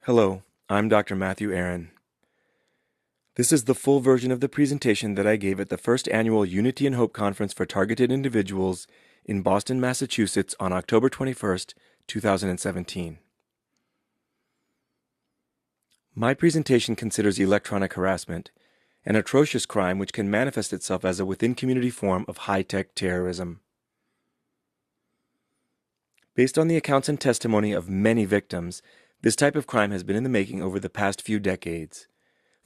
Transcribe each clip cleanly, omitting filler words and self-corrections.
Hello, I'm Dr. Matthew Aaron. This is the full version of the presentation that I gave at the first annual Unity and Hope Conference for Targeted Individuals in Boston, Massachusetts on October 21st, 2017. My presentation considers electronic harassment, an atrocious crime which can manifest itself as a within-community form of high-tech terrorism. Based on the accounts and testimony of many victims, this type of crime has been in the making over the past few decades,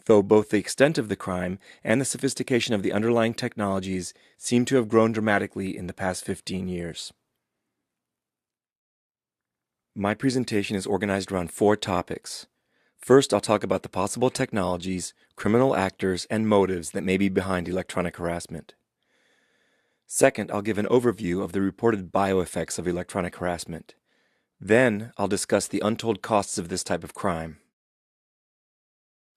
though both the extent of the crime and the sophistication of the underlying technologies seem to have grown dramatically in the past 15 years. My presentation is organized around 4 topics. First, I'll talk about the possible technologies, criminal actors, and motives that may be behind electronic harassment. Second, I'll give an overview of the reported bioeffects of electronic harassment. Then, I'll discuss the untold costs of this type of crime.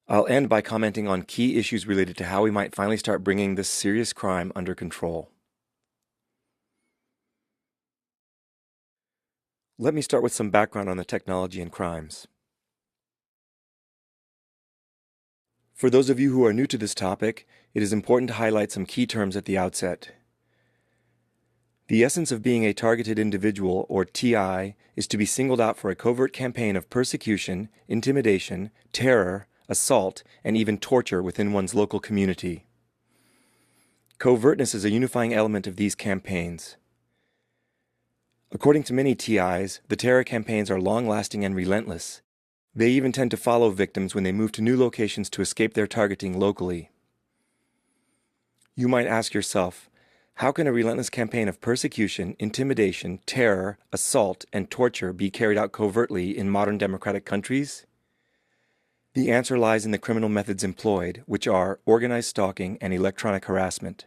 I'll end by commenting on key issues related to how we might finally start bringing this serious crime under control. Let me start with some background on the technology and crimes. For those of you who are new to this topic, it is important to highlight some key terms at the outset. The essence of being a targeted individual, or TI, is to be singled out for a covert campaign of persecution, intimidation, terror, assault, and even torture within one's local community. Covertness is a unifying element of these campaigns. According to many TIs, the terror campaigns are long-lasting and relentless. They even tend to follow victims when they move to new locations to escape their targeting locally. You might ask yourself, how can a relentless campaign of persecution, intimidation, terror, assault, and torture be carried out covertly in modern democratic countries? The answer lies in the criminal methods employed, which are organized stalking and electronic harassment.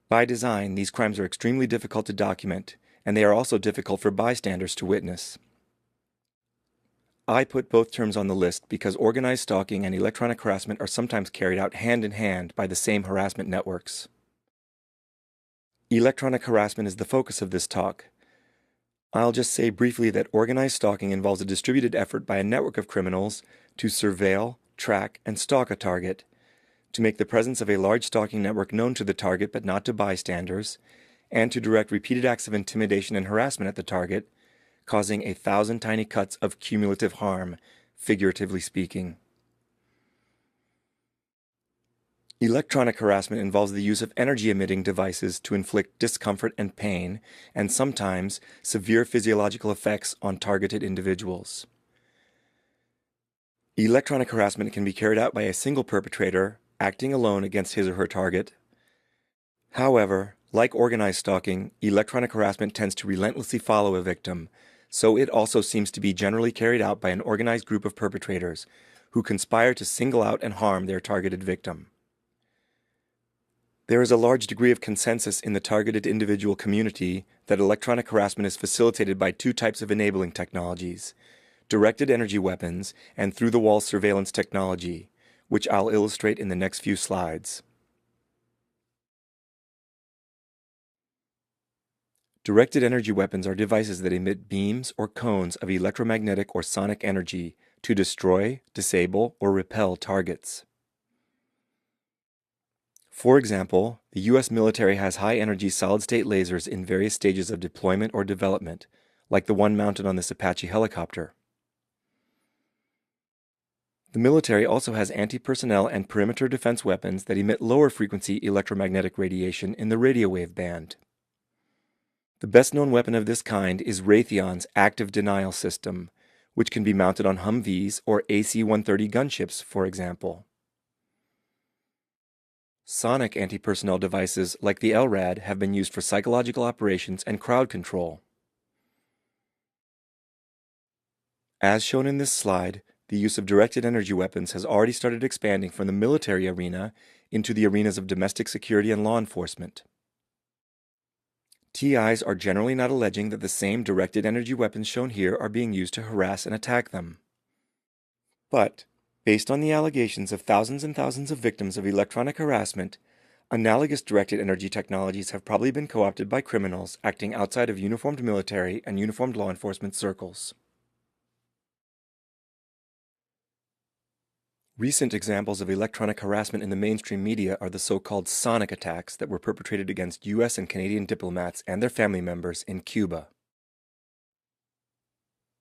By design, these crimes are extremely difficult to document, and they are also difficult for bystanders to witness. I put both terms on the list because organized stalking and electronic harassment are sometimes carried out hand in hand by the same harassment networks. Electronic harassment is the focus of this talk. I'll just say briefly that organized stalking involves a distributed effort by a network of criminals to surveil, track, and stalk a target, to make the presence of a large stalking network known to the target but not to bystanders, and to direct repeated acts of intimidation and harassment at the target, causing 1,000 tiny cuts of cumulative harm, figuratively speaking. Electronic harassment involves the use of energy-emitting devices to inflict discomfort and pain, and sometimes severe physiological effects on targeted individuals. Electronic harassment can be carried out by a single perpetrator, acting alone against his or her target. However, like organized stalking, electronic harassment tends to relentlessly follow a victim, so it also seems to be generally carried out by an organized group of perpetrators who conspire to single out and harm their targeted victim. There is a large degree of consensus in the targeted individual community that electronic harassment is facilitated by 2 types of enabling technologies: directed energy weapons and through-the-wall surveillance technology, which I'll illustrate in the next few slides. Directed energy weapons are devices that emit beams or cones of electromagnetic or sonic energy to destroy, disable, or repel targets. For example, the U.S. military has high-energy solid-state lasers in various stages of deployment or development, like the one mounted on this Apache helicopter. The military also has anti-personnel and perimeter defense weapons that emit lower-frequency electromagnetic radiation in the radio wave band. The best-known weapon of this kind is Raytheon's active denial system, which can be mounted on Humvees or AC-130 gunships, for example. Sonic anti-personnel devices like the LRAD have been used for psychological operations and crowd control. As shown in this slide, the use of directed energy weapons has already started expanding from the military arena into the arenas of domestic security and law enforcement. TIs are generally not alleging that the same directed energy weapons shown here are being used to harass and attack them. But, based on the allegations of thousands and thousands of victims of electronic harassment, analogous directed energy technologies have probably been co-opted by criminals acting outside of uniformed military and uniformed law enforcement circles. Recent examples of electronic harassment in the mainstream media are the so-called sonic attacks that were perpetrated against U.S. and Canadian diplomats and their family members in Cuba.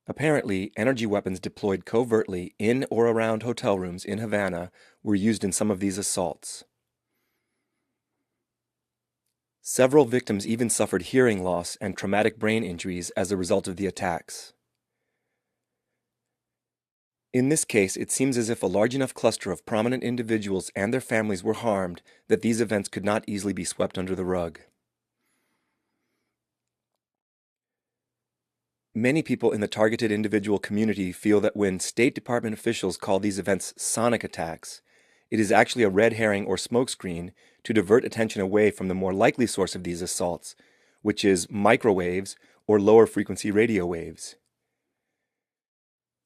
Apparently, energy weapons deployed covertly in or around hotel rooms in Havana were used in some of these assaults. Several victims even suffered hearing loss and traumatic brain injuries as a result of the attacks. In this case, it seems as if a large enough cluster of prominent individuals and their families were harmed that these events could not easily be swept under the rug. Many people in the targeted individual community feel that when State Department officials call these events sonic attacks, it is actually a red herring or smokescreen to divert attention away from the more likely source of these assaults, which is microwaves or lower frequency radio waves.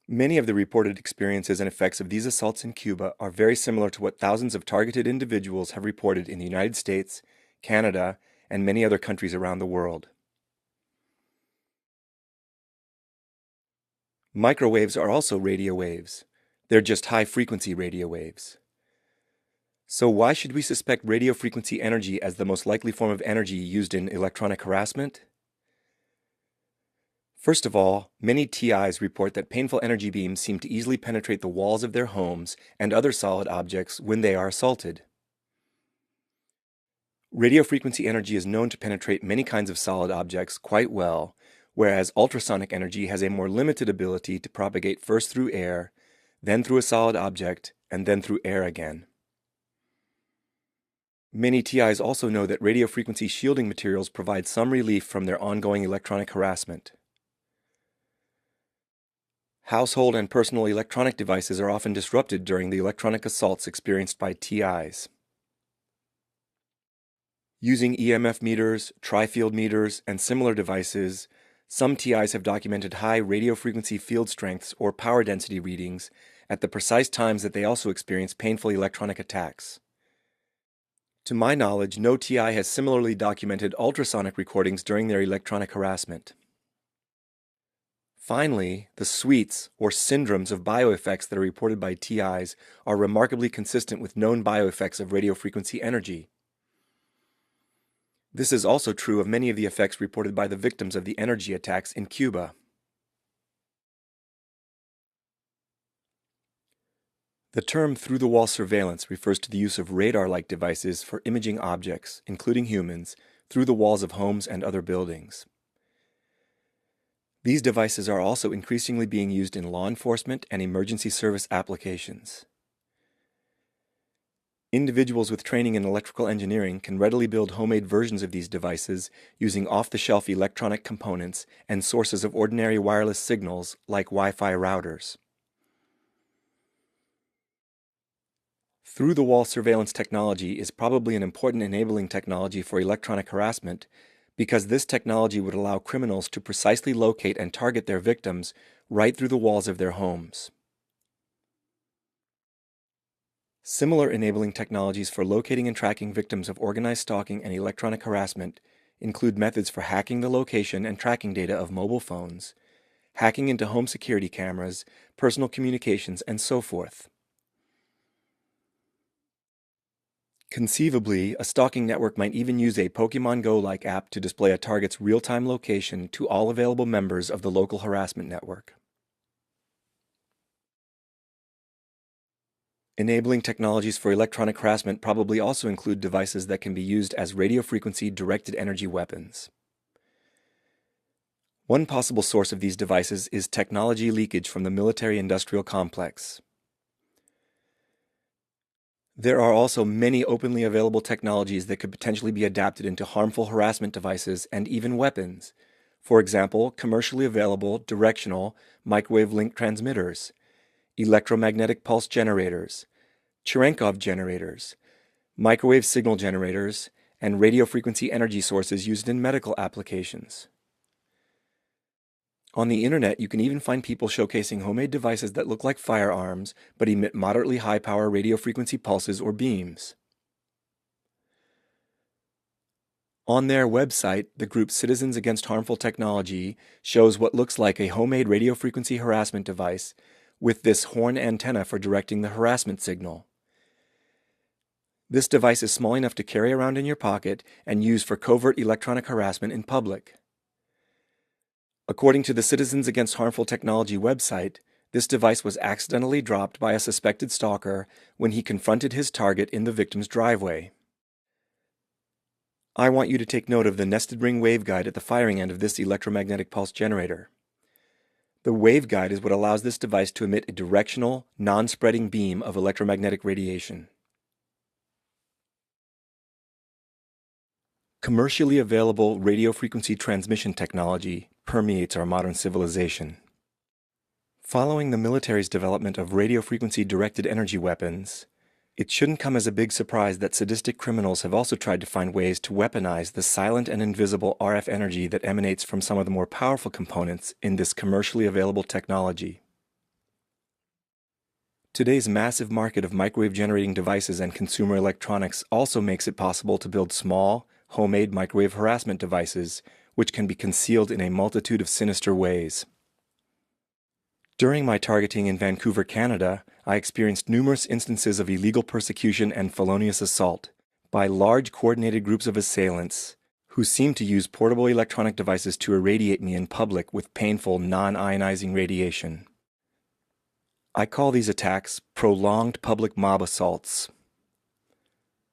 Many of the reported experiences and effects of these assaults in Cuba are very similar to what thousands of targeted individuals have reported in the United States, Canada, and many other countries around the world. Microwaves are also radio waves. They're just high-frequency radio waves. So why should we suspect radio frequency energy as the most likely form of energy used in electronic harassment? First of all, many TIs report that painful energy beams seem to easily penetrate the walls of their homes and other solid objects when they are assaulted. Radio frequency energy is known to penetrate many kinds of solid objects quite well, whereas ultrasonic energy has a more limited ability to propagate first through air, then through a solid object, and then through air again. Many TIs also know that radio frequency shielding materials provide some relief from their ongoing electronic harassment. Household and personal electronic devices are often disrupted during the electronic assaults experienced by TIs. Using EMF meters, tri-field meters, and similar devices, some TIs have documented high radio frequency field strengths or power density readings at the precise times that they also experience painful electronic attacks. To my knowledge, no TI has similarly documented ultrasonic recordings during their electronic harassment. Finally, the suites or syndromes of bioeffects that are reported by TIs are remarkably consistent with known bioeffects of radio frequency energy. This is also true of many of the effects reported by the victims of the energy attacks in Cuba. The term through-the-wall surveillance refers to the use of radar-like devices for imaging objects, including humans, through the walls of homes and other buildings. These devices are also increasingly being used in law enforcement and emergency service applications. Individuals with training in electrical engineering can readily build homemade versions of these devices using off-the-shelf electronic components and sources of ordinary wireless signals like Wi-Fi routers. Through-the-wall surveillance technology is probably an important enabling technology for electronic harassment because this technology would allow criminals to precisely locate and target their victims right through the walls of their homes. Similar enabling technologies for locating and tracking victims of organized stalking and electronic harassment include methods for hacking the location and tracking data of mobile phones, hacking into home security cameras, personal communications, and so forth. Conceivably, a stalking network might even use a Pokemon Go-like app to display a target's real-time location to all available members of the local harassment network. Enabling technologies for electronic harassment probably also include devices that can be used as radio frequency directed energy weapons. One possible source of these devices is technology leakage from the military-industrial complex. There are also many openly available technologies that could potentially be adapted into harmful harassment devices and even weapons. For example, commercially available directional microwave link transmitters, electromagnetic pulse generators, Cherenkov generators, microwave signal generators, and radio frequency energy sources used in medical applications. On the internet, you can even find people showcasing homemade devices that look like firearms but emit moderately high-power radio frequency pulses or beams. On their website, the group Citizens Against Harmful Technology shows what looks like a homemade radio frequency harassment device with this horn antenna for directing the harassment signal. This device is small enough to carry around in your pocket and use for covert electronic harassment in public. According to the Citizens Against Harmful Technology website, this device was accidentally dropped by a suspected stalker when he confronted his target in the victim's driveway. I want you to take note of the nested ring waveguide at the firing end of this electromagnetic pulse generator. The waveguide is what allows this device to emit a directional, non-spreading beam of electromagnetic radiation. Commercially available radio frequency transmission technology permeates our modern civilization. Following the military's development of radio frequency directed energy weapons, it shouldn't come as a big surprise that sadistic criminals have also tried to find ways to weaponize the silent and invisible RF energy that emanates from some of the more powerful components in this commercially available technology. Today's massive market of microwave generating devices and consumer electronics also makes it possible to build small, homemade microwave harassment devices, which can be concealed in a multitude of sinister ways. During my targeting in Vancouver, Canada, I experienced numerous instances of illegal persecution and felonious assault by large coordinated groups of assailants who seemed to use portable electronic devices to irradiate me in public with painful non-ionizing radiation. I call these attacks prolonged public mob assaults.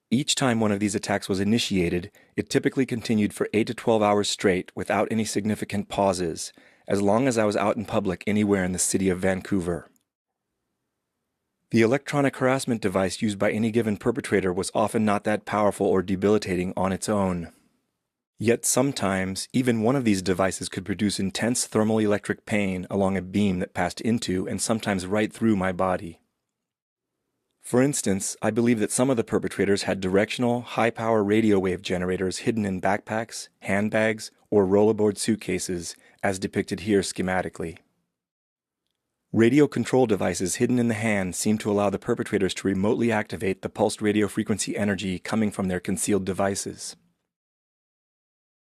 Each time one of these attacks was initiated, it typically continued for 8 to 12 hours straight without any significant pauses, as long as I was out in public anywhere in the city of Vancouver. The electronic harassment device used by any given perpetrator was often not that powerful or debilitating on its own. Yet sometimes, even one of these devices could produce intense thermal electric pain along a beam that passed into and sometimes right through my body. For instance, I believe that some of the perpetrators had directional, high-power radio wave generators hidden in backpacks, handbags, or rollerboard suitcases, as depicted here schematically. Radio control devices hidden in the hand seem to allow the perpetrators to remotely activate the pulsed radio frequency energy coming from their concealed devices.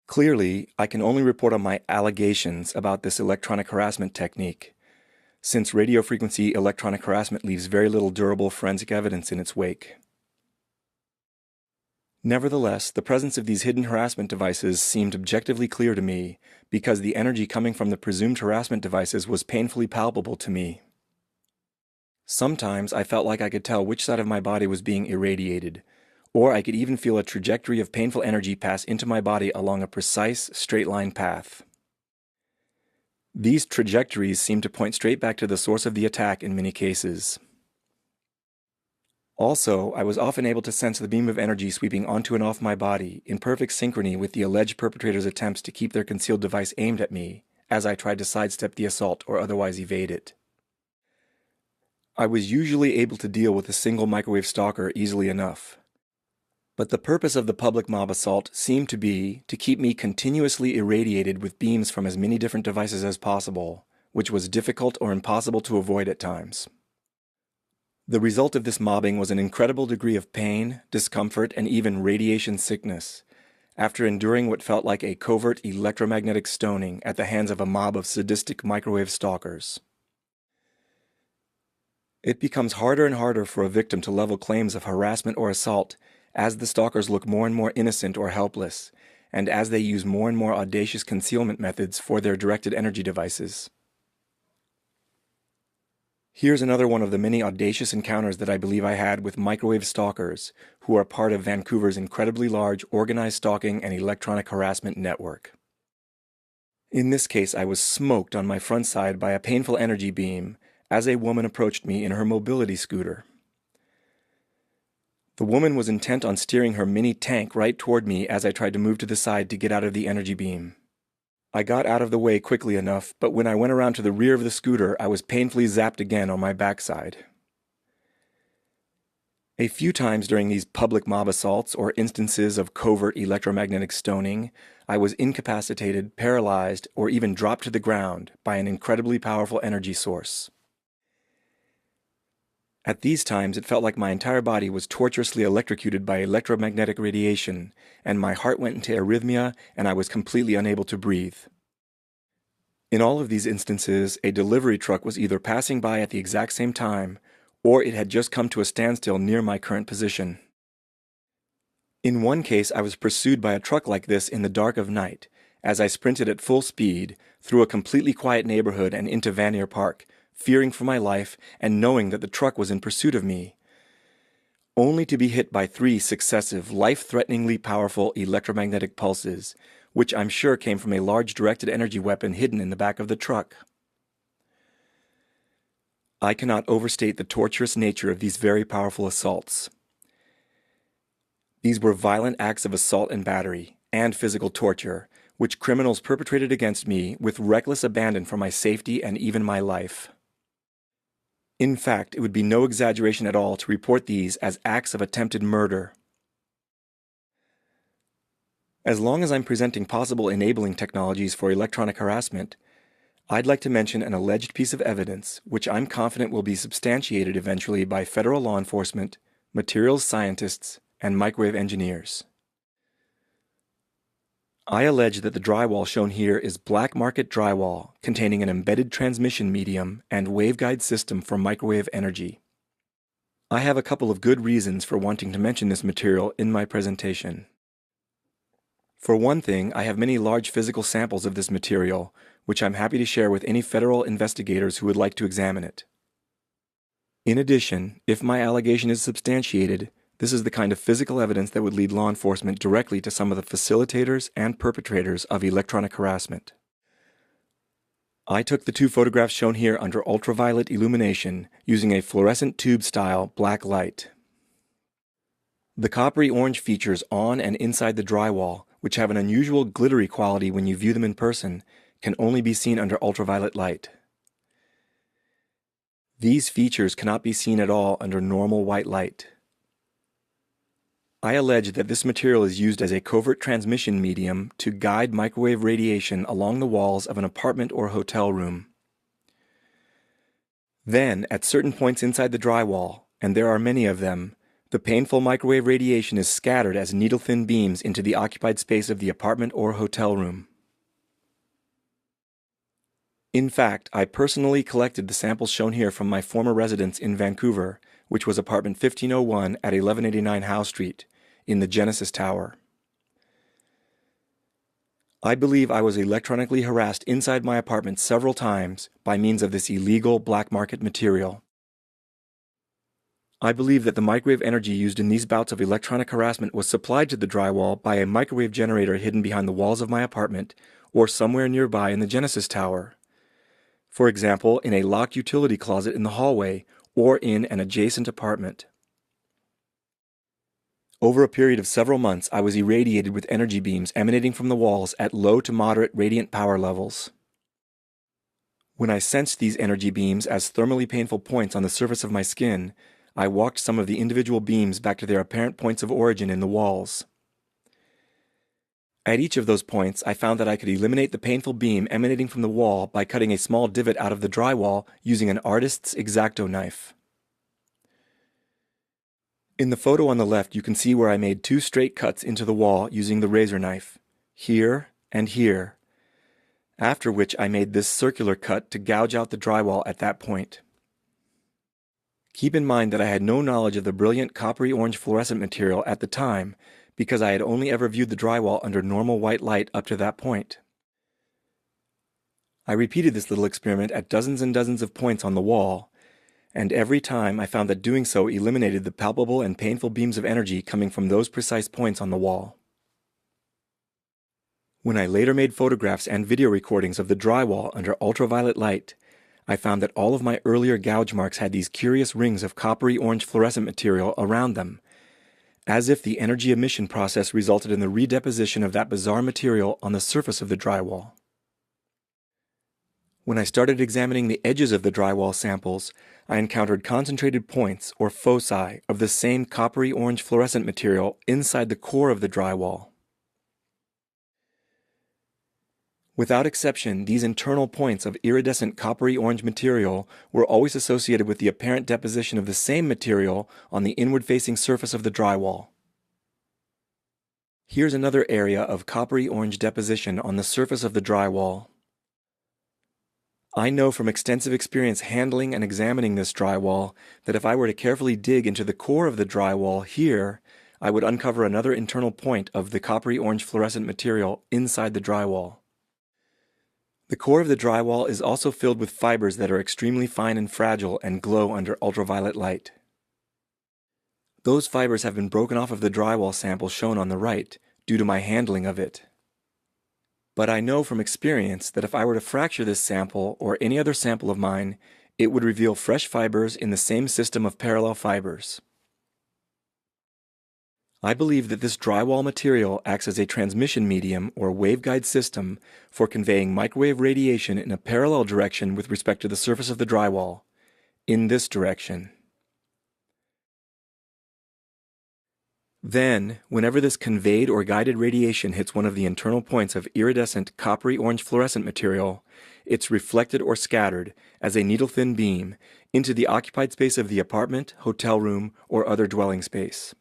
Clearly, I can only report on my allegations about this electronic harassment technique, since radio frequency electronic harassment leaves very little durable forensic evidence in its wake. Nevertheless, the presence of these hidden harassment devices seemed objectively clear to me because the energy coming from the presumed harassment devices was painfully palpable to me. Sometimes I felt like I could tell which side of my body was being irradiated, or I could even feel a trajectory of painful energy pass into my body along a precise, straight-line path. These trajectories seemed to point straight back to the source of the attack in many cases. Also, I was often able to sense the beam of energy sweeping onto and off my body in perfect synchrony with the alleged perpetrator's attempts to keep their concealed device aimed at me as I tried to sidestep the assault or otherwise evade it. I was usually able to deal with a single microwave stalker easily enough. But the purpose of the public mob assault seemed to be to keep me continuously irradiated with beams from as many different devices as possible, which was difficult or impossible to avoid at times. The result of this mobbing was an incredible degree of pain, discomfort, and even radiation sickness, after enduring what felt like a covert electromagnetic stoning at the hands of a mob of sadistic microwave stalkers. It becomes harder and harder for a victim to level claims of harassment or assault as the stalkers look more and more innocent or helpless, and as they use more and more audacious concealment methods for their directed energy devices. Here's another one of the many audacious encounters that I believe I had with microwave stalkers, who are part of Vancouver's incredibly large organized stalking and electronic harassment network. In this case, I was smoked on my front side by a painful energy beam as a woman approached me in her mobility scooter. The woman was intent on steering her mini tank right toward me as I tried to move to the side to get out of the energy beam. I got out of the way quickly enough, but when I went around to the rear of the scooter, I was painfully zapped again on my backside. A few times during these public mob assaults or instances of covert electromagnetic stoning, I was incapacitated, paralyzed, or even dropped to the ground by an incredibly powerful energy source. At these times, it felt like my entire body was torturously electrocuted by electromagnetic radiation, and my heart went into arrhythmia, and I was completely unable to breathe. In all of these instances, a delivery truck was either passing by at the exact same time, or it had just come to a standstill near my current position. In one case, I was pursued by a truck like this in the dark of night, as I sprinted at full speed through a completely quiet neighborhood and into Vanier Park, fearing for my life and knowing that the truck was in pursuit of me, only to be hit by 3 successive, life-threateningly powerful electromagnetic pulses, which I'm sure came from a large directed energy weapon hidden in the back of the truck. I cannot overstate the torturous nature of these very powerful assaults. These were violent acts of assault and battery, and physical torture, which criminals perpetrated against me with reckless abandon for my safety and even my life. In fact, it would be no exaggeration at all to report these as acts of attempted murder. As long as I'm presenting possible enabling technologies for electronic harassment, I'd like to mention an alleged piece of evidence which I'm confident will be substantiated eventually by federal law enforcement, materials scientists, and microwave engineers. I allege that the drywall shown here is black market drywall containing an embedded transmission medium and waveguide system for microwave energy. I have a couple of good reasons for wanting to mention this material in my presentation. For one thing, I have many large physical samples of this material, which I'm happy to share with any federal investigators who would like to examine it. In addition, if my allegation is substantiated, this is the kind of physical evidence that would lead law enforcement directly to some of the facilitators and perpetrators of electronic harassment. I took the 2 photographs shown here under ultraviolet illumination using a fluorescent tube-style black light. The coppery orange features on and inside the drywall, which have an unusual glittery quality when you view them in person, can only be seen under ultraviolet light. These features cannot be seen at all under normal white light. I allege that this material is used as a covert transmission medium to guide microwave radiation along the walls of an apartment or hotel room. Then, at certain points inside the drywall, and there are many of them, the painful microwave radiation is scattered as needle-thin beams into the occupied space of the apartment or hotel room. In fact, I personally collected the samples shown here from my former residence in Vancouver, which was apartment 1501 at 1189 Howe Street, in the Genesis Tower. I believe I was electronically harassed inside my apartment several times by means of this illegal black market material. I believe that the microwave energy used in these bouts of electronic harassment was supplied to the drywall by a microwave generator hidden behind the walls of my apartment or somewhere nearby in the Genesis Tower. For example, in a locked utility closet in the hallway or in an adjacent apartment. Over a period of several months, I was irradiated with energy beams emanating from the walls at low to moderate radiant power levels. When I sensed these energy beams as thermally painful points on the surface of my skin, I walked some of the individual beams back to their apparent points of origin in the walls. At each of those points, I found that I could eliminate the painful beam emanating from the wall by cutting a small divot out of the drywall using an artist's X-Acto knife. In the photo on the left, you can see where I made 2 straight cuts into the wall using the razor knife, here and here, after which I made this circular cut to gouge out the drywall at that point. Keep in mind that I had no knowledge of the brilliant coppery orange fluorescent material at the time because I had only ever viewed the drywall under normal white light up to that point. I repeated this little experiment at dozens and dozens of points on the wall, and every time I found that doing so eliminated the palpable and painful beams of energy coming from those precise points on the wall. When I later made photographs and video recordings of the drywall under ultraviolet light, I found that all of my earlier gouge marks had these curious rings of coppery orange fluorescent material around them, as if the energy emission process resulted in the redeposition of that bizarre material on the surface of the drywall. When I started examining the edges of the drywall samples, I encountered concentrated points, or foci, of the same coppery orange fluorescent material inside the core of the drywall. Without exception, these internal points of iridescent coppery orange material were always associated with the apparent deposition of the same material on the inward-facing surface of the drywall. Here's another area of coppery orange deposition on the surface of the drywall. I know from extensive experience handling and examining this drywall that if I were to carefully dig into the core of the drywall here, I would uncover another internal point of the coppery orange fluorescent material inside the drywall. The core of the drywall is also filled with fibers that are extremely fine and fragile and glow under ultraviolet light. Those fibers have been broken off of the drywall sample shown on the right due to my handling of it. But I know from experience that if I were to fracture this sample or any other sample of mine, it would reveal fresh fibers in the same system of parallel fibers. I believe that this drywall material acts as a transmission medium or waveguide system for conveying microwave radiation in a parallel direction with respect to the surface of the drywall, in this direction. Then, whenever this conveyed or guided radiation hits one of the internal points of iridescent coppery orange fluorescent material, it's reflected or scattered as a needle-thin beam into the occupied space of the apartment, hotel room, or other dwelling space.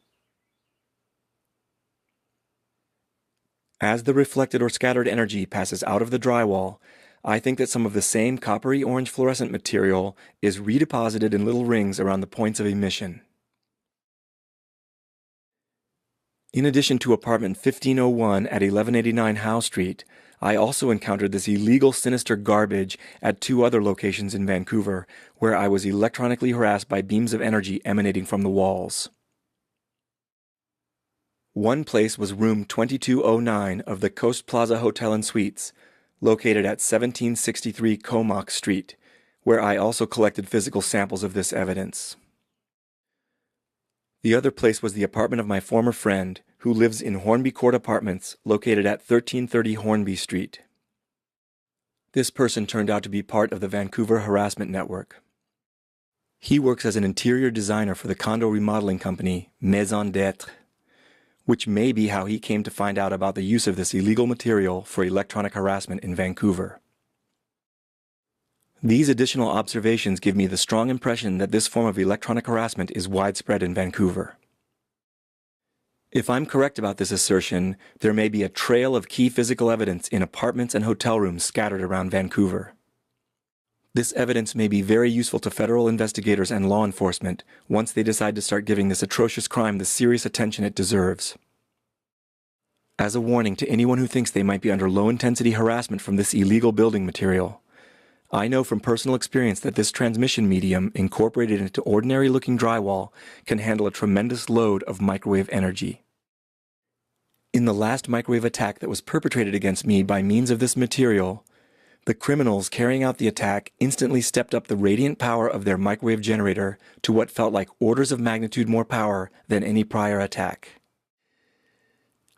As the reflected or scattered energy passes out of the drywall, I think that some of the same coppery orange fluorescent material is redeposited in little rings around the points of emission. In addition to apartment 1501 at 1189 Howe Street, I also encountered this illegal sinister garbage at two other locations in Vancouver, where I was electronically harassed by beams of energy emanating from the walls. One place was room 2209 of the Coast Plaza Hotel and Suites, located at 1763 Comox Street, where I also collected physical samples of this evidence. The other place was the apartment of my former friend, who lives in Hornby Court Apartments, located at 1330 Hornby Street. This person turned out to be part of the Vancouver harassment network. He works as an interior designer for the condo remodeling company Maison d'Être, which may be how he came to find out about the use of this illegal material for electronic harassment in Vancouver. These additional observations give me the strong impression that this form of electronic harassment is widespread in Vancouver. If I'm correct about this assertion, there may be a trail of key physical evidence in apartments and hotel rooms scattered around Vancouver. This evidence may be very useful to federal investigators and law enforcement once they decide to start giving this atrocious crime the serious attention it deserves. As a warning to anyone who thinks they might be under low-intensity harassment from this illegal building material, I know from personal experience that this transmission medium incorporated into ordinary-looking drywall can handle a tremendous load of microwave energy. In the last microwave attack that was perpetrated against me by means of this material, the criminals carrying out the attack instantly stepped up the radiant power of their microwave generator to what felt like orders of magnitude more power than any prior attack.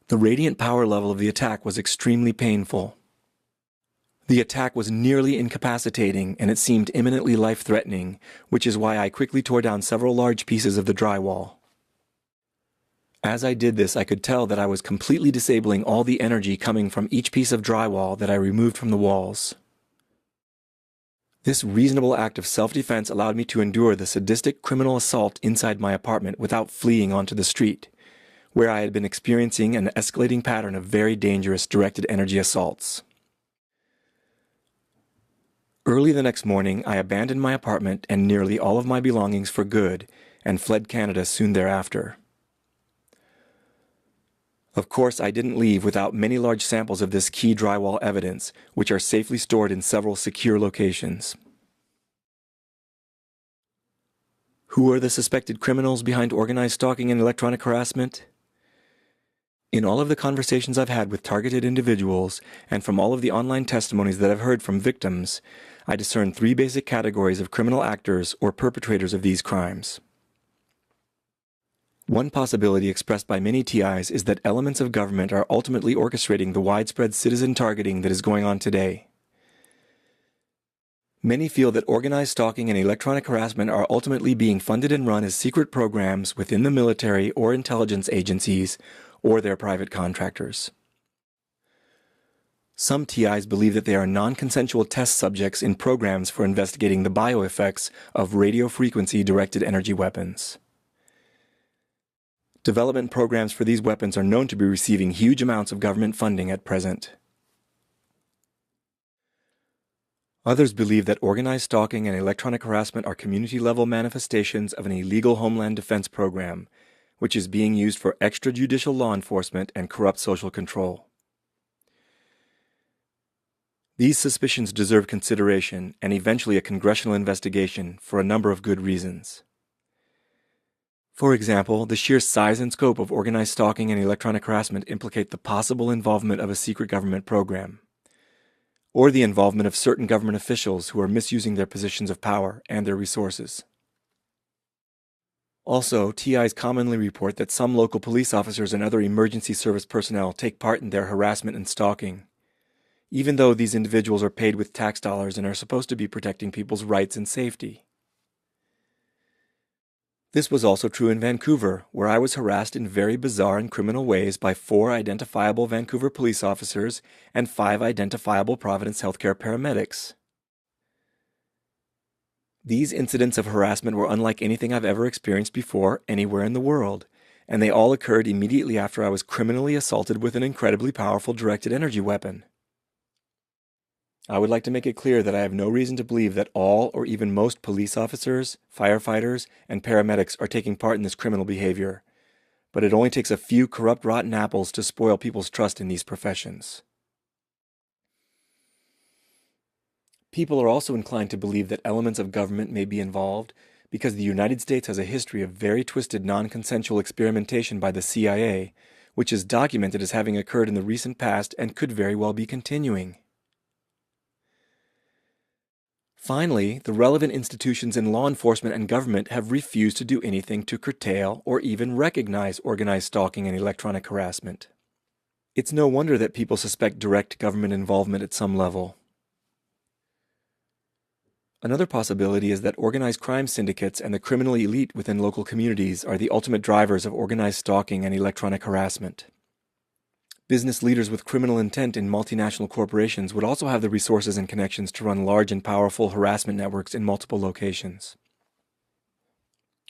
The radiant power level of the attack was extremely painful. The attack was nearly incapacitating, and it seemed imminently life-threatening, which is why I quickly tore down several large pieces of the drywall. As I did this, I could tell that I was completely disabling all the energy coming from each piece of drywall that I removed from the walls. This reasonable act of self-defense allowed me to endure the sadistic criminal assault inside my apartment without fleeing onto the street, where I had been experiencing an escalating pattern of very dangerous directed energy assaults. Early the next morning, I abandoned my apartment and nearly all of my belongings for good and fled Canada soon thereafter. Of course, I didn't leave without many large samples of this key drywall evidence, which are safely stored in several secure locations. Who are the suspected criminals behind organized stalking and electronic harassment? In all of the conversations I've had with targeted individuals, and from all of the online testimonies that I've heard from victims, I discern three basic categories of criminal actors or perpetrators of these crimes. One possibility expressed by many TIs is that elements of government are ultimately orchestrating the widespread citizen targeting that is going on today. Many feel that organized stalking and electronic harassment are ultimately being funded and run as secret programs within the military or intelligence agencies or their private contractors. Some TIs believe that they are non-consensual test subjects in programs for investigating the bioeffects of radio frequency directed energy weapons. Development programs for these weapons are known to be receiving huge amounts of government funding at present. Others believe that organized stalking and electronic harassment are community-level manifestations of an illegal Homeland Defense program, which is being used for extrajudicial law enforcement and corrupt social control. These suspicions deserve consideration and eventually a congressional investigation for a number of good reasons. For example, the sheer size and scope of organized stalking and electronic harassment implicate the possible involvement of a secret government program, or the involvement of certain government officials who are misusing their positions of power and their resources. Also, TIs commonly report that some local police officers and other emergency service personnel take part in their harassment and stalking, even though these individuals are paid with tax dollars and are supposed to be protecting people's rights and safety. This was also true in Vancouver, where I was harassed in very bizarre and criminal ways by 4 identifiable Vancouver police officers and 5 identifiable Providence Healthcare paramedics. These incidents of harassment were unlike anything I've ever experienced before anywhere in the world, and they all occurred immediately after I was criminally assaulted with an incredibly powerful directed energy weapon. I would like to make it clear that I have no reason to believe that all or even most police officers, firefighters, and paramedics are taking part in this criminal behavior, but it only takes a few corrupt rotten apples to spoil people's trust in these professions. People are also inclined to believe that elements of government may be involved because the United States has a history of very twisted non-consensual experimentation by the CIA, which is documented as having occurred in the recent past and could very well be continuing. Finally, the relevant institutions in law enforcement and government have refused to do anything to curtail or even recognize organized stalking and electronic harassment. It's no wonder that people suspect direct government involvement at some level. Another possibility is that organized crime syndicates and the criminal elite within local communities are the ultimate drivers of organized stalking and electronic harassment. Business leaders with criminal intent in multinational corporations would also have the resources and connections to run large and powerful harassment networks in multiple locations.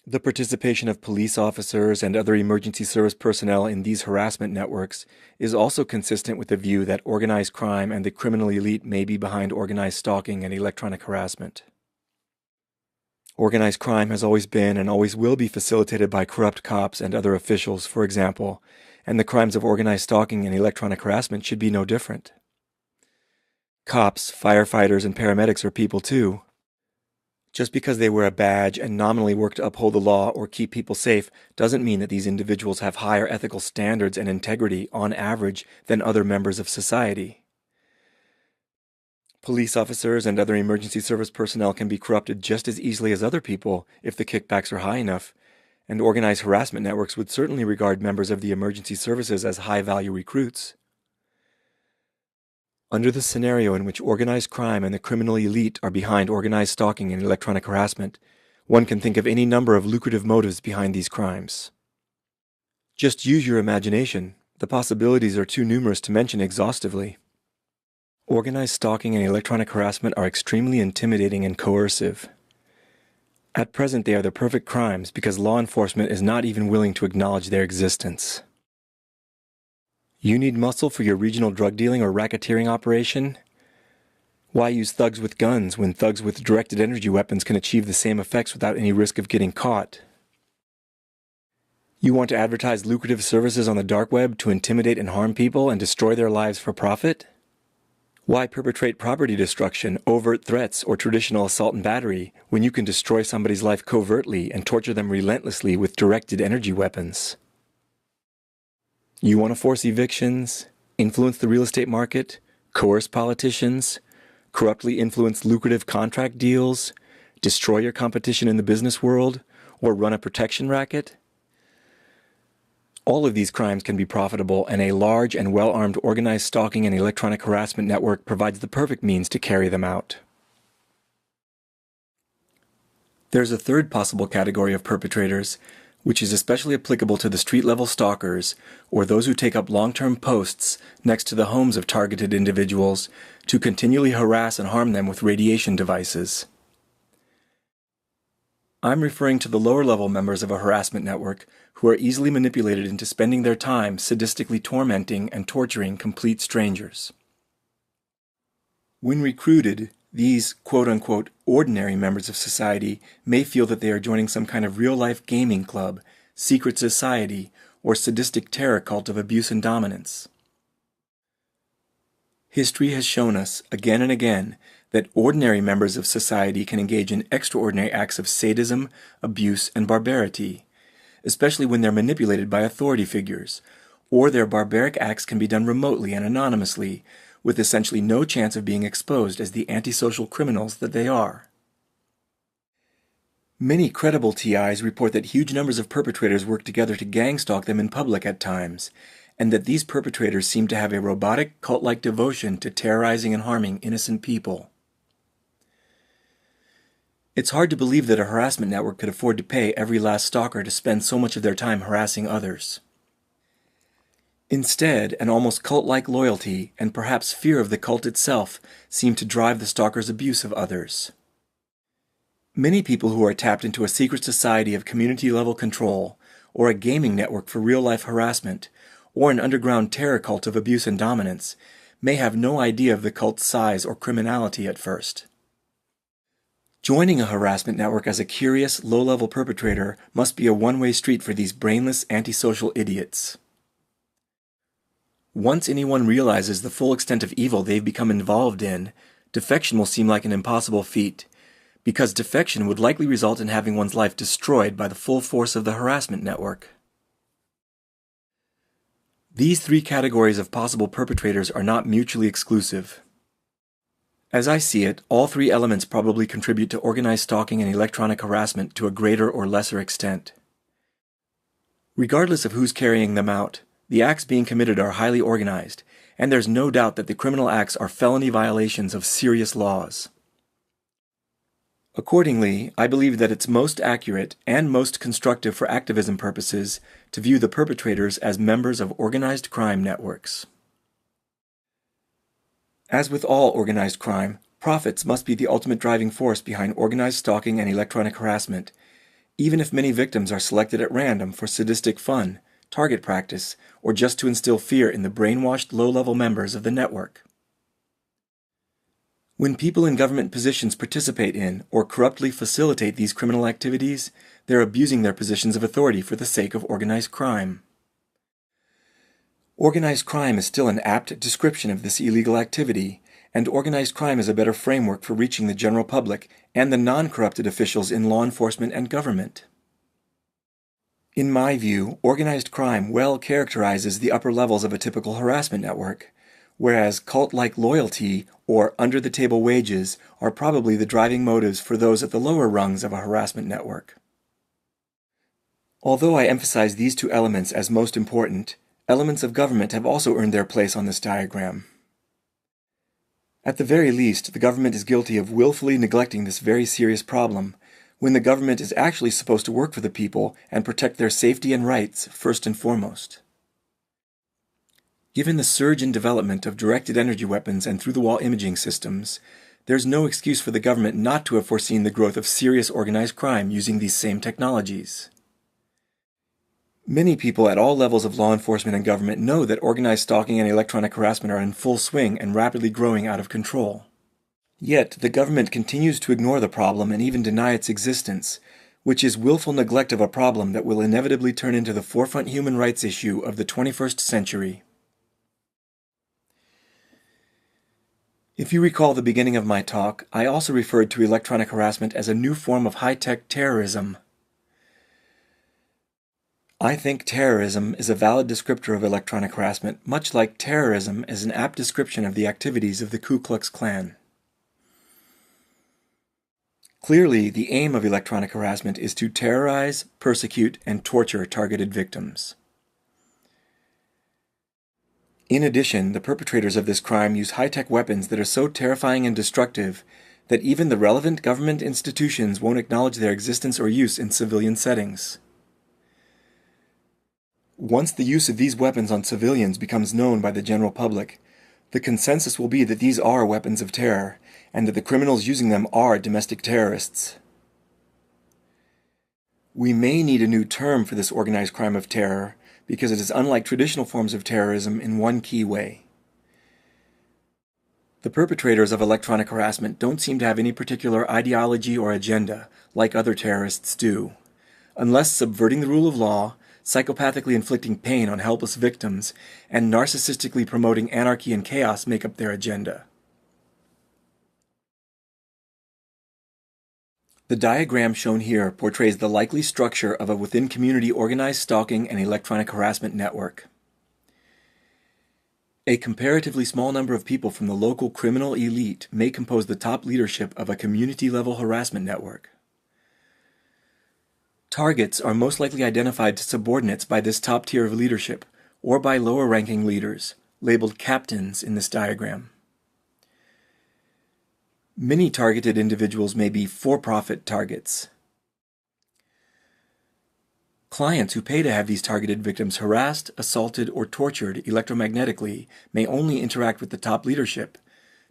The participation of police officers and other emergency service personnel in these harassment networks is also consistent with the view that organized crime and the criminal elite may be behind organized stalking and electronic harassment. Organized crime has always been and always will be facilitated by corrupt cops and other officials, for example, and the crimes of organized stalking and electronic harassment should be no different. Cops, firefighters, and paramedics are people too. Just because they wear a badge and nominally work to uphold the law or keep people safe doesn't mean that these individuals have higher ethical standards and integrity, on average, than other members of society. Police officers and other emergency service personnel can be corrupted just as easily as other people if the kickbacks are high enough, and organized harassment networks would certainly regard members of the emergency services as high-value recruits. Under the scenario in which organized crime and the criminal elite are behind organized stalking and electronic harassment, one can think of any number of lucrative motives behind these crimes. Just use your imagination. The possibilities are too numerous to mention exhaustively. Organized stalking and electronic harassment are extremely intimidating and coercive. At present, they are the perfect crimes because law enforcement is not even willing to acknowledge their existence. You need muscle for your regional drug dealing or racketeering operation? Why use thugs with guns when thugs with directed energy weapons can achieve the same effects without any risk of getting caught? You want to advertise lucrative services on the dark web to intimidate and harm people and destroy their lives for profit? Why perpetrate property destruction, overt threats, or traditional assault and battery when you can destroy somebody's life covertly and torture them relentlessly with directed energy weapons? You want to force evictions, influence the real estate market, coerce politicians, corruptly influence lucrative contract deals, destroy your competition in the business world, or run a protection racket? All of these crimes can be profitable, and a large and well-armed organized stalking and electronic harassment network provides the perfect means to carry them out. There's a third possible category of perpetrators, which is especially applicable to the street-level stalkers, or those who take up long-term posts next to the homes of targeted individuals to continually harass and harm them with radiation devices. I'm referring to the lower-level members of a harassment network who are easily manipulated into spending their time sadistically tormenting and torturing complete strangers. When recruited, These quote-unquote ordinary members of society may feel that they are joining some kind of real-life gaming club, secret society, or sadistic terror cult of abuse and dominance. History has shown us, again and again, that ordinary members of society can engage in extraordinary acts of sadism, abuse, and barbarity, especially when they're manipulated by authority figures, or their barbaric acts can be done remotely and anonymously, with essentially no chance of being exposed as the antisocial criminals that they are. Many credible TIs report that huge numbers of perpetrators work together to gang-stalk them in public at times, and that these perpetrators seem to have a robotic, cult-like devotion to terrorizing and harming innocent people. It's hard to believe that a harassment network could afford to pay every last stalker to spend so much of their time harassing others. Instead, an almost cult-like loyalty and perhaps fear of the cult itself seem to drive the stalker's abuse of others. Many people who are tapped into a secret society of community-level control, or a gaming network for real-life harassment, or an underground terror cult of abuse and dominance, may have no idea of the cult's size or criminality at first. Joining a harassment network as a curious, low-level perpetrator must be a one-way street for these brainless, antisocial idiots. Once anyone realizes the full extent of evil they've become involved in, defection will seem like an impossible feat, because defection would likely result in having one's life destroyed by the full force of the harassment network. These three categories of possible perpetrators are not mutually exclusive. As I see it, all three elements probably contribute to organized stalking and electronic harassment to a greater or lesser extent. Regardless of who's carrying them out, the acts being committed are highly organized, and there's no doubt that the criminal acts are felony violations of serious laws. Accordingly, I believe that it's most accurate and most constructive for activism purposes to view the perpetrators as members of organized crime networks. As with all organized crime, profits must be the ultimate driving force behind organized stalking and electronic harassment, even if many victims are selected at random for sadistic fun, target practice, or just to instill fear in the brainwashed low-level members of the network. When people in government positions participate in or corruptly facilitate these criminal activities, they're abusing their positions of authority for the sake of organized crime. Organized crime is still an apt description of this illegal activity, and organized crime is a better framework for reaching the general public and the non-corrupted officials in law enforcement and government. In my view, organized crime well characterizes the upper levels of a typical harassment network, whereas cult-like loyalty or under-the-table wages are probably the driving motives for those at the lower rungs of a harassment network. Although I emphasize these two elements as most important, elements of government have also earned their place on this diagram. At the very least, the government is guilty of willfully neglecting this very serious problem, when the government is actually supposed to work for the people and protect their safety and rights first and foremost. Given the surge in development of directed energy weapons and through-the-wall imaging systems, there's no excuse for the government not to have foreseen the growth of serious organized crime using these same technologies. Many people at all levels of law enforcement and government know that organized stalking and electronic harassment are in full swing and rapidly growing out of control. Yet, the government continues to ignore the problem and even deny its existence, which is willful neglect of a problem that will inevitably turn into the forefront human rights issue of the 21st century. If you recall the beginning of my talk, I also referred to electronic harassment as a new form of high-tech terrorism. I think terrorism is a valid descriptor of electronic harassment, much like terrorism is an apt description of the activities of the Ku Klux Klan. Clearly, the aim of electronic harassment is to terrorize, persecute, and torture targeted victims. In addition, the perpetrators of this crime use high-tech weapons that are so terrifying and destructive that even the relevant government institutions won't acknowledge their existence or use in civilian settings. Once the use of these weapons on civilians becomes known by the general public, the consensus will be that these are weapons of terror, and that the criminals using them are domestic terrorists. We may need a new term for this organized crime of terror, because it is unlike traditional forms of terrorism in one key way. The perpetrators of electronic harassment don't seem to have any particular ideology or agenda, like other terrorists do. Unless subverting the rule of law, psychopathically inflicting pain on helpless victims, and narcissistically promoting anarchy and chaos make up their agenda. The diagram shown here portrays the likely structure of a within-community organized stalking and electronic harassment network. A comparatively small number of people from the local criminal elite may compose the top leadership of a community-level harassment network. Targets are most likely identified to subordinates by this top tier of leadership, or by lower-ranking leaders, labeled captains in this diagram. Many targeted individuals may be for-profit targets. Clients who pay to have these targeted victims harassed, assaulted, or tortured electromagnetically may only interact with the top leadership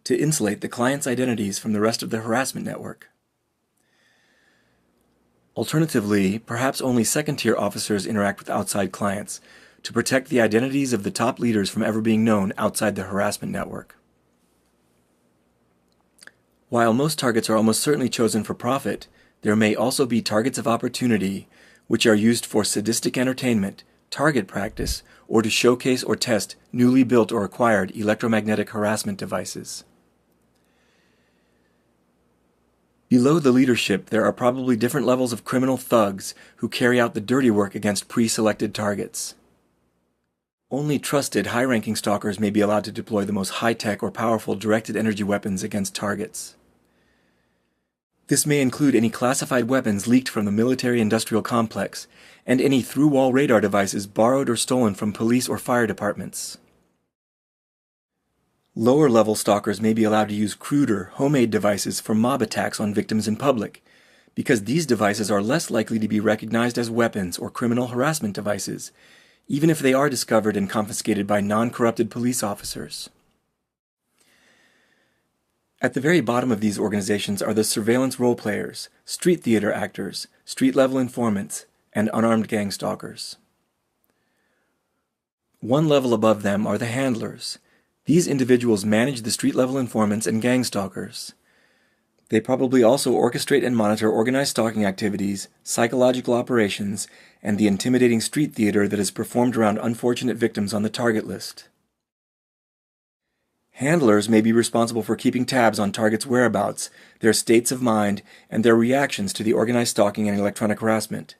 to insulate the client's identities from the rest of the harassment network. Alternatively, perhaps only second-tier officers interact with outside clients to protect the identities of the top leaders from ever being known outside the harassment network. While most targets are almost certainly chosen for profit, there may also be targets of opportunity, which are used for sadistic entertainment, target practice, or to showcase or test newly built or acquired electromagnetic harassment devices. Below the leadership, there are probably different levels of criminal thugs who carry out the dirty work against pre-selected targets. Only trusted, high-ranking stalkers may be allowed to deploy the most high-tech or powerful directed energy weapons against targets. This may include any classified weapons leaked from the military-industrial complex, and any through-wall radar devices borrowed or stolen from police or fire departments. Lower-level stalkers may be allowed to use cruder, homemade devices for mob attacks on victims in public, because these devices are less likely to be recognized as weapons or criminal harassment devices, even if they are discovered and confiscated by non-corrupted police officers. At the very bottom of these organizations are the surveillance role players, street theater actors, street-level informants, and unarmed gang stalkers. One level above them are the handlers. These individuals manage the street-level informants and gang stalkers. They probably also orchestrate and monitor organized stalking activities, psychological operations, and the intimidating street theater that is performed around unfortunate victims on the target list. Handlers may be responsible for keeping tabs on targets' whereabouts, their states of mind, and their reactions to the organized stalking and electronic harassment.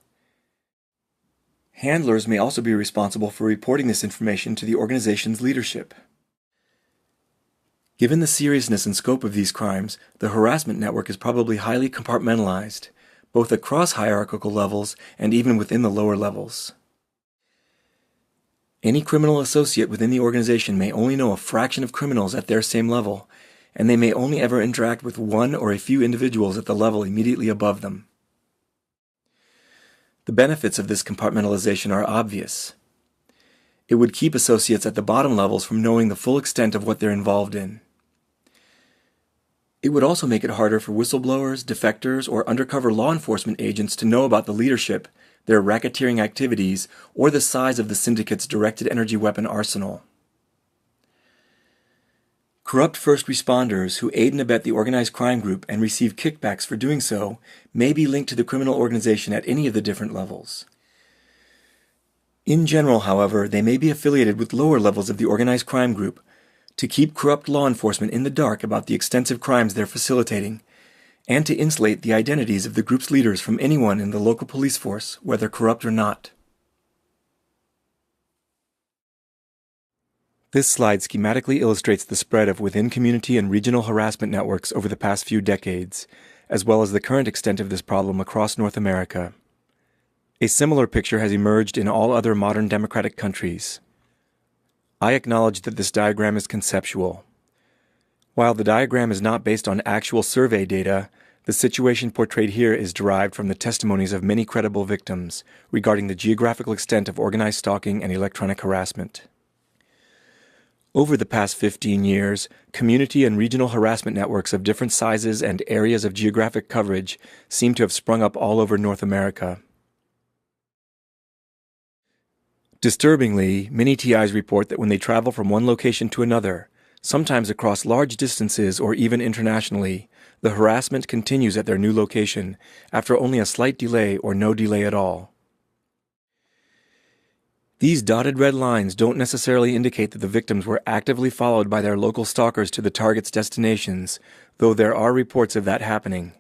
Handlers may also be responsible for reporting this information to the organization's leadership. Given the seriousness and scope of these crimes, the harassment network is probably highly compartmentalized, both across hierarchical levels and even within the lower levels. Any criminal associate within the organization may only know a fraction of criminals at their same level, and they may only ever interact with one or a few individuals at the level immediately above them. The benefits of this compartmentalization are obvious. It would keep associates at the bottom levels from knowing the full extent of what they're involved in. It would also make it harder for whistleblowers, defectors, or undercover law enforcement agents to know about the leadership, their racketeering activities, or the size of the syndicate's directed energy weapon arsenal. Corrupt first responders who aid and abet the organized crime group and receive kickbacks for doing so may be linked to the criminal organization at any of the different levels. In general, however, they may be affiliated with lower levels of the organized crime group to keep corrupt law enforcement in the dark about the extensive crimes they're facilitating, and to insulate the identities of the group's leaders from anyone in the local police force, whether corrupt or not. This slide schematically illustrates the spread of within-community and regional harassment networks over the past few decades, as well as the current extent of this problem across North America. A similar picture has emerged in all other modern democratic countries. I acknowledge that this diagram is conceptual. While the diagram is not based on actual survey data, the situation portrayed here is derived from the testimonies of many credible victims regarding the geographical extent of organized stalking and electronic harassment. Over the past 15 years, community and regional harassment networks of different sizes and areas of geographic coverage seem to have sprung up all over North America. Disturbingly, many TIs report that when they travel from one location to another, Sometimes across large distances or even internationally, the harassment continues at their new location after only a slight delay or no delay at all. These dotted red lines don't necessarily indicate that the victims were actively followed by their local stalkers to the target's destinations, though there are reports of that happening.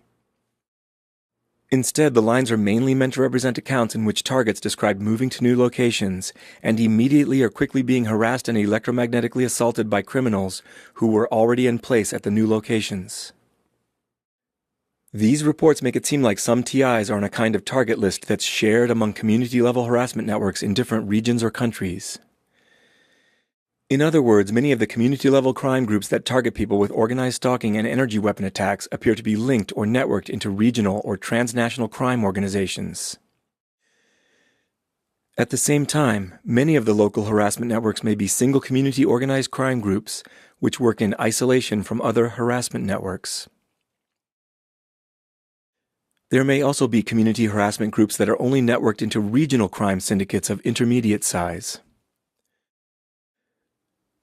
Instead, the lines are mainly meant to represent accounts in which targets describe moving to new locations and immediately or quickly being harassed and electromagnetically assaulted by criminals who were already in place at the new locations. These reports make it seem like some TIs are on a kind of target list that's shared among community-level harassment networks in different regions or countries. In other words, many of the community-level crime groups that target people with organized stalking and energy weapon attacks appear to be linked or networked into regional or transnational crime organizations. At the same time, many of the local harassment networks may be single community organized crime groups which work in isolation from other harassment networks. There may also be community harassment groups that are only networked into regional crime syndicates of intermediate size.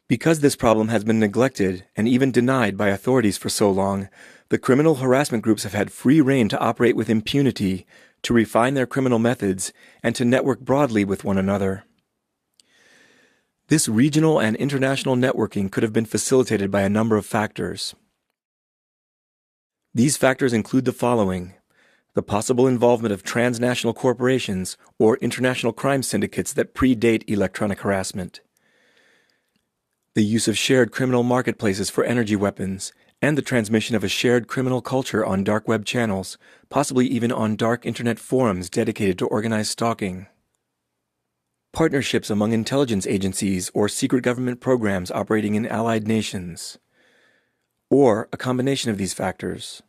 Because this problem has been neglected and even denied by authorities for so long, the criminal harassment groups have had free rein to operate with impunity, to refine their criminal methods, and to network broadly with one another. This regional and international networking could have been facilitated by a number of factors. These factors include the following: the possible involvement of transnational corporations or international crime syndicates that predate electronic harassment, the use of shared criminal marketplaces for energy weapons, and the transmission of a shared criminal culture on dark web channels, possibly even on dark internet forums dedicated to organized stalking. Partnerships among intelligence agencies or secret government programs operating in allied nations, or a combination of these factors.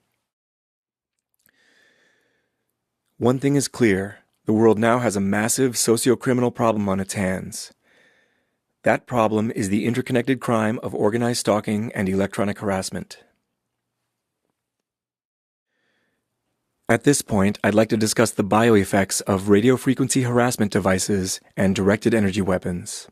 One thing is clear: the world now has a massive socio-criminal problem on its hands. That problem is the interconnected crime of organized stalking and electronic harassment. At this point, I'd like to discuss the bioeffects of radio frequency harassment devices and directed energy weapons.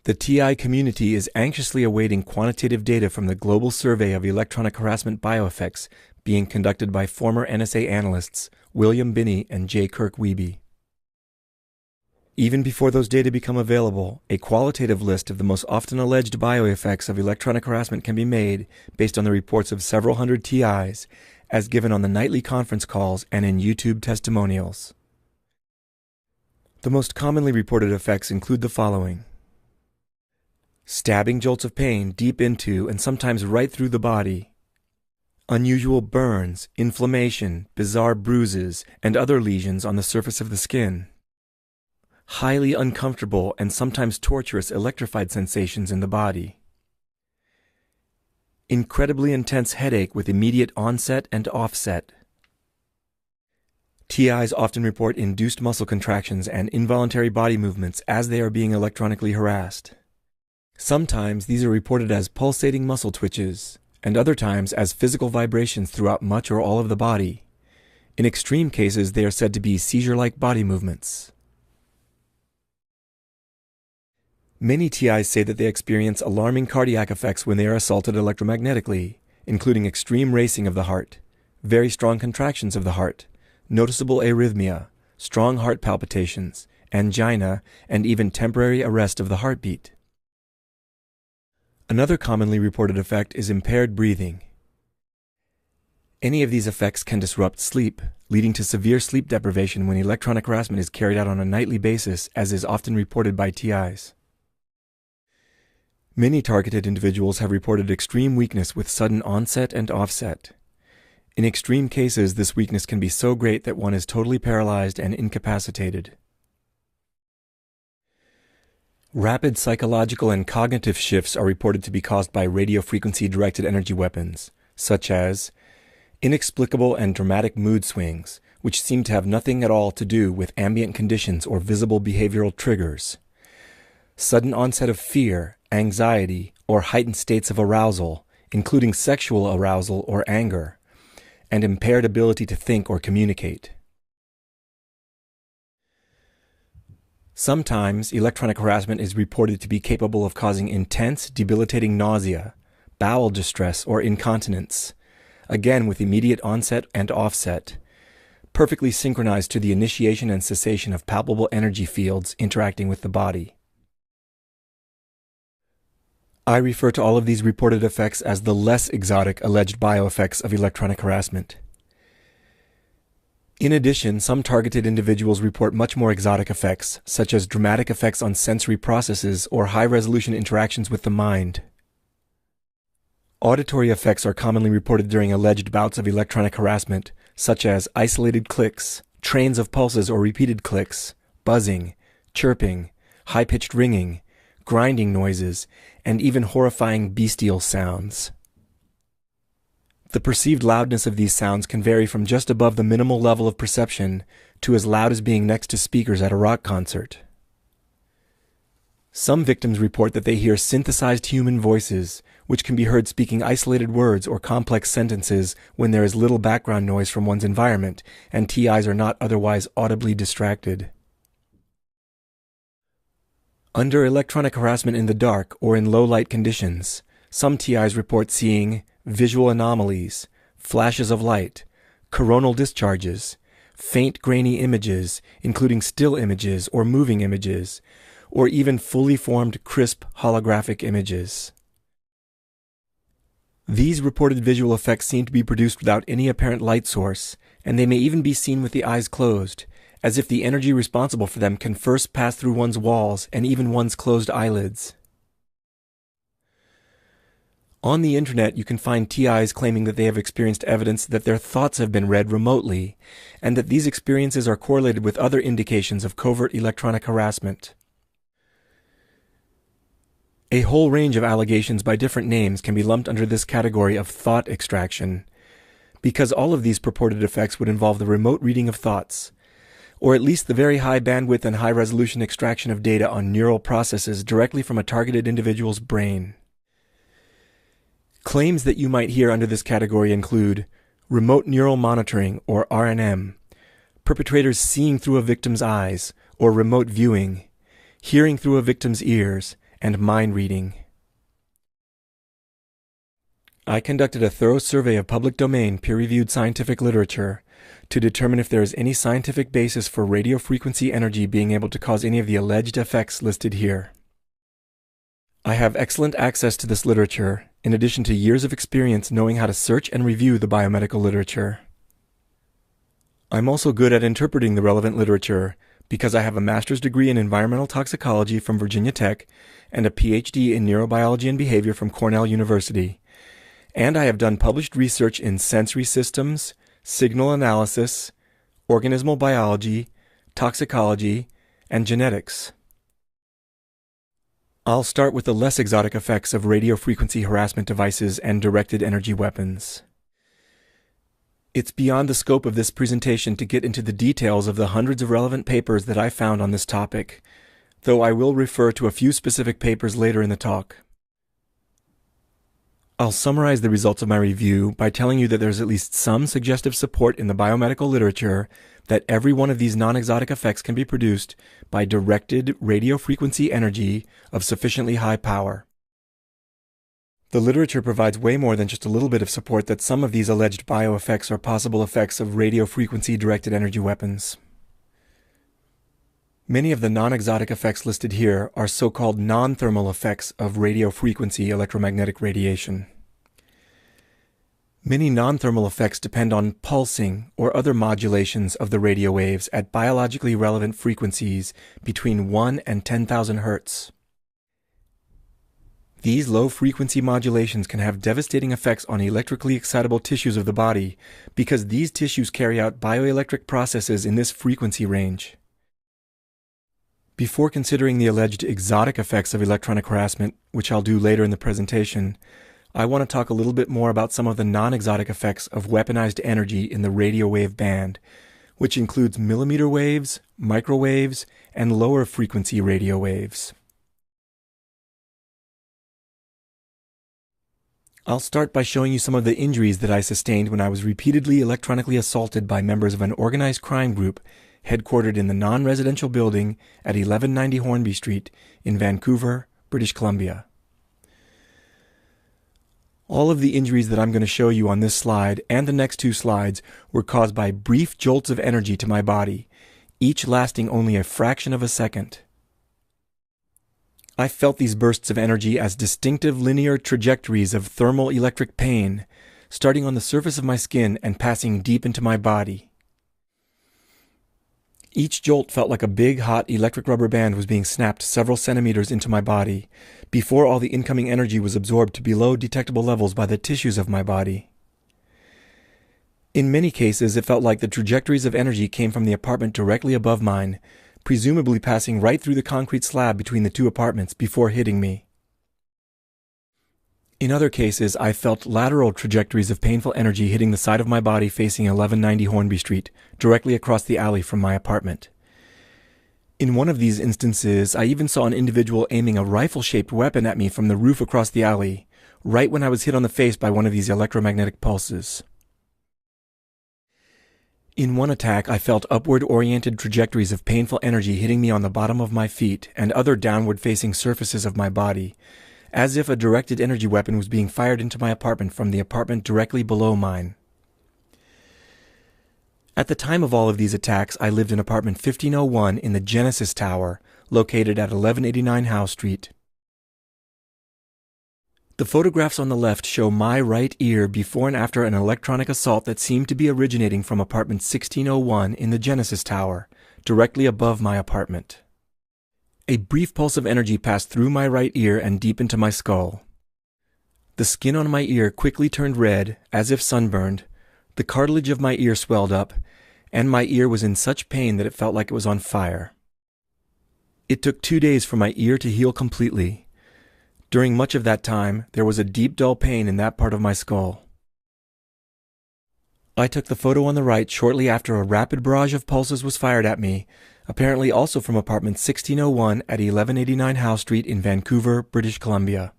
The TI community is anxiously awaiting quantitative data from the global survey of electronic harassment bioeffects being conducted by former NSA analysts William Binney and J. Kirk Wiebe. Even before those data become available, a qualitative list of the most often alleged bioeffects of electronic harassment can be made based on the reports of several hundred TIs, as given on the nightly conference calls and in YouTube testimonials. The most commonly reported effects include the following: stabbing jolts of pain deep into and sometimes right through the body, unusual burns, inflammation, bizarre bruises, and other lesions on the surface of the skin, highly uncomfortable and sometimes torturous electrified sensations in the body, incredibly intense headache with immediate onset and offset. TIs often report induced muscle contractions and involuntary body movements as they are being electronically harassed. Sometimes these are reported as pulsating muscle twitches, and other times as physical vibrations throughout much or all of the body. In extreme cases, they are said to be seizure-like body movements. Many TIs say that they experience alarming cardiac effects when they are assaulted electromagnetically, including extreme racing of the heart, very strong contractions of the heart, noticeable arrhythmia, strong heart palpitations, angina, and even temporary arrest of the heartbeat. Another commonly reported effect is impaired breathing. Any of these effects can disrupt sleep, leading to severe sleep deprivation when electronic harassment is carried out on a nightly basis, as is often reported by TIs. Many targeted individuals have reported extreme weakness with sudden onset and offset. In extreme cases, this weakness can be so great that one is totally paralyzed and incapacitated. Rapid psychological and cognitive shifts are reported to be caused by radio frequency directed energy weapons, such as inexplicable and dramatic mood swings, which seem to have nothing at all to do with ambient conditions or visible behavioral triggers, sudden onset of fear, anxiety, or heightened states of arousal, including sexual arousal or anger, and impaired ability to think or communicate. Sometimes, electronic harassment is reported to be capable of causing intense, debilitating nausea, bowel distress, or incontinence, again with immediate onset and offset, perfectly synchronized to the initiation and cessation of palpable energy fields interacting with the body. I refer to all of these reported effects as the less exotic alleged bioeffects of electronic harassment. In addition, some targeted individuals report much more exotic effects, such as dramatic effects on sensory processes or high-resolution interactions with the mind. Auditory effects are commonly reported during alleged bouts of electronic harassment, such as isolated clicks, trains of pulses or repeated clicks, buzzing, chirping, high-pitched ringing, grinding noises, and even horrifying bestial sounds. The perceived loudness of these sounds can vary from just above the minimal level of perception to as loud as being next to speakers at a rock concert. Some victims report that they hear synthesized human voices, which can be heard speaking isolated words or complex sentences when there is little background noise from one's environment and TIs are not otherwise audibly distracted. Under electronic harassment in the dark or in low-light conditions, some TIs report seeing visual anomalies, flashes of light, coronal discharges, faint grainy images, including still images or moving images, or even fully formed crisp holographic images. These reported visual effects seem to be produced without any apparent light source, and they may even be seen with the eyes closed, as if the energy responsible for them can first pass through one's walls and even one's closed eyelids. On the internet, you can find TIs claiming that they have experienced evidence that their thoughts have been read remotely, and that these experiences are correlated with other indications of covert electronic harassment. A whole range of allegations by different names can be lumped under this category of thought extraction, because all of these purported effects would involve the remote reading of thoughts, or at least the very high bandwidth and high resolution extraction of data on neural processes directly from a targeted individual's brain. Claims that you might hear under this category include remote neural monitoring, or RNM, perpetrators seeing through a victim's eyes, or remote viewing, hearing through a victim's ears, and mind reading. I conducted a thorough survey of public domain peer-reviewed scientific literature to determine if there is any scientific basis for radio frequency energy being able to cause any of the alleged effects listed here. I have excellent access to this literature, in addition to years of experience knowing how to search and review the biomedical literature. I'm also good at interpreting the relevant literature because I have a master's degree in environmental toxicology from Virginia Tech and a PhD in neurobiology and behavior from Cornell University. And I have done published research in sensory systems, signal analysis, organismal biology, toxicology, and genetics. I'll start with the less exotic effects of radio frequency harassment devices and directed energy weapons. It's beyond the scope of this presentation to get into the details of the hundreds of relevant papers that I found on this topic, though I will refer to a few specific papers later in the talk. I'll summarize the results of my review by telling you that there's at least some suggestive support in the biomedical literature that every one of these non-exotic effects can be produced by directed radio frequency energy of sufficiently high power. The literature provides way more than just a little bit of support that some of these alleged bioeffects are possible effects of radio frequency directed energy weapons. Many of the non-exotic effects listed here are so-called non-thermal effects of radio frequency electromagnetic radiation. Many non-thermal effects depend on pulsing or other modulations of the radio waves at biologically relevant frequencies between 1 and 10,000 Hz. These low-frequency modulations can have devastating effects on electrically excitable tissues of the body because these tissues carry out bioelectric processes in this frequency range. Before considering the alleged exotic effects of electronic harassment, which I'll do later in the presentation, I want to talk a little bit more about some of the non-exotic effects of weaponized energy in the radio wave band, which includes millimeter waves, microwaves, and lower frequency radio waves. I'll start by showing you some of the injuries that I sustained when I was repeatedly electronically assaulted by members of an organized crime group headquartered in the non-residential building at 1190 Hornby Street in Vancouver, British Columbia. All of the injuries that I'm going to show you on this slide and the next two slides were caused by brief jolts of energy to my body, each lasting only a fraction of a second. I felt these bursts of energy as distinctive linear trajectories of thermal electric pain, starting on the surface of my skin and passing deep into my body. Each jolt felt like a big, hot electric rubber band was being snapped several centimeters into my body, before all the incoming energy was absorbed to below detectable levels by the tissues of my body. In many cases, it felt like the trajectories of energy came from the apartment directly above mine, presumably passing right through the concrete slab between the two apartments before hitting me. In other cases, I felt lateral trajectories of painful energy hitting the side of my body facing 1190 Hornby Street, directly across the alley from my apartment. In one of these instances, I even saw an individual aiming a rifle-shaped weapon at me from the roof across the alley, right when I was hit on the face by one of these electromagnetic pulses. In one attack, I felt upward-oriented trajectories of painful energy hitting me on the bottom of my feet and other downward-facing surfaces of my body, as if a directed energy weapon was being fired into my apartment from the apartment directly below mine. At the time of all of these attacks, I lived in apartment 1501 in the Genesis Tower, located at 1189 Howe Street. The photographs on the left show my right ear before and after an electronic assault that seemed to be originating from apartment 1601 in the Genesis Tower, directly above my apartment. A brief pulse of energy passed through my right ear and deep into my skull. The skin on my ear quickly turned red, as if sunburned, the cartilage of my ear swelled up, and my ear was in such pain that it felt like it was on fire. It took 2 days for my ear to heal completely. During much of that time, there was a deep, dull pain in that part of my skull. I took the photo on the right shortly after a rapid barrage of pulses was fired at me, apparently also from apartment 1601 at 1189 Howe Street in Vancouver, British Columbia.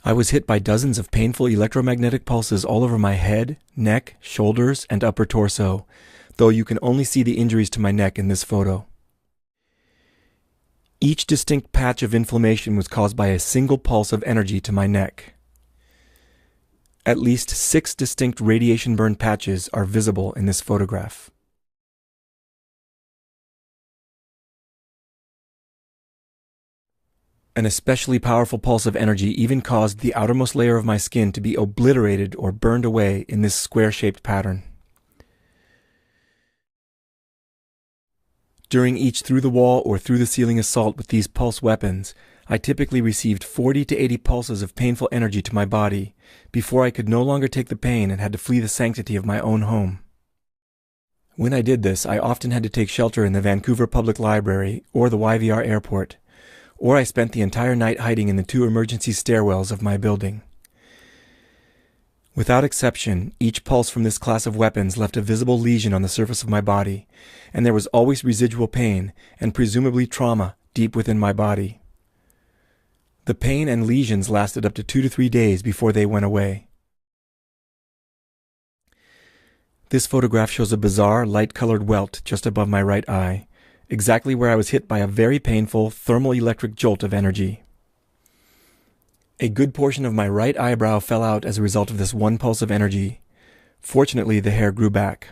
I was hit by dozens of painful electromagnetic pulses all over my head, neck, shoulders, and upper torso, though you can only see the injuries to my neck in this photo. Each distinct patch of inflammation was caused by a single pulse of energy to my neck. At least 6 distinct radiation burn patches are visible in this photograph. An especially powerful pulse of energy even caused the outermost layer of my skin to be obliterated or burned away in this square-shaped pattern. During each through-the-wall or through-the-ceiling assault with these pulse weapons, I typically received 40 to 80 pulses of painful energy to my body before I could no longer take the pain and had to flee the sanctity of my own home. When I did this, I often had to take shelter in the Vancouver Public Library or the YVR Airport, or I spent the entire night hiding in the 2 emergency stairwells of my building. Without exception, each pulse from this class of weapons left a visible lesion on the surface of my body, and there was always residual pain and presumably trauma deep within my body. The pain and lesions lasted up to 2 to 3 days before they went away. This photograph shows a bizarre light-colored welt just above my right eye, exactly where I was hit by a very painful thermal-electric jolt of energy. A good portion of my right eyebrow fell out as a result of this one pulse of energy. Fortunately, the hair grew back.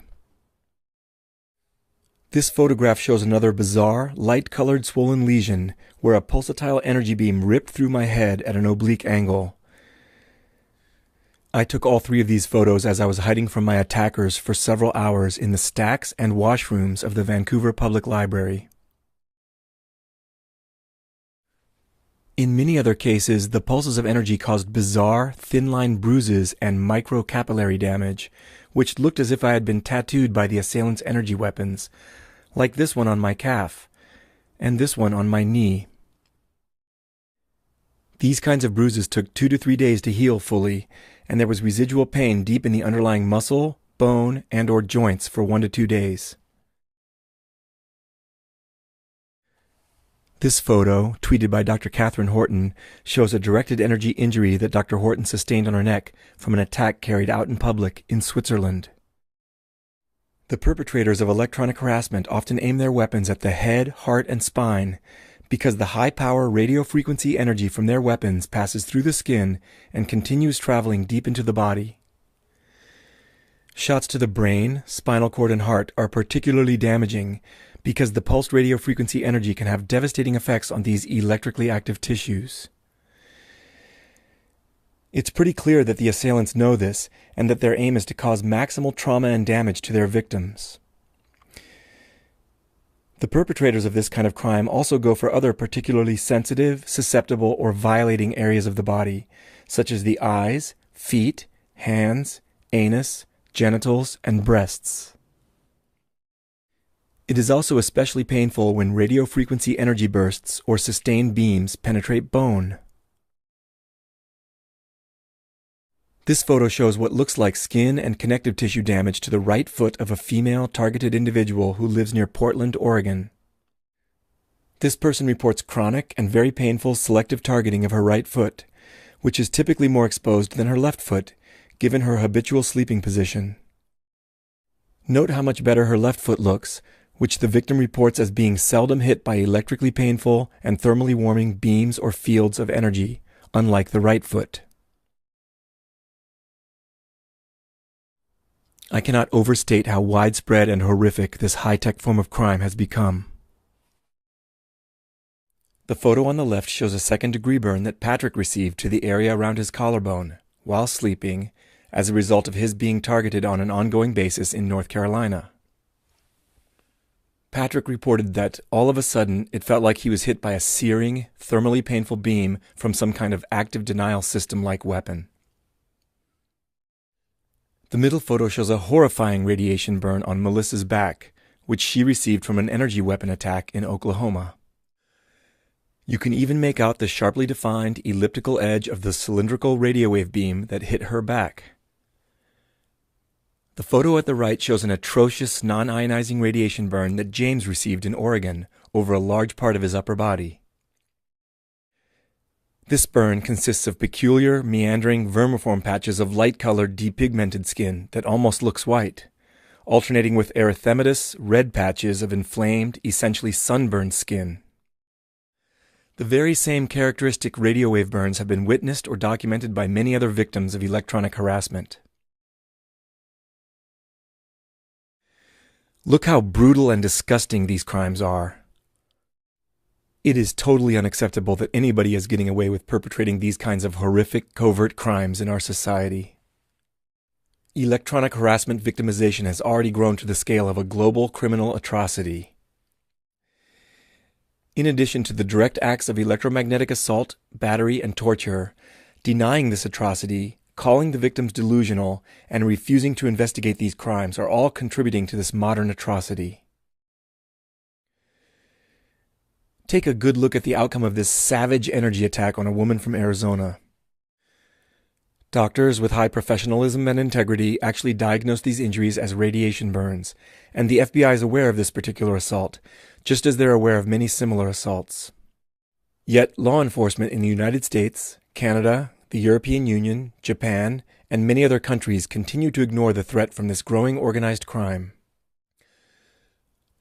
This photograph shows another bizarre, light-colored swollen lesion where a pulsatile energy beam ripped through my head at an oblique angle. I took all 3 of these photos as I was hiding from my attackers for several hours in the stacks and washrooms of the Vancouver Public Library. In many other cases, the pulses of energy caused bizarre, thin-line bruises and microcapillary damage, which looked as if I had been tattooed by the assailant's energy weapons, like this one on my calf, and this one on my knee. These kinds of bruises took 2 to 3 days to heal fully, and there was residual pain deep in the underlying muscle, bone, and/or joints for 1 to 2 days. This photo, tweeted by Dr. Catherine Horton, shows a directed energy injury that Dr. Horton sustained on her neck from an attack carried out in public in Switzerland. The perpetrators of electronic harassment often aim their weapons at the head, heart, and spine because the high-power radio frequency energy from their weapons passes through the skin and continues traveling deep into the body. Shots to the brain, spinal cord, and heart are particularly damaging because the pulsed radio frequency energy can have devastating effects on these electrically active tissues. It's pretty clear that the assailants know this and that their aim is to cause maximal trauma and damage to their victims. The perpetrators of this kind of crime also go for other particularly sensitive, susceptible, or violating areas of the body, such as the eyes, feet, hands, anus, genitals, and breasts. It is also especially painful when radio frequency energy bursts or sustained beams penetrate bone. This photo shows what looks like skin and connective tissue damage to the right foot of a female targeted individual who lives near Portland, Oregon. This person reports chronic and very painful selective targeting of her right foot, which is typically more exposed than her left foot, given her habitual sleeping position. Note how much better her left foot looks, which the victim reports as being seldom hit by electrically painful and thermally warming beams or fields of energy, unlike the right foot. I cannot overstate how widespread and horrific this high-tech form of crime has become. The photo on the left shows a second-degree burn that Patrick received to the area around his collarbone while sleeping as a result of his being targeted on an ongoing basis in North Carolina. Patrick reported that all of a sudden it felt like he was hit by a searing, thermally painful beam from some kind of active denial system-like weapon. The middle photo shows a horrifying radiation burn on Melissa's back, which she received from an energy weapon attack in Oklahoma. You can even make out the sharply defined elliptical edge of the cylindrical radio wave beam that hit her back. The photo at the right shows an atrocious non-ionizing radiation burn that James received in Oregon over a large part of his upper body. This burn consists of peculiar, meandering, vermiform patches of light-colored, depigmented skin that almost looks white, alternating with erythematous, red patches of inflamed, essentially sunburned skin. The very same characteristic radio wave burns have been witnessed or documented by many other victims of electronic harassment. Look how brutal and disgusting these crimes are. It is totally unacceptable that anybody is getting away with perpetrating these kinds of horrific, covert crimes in our society. Electronic harassment victimization has already grown to the scale of a global criminal atrocity. In addition to the direct acts of electromagnetic assault, battery, and torture, denying this atrocity, calling the victims delusional, and refusing to investigate these crimes are all contributing to this modern atrocity. Take a good look at the outcome of this savage energy attack on a woman from Arizona. Doctors with high professionalism and integrity actually diagnosed these injuries as radiation burns, and the FBI is aware of this particular assault, just as they're aware of many similar assaults. Yet law enforcement in the United States, Canada, the European Union, Japan, and many other countries continue to ignore the threat from this growing organized crime.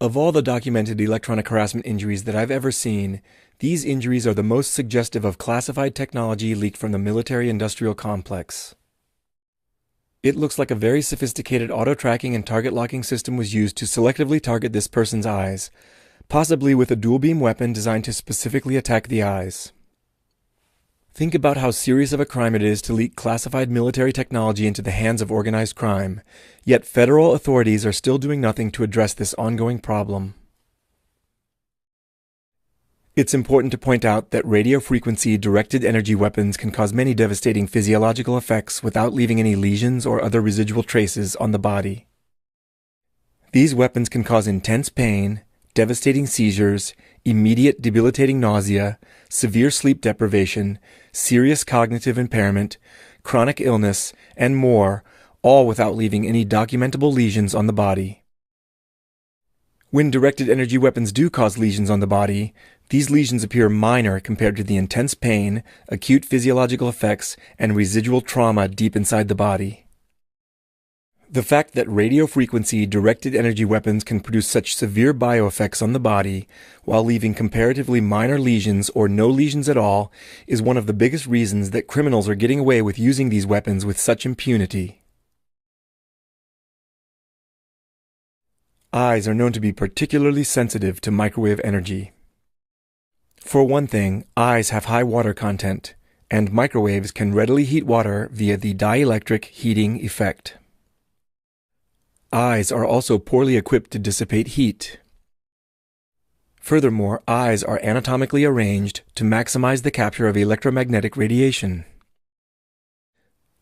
Of all the documented electronic harassment injuries that I've ever seen, these injuries are the most suggestive of classified technology leaked from the military-industrial complex. It looks like a very sophisticated auto-tracking and target-locking system was used to selectively target this person's eyes, possibly with a dual-beam weapon designed to specifically attack the eyes. Think about how serious of a crime it is to leak classified military technology into the hands of organized crime, yet federal authorities are still doing nothing to address this ongoing problem. It's important to point out that radio frequency directed energy weapons can cause many devastating physiological effects without leaving any lesions or other residual traces on the body. These weapons can cause intense pain, devastating seizures, immediate debilitating nausea, severe sleep deprivation, serious cognitive impairment, chronic illness, and more, all without leaving any documentable lesions on the body. When directed energy weapons do cause lesions on the body, these lesions appear minor compared to the intense pain, acute physiological effects, and residual trauma deep inside the body. The fact that radio frequency directed energy weapons can produce such severe bioeffects on the body while leaving comparatively minor lesions or no lesions at all is one of the biggest reasons that criminals are getting away with using these weapons with such impunity. Eyes are known to be particularly sensitive to microwave energy. For one thing, eyes have high water content, and microwaves can readily heat water via the dielectric heating effect. Eyes are also poorly equipped to dissipate heat. Furthermore, eyes are anatomically arranged to maximize the capture of electromagnetic radiation.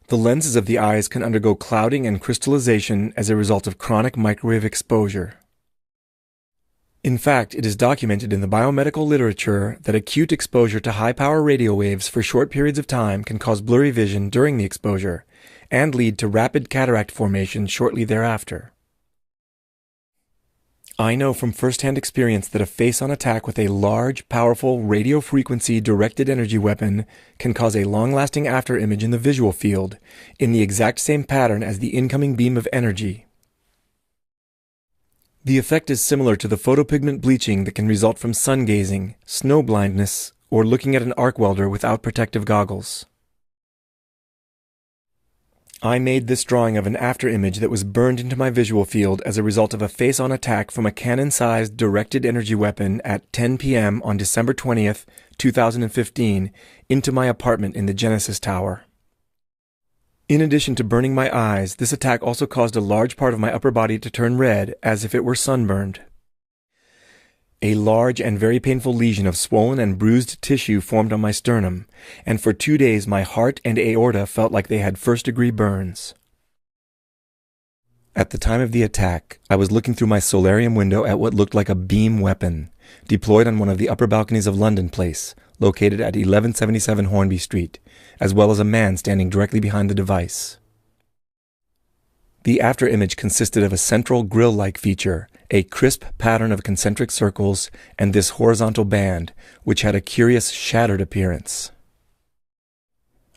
The lenses of the eyes can undergo clouding and crystallization as a result of chronic microwave exposure. In fact, it is documented in the biomedical literature that acute exposure to high-power radio waves for short periods of time can cause blurry vision during the exposure and lead to rapid cataract formation shortly thereafter. I know from first-hand experience that a face-on attack with a large, powerful radio frequency directed energy weapon can cause a long-lasting afterimage in the visual field in the exact same pattern as the incoming beam of energy. The effect is similar to the photopigment bleaching that can result from sun gazing, snow blindness, or looking at an arc welder without protective goggles. I made this drawing of an afterimage that was burned into my visual field as a result of a face-on attack from a cannon-sized directed energy weapon at 10 p.m. on December 20th, 2015, into my apartment in the Genesis Tower. In addition to burning my eyes, this attack also caused a large part of my upper body to turn red as if it were sunburned. A large and very painful lesion of swollen and bruised tissue formed on my sternum, and for 2 days my heart and aorta felt like they had first-degree burns. At the time of the attack, I was looking through my solarium window at what looked like a beam weapon, deployed on one of the upper balconies of London Place, located at 1177 Hornby Street, as well as a man standing directly behind the device. The afterimage consisted of a central grill-like feature, a crisp pattern of concentric circles, and this horizontal band, which had a curious shattered appearance.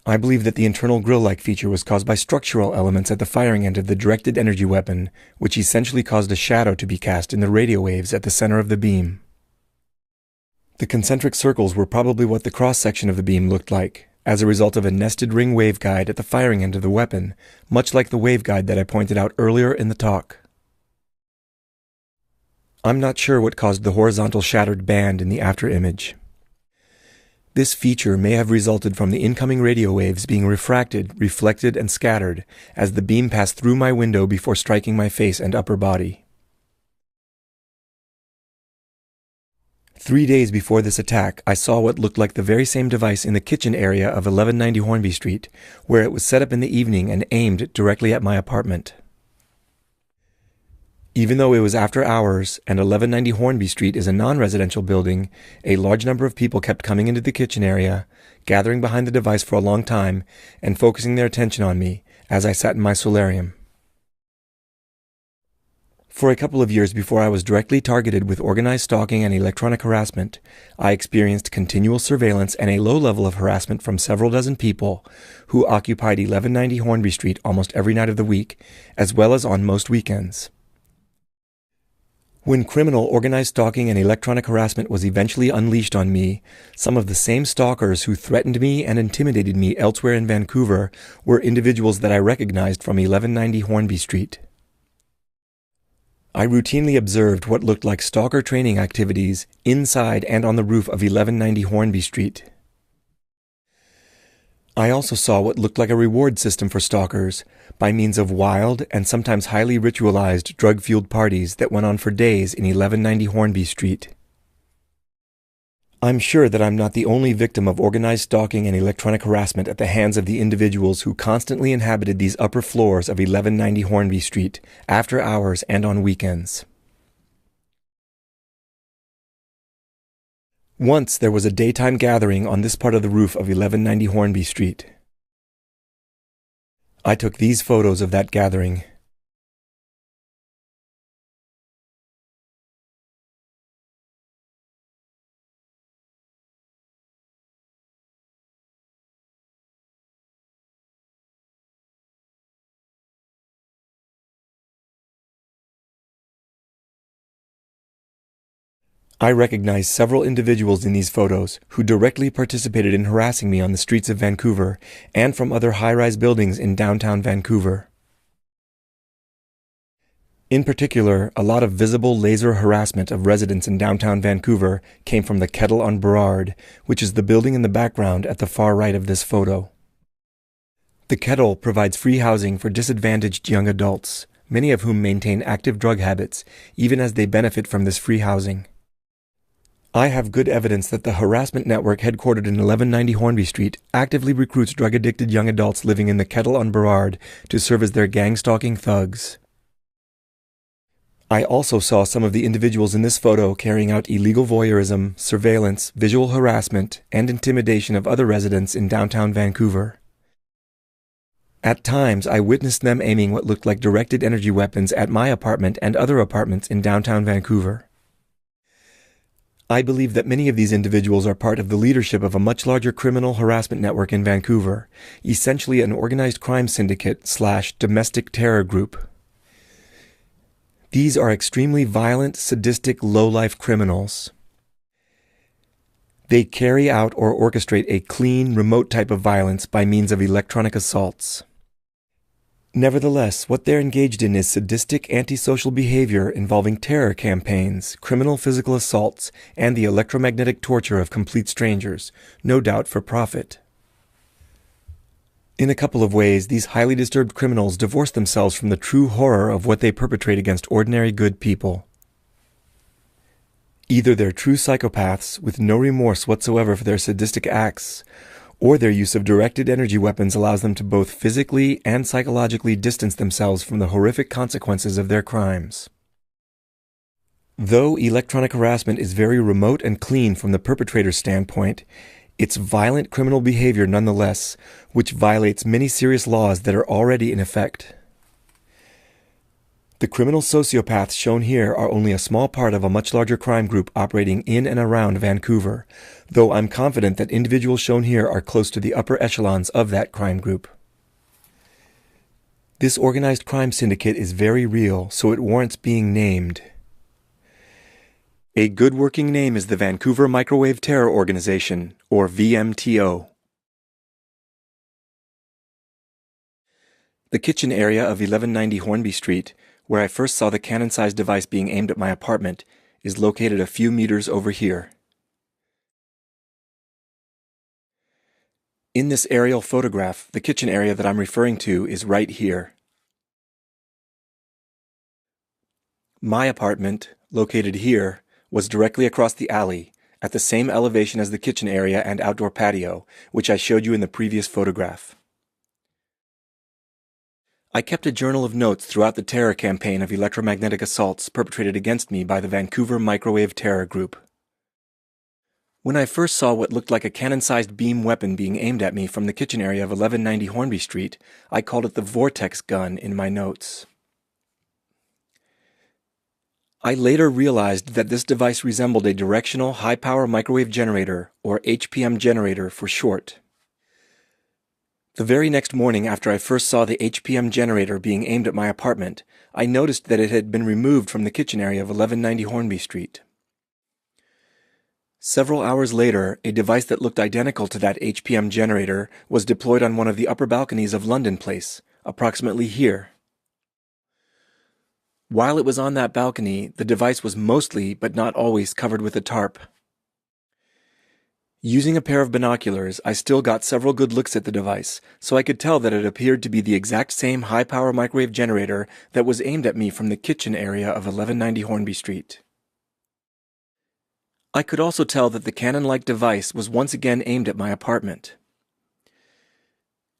I believe that the internal grill-like feature was caused by structural elements at the firing end of the directed energy weapon, which essentially caused a shadow to be cast in the radio waves at the center of the beam. The concentric circles were probably what the cross-section of the beam looked like, as a result of a nested ring waveguide at the firing end of the weapon, much like the waveguide that I pointed out earlier in the talk. I'm not sure what caused the horizontal shattered band in the afterimage. This feature may have resulted from the incoming radio waves being refracted, reflected, and scattered as the beam passed through my window before striking my face and upper body. 3 days before this attack, I saw what looked like the very same device in the kitchen area of 1190 Hornby Street, where it was set up in the evening and aimed directly at my apartment. Even though it was after hours and 1190 Hornby Street is a non-residential building, a large number of people kept coming into the kitchen area, gathering behind the device for a long time, and focusing their attention on me as I sat in my solarium. For a couple of years before I was directly targeted with organized stalking and electronic harassment, I experienced continual surveillance and a low level of harassment from several dozen people who occupied 1190 Hornby Street almost every night of the week, as well as on most weekends. When criminal organized stalking and electronic harassment was eventually unleashed on me, some of the same stalkers who threatened me and intimidated me elsewhere in Vancouver were individuals that I recognized from 1190 Hornby Street. I routinely observed what looked like stalker training activities inside and on the roof of 1190 Hornby Street. I also saw what looked like a reward system for stalkers by means of wild and sometimes highly ritualized drug-fueled parties that went on for days in 1190 Hornby Street. I'm sure that I'm not the only victim of organized stalking and electronic harassment at the hands of the individuals who constantly inhabited these upper floors of 1190 Hornby Street, after hours and on weekends. Once there was a daytime gathering on this part of the roof of 1190 Hornby Street. I took these photos of that gathering. I recognize several individuals in these photos who directly participated in harassing me on the streets of Vancouver and from other high-rise buildings in downtown Vancouver. In particular, a lot of visible laser harassment of residents in downtown Vancouver came from the Kettle on Burrard, which is the building in the background at the far right of this photo. The Kettle provides free housing for disadvantaged young adults, many of whom maintain active drug habits, even as they benefit from this free housing. I have good evidence that the harassment network headquartered in 1190 Hornby Street actively recruits drug-addicted young adults living in the Kettle on Burrard to serve as their gang-stalking thugs. I also saw some of the individuals in this photo carrying out illegal voyeurism, surveillance, visual harassment, and intimidation of other residents in downtown Vancouver. At times, I witnessed them aiming what looked like directed energy weapons at my apartment and other apartments in downtown Vancouver. I believe that many of these individuals are part of the leadership of a much larger criminal harassment network in Vancouver, essentially an organized crime syndicate/domestic terror group. These are extremely violent, sadistic, low-life criminals. They carry out or orchestrate a clean, remote type of violence by means of electronic assaults. Nevertheless, what they're engaged in is sadistic antisocial behavior involving terror campaigns, criminal physical assaults, and the electromagnetic torture of complete strangers, no doubt for profit. In a couple of ways, these highly disturbed criminals divorce themselves from the true horror of what they perpetrate against ordinary good people. Either they're true psychopaths with no remorse whatsoever for their sadistic acts, or their use of directed energy weapons allows them to both physically and psychologically distance themselves from the horrific consequences of their crimes. Though electronic harassment is very remote and clean from the perpetrator's standpoint, it's violent criminal behavior nonetheless, which violates many serious laws that are already in effect. The criminal sociopaths shown here are only a small part of a much larger crime group operating in and around Vancouver, though I'm confident that individuals shown here are close to the upper echelons of that crime group. This organized crime syndicate is very real, so it warrants being named. A good working name is the Vancouver Microwave Terror Organization, or VMTO. The kitchen area of 1190 Hornby Street, where I first saw the cannon-sized device being aimed at my apartment, is located a few meters over here. In this aerial photograph, the kitchen area that I'm referring to is right here. My apartment, located here, was directly across the alley, at the same elevation as the kitchen area and outdoor patio, which I showed you in the previous photograph. I kept a journal of notes throughout the terror campaign of electromagnetic assaults perpetrated against me by the Vancouver Microwave Terror Group. When I first saw what looked like a cannon-sized beam weapon being aimed at me from the kitchen area of 1190 Hornby Street, I called it the vortex gun in my notes. I later realized that this device resembled a directional high-power microwave generator, or HPM generator for short. The very next morning after I first saw the HPM generator being aimed at my apartment, I noticed that it had been removed from the kitchen area of 1190 Hornby Street. Several hours later, a device that looked identical to that HPM generator was deployed on one of the upper balconies of London Place, approximately here. While it was on that balcony, the device was mostly, but not always, covered with a tarp. Using a pair of binoculars, I still got several good looks at the device, so I could tell that it appeared to be the exact same high-power microwave generator that was aimed at me from the kitchen area of 1190 Hornby Street. I could also tell that the cannon-like device was once again aimed at my apartment.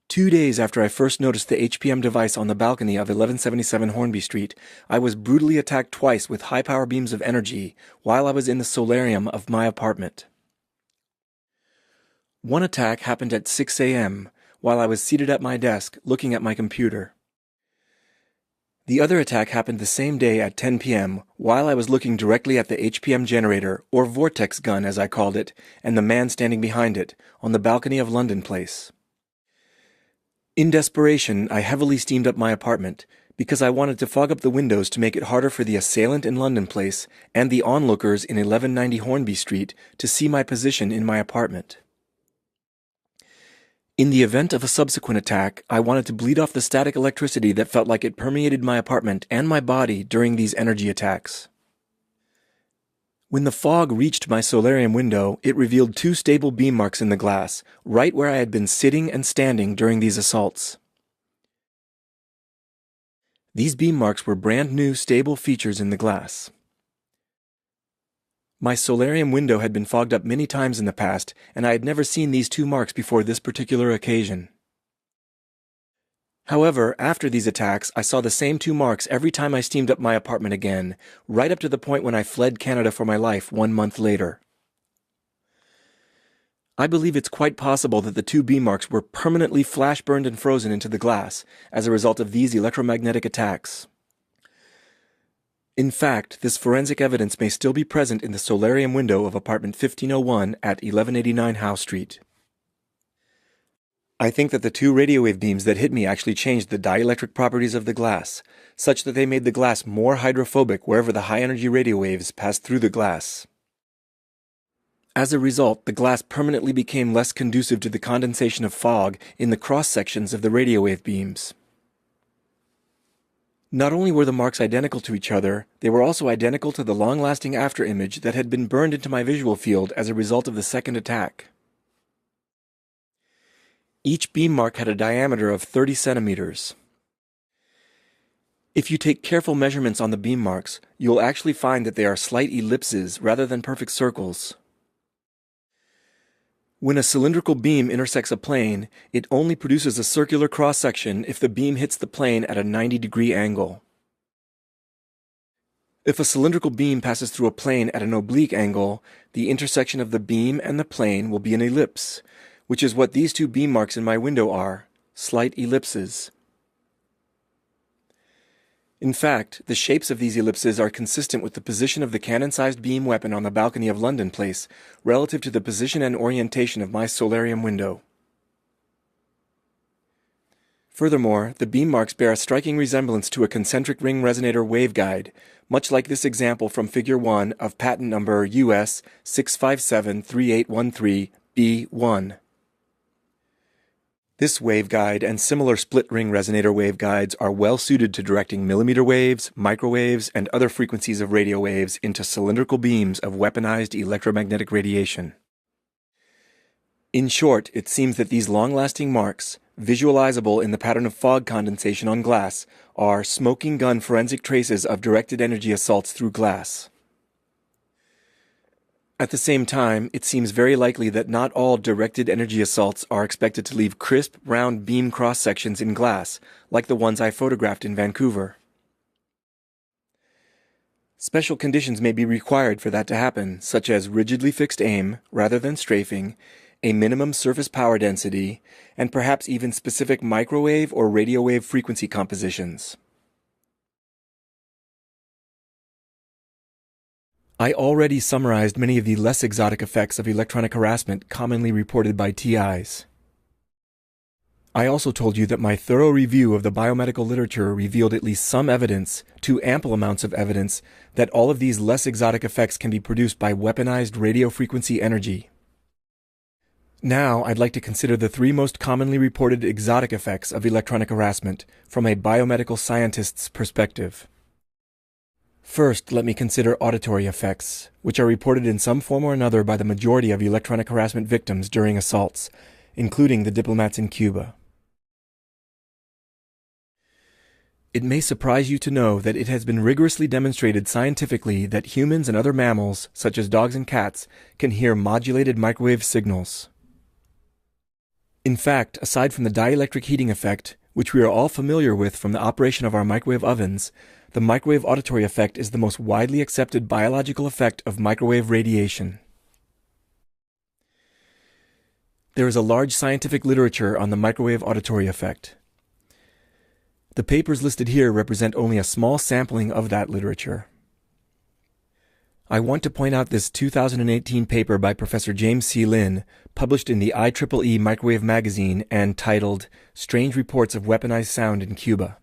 2 days after I first noticed the HPM device on the balcony of 1177 Hornby Street, I was brutally attacked twice with high-power beams of energy while I was in the solarium of my apartment. One attack happened at 6 a.m. while I was seated at my desk looking at my computer. The other attack happened the same day at 10 p.m. while I was looking directly at the HPM generator, or vortex gun as I called it, and the man standing behind it, on the balcony of London Place. In desperation, I heavily steamed up my apartment, because I wanted to fog up the windows to make it harder for the assailant in London Place and the onlookers in 1190 Hornby Street to see my position in my apartment. In the event of a subsequent attack, I wanted to bleed off the static electricity that felt like it permeated my apartment and my body during these energy attacks. When the fog reached my solarium window, it revealed 2 stable beam marks in the glass, right where I had been sitting and standing during these assaults. These beam marks were brand new stable features in the glass. My solarium window had been fogged up many times in the past, and I had never seen these 2 marks before this particular occasion. However, after these attacks, I saw the same 2 marks every time I steamed up my apartment again, right up to the point when I fled Canada for my life 1 month later. I believe it's quite possible that the 2 beam marks were permanently flash burned and frozen into the glass as a result of these electromagnetic attacks. In fact, this forensic evidence may still be present in the solarium window of apartment 1501 at 1189 Howe Street. I think that the 2 radio wave beams that hit me actually changed the dielectric properties of the glass, such that they made the glass more hydrophobic wherever the high-energy radio waves passed through the glass. As a result, the glass permanently became less conducive to the condensation of fog in the cross-sections of the radio wave beams. Not only were the marks identical to each other, they were also identical to the long-lasting afterimage that had been burned into my visual field as a result of the second attack. Each beam mark had a diameter of 30 centimeters. If you take careful measurements on the beam marks, you'll actually find that they are slight ellipses rather than perfect circles. When a cylindrical beam intersects a plane, it only produces a circular cross-section if the beam hits the plane at a 90-degree angle. If a cylindrical beam passes through a plane at an oblique angle, the intersection of the beam and the plane will be an ellipse, which is what these 2 beam marks in my window are, slight ellipses. In fact, the shapes of these ellipses are consistent with the position of the cannon-sized beam weapon on the balcony of London Place relative to the position and orientation of my solarium window. Furthermore, the beam marks bear a striking resemblance to a concentric ring resonator waveguide, much like this example from Figure 1 of patent number US 6573813B1. This waveguide and similar split-ring resonator waveguides are well suited to directing millimeter waves, microwaves, and other frequencies of radio waves into cylindrical beams of weaponized electromagnetic radiation. In short, it seems that these long-lasting marks, visualizable in the pattern of fog condensation on glass, are smoking gun forensic traces of directed energy assaults through glass. At the same time, it seems very likely that not all directed energy assaults are expected to leave crisp, round beam cross-sections in glass, like the ones I photographed in Vancouver. Special conditions may be required for that to happen, such as rigidly fixed aim, rather than strafing, a minimum surface power density, and perhaps even specific microwave or radio wave frequency compositions. I already summarized many of the less exotic effects of electronic harassment commonly reported by TIs. I also told you that my thorough review of the biomedical literature revealed at least some evidence, too ample amounts of evidence, that all of these less exotic effects can be produced by weaponized radio frequency energy. Now, I'd like to consider the 3 most commonly reported exotic effects of electronic harassment from a biomedical scientist's perspective. First, let me consider auditory effects, which are reported in some form or another by the majority of electronic harassment victims during assaults, including the diplomats in Cuba. It may surprise you to know that it has been rigorously demonstrated scientifically that humans and other mammals, such as dogs and cats, can hear modulated microwave signals. In fact, aside from the dielectric heating effect, which we are all familiar with from the operation of our microwave ovens, the microwave auditory effect is the most widely accepted biological effect of microwave radiation. There is a large scientific literature on the microwave auditory effect. The papers listed here represent only a small sampling of that literature. I want to point out this 2018 paper by Professor James C. Lin, published in the IEEE Microwave Magazine and titled Strange Reports of Weaponized Sound in Cuba.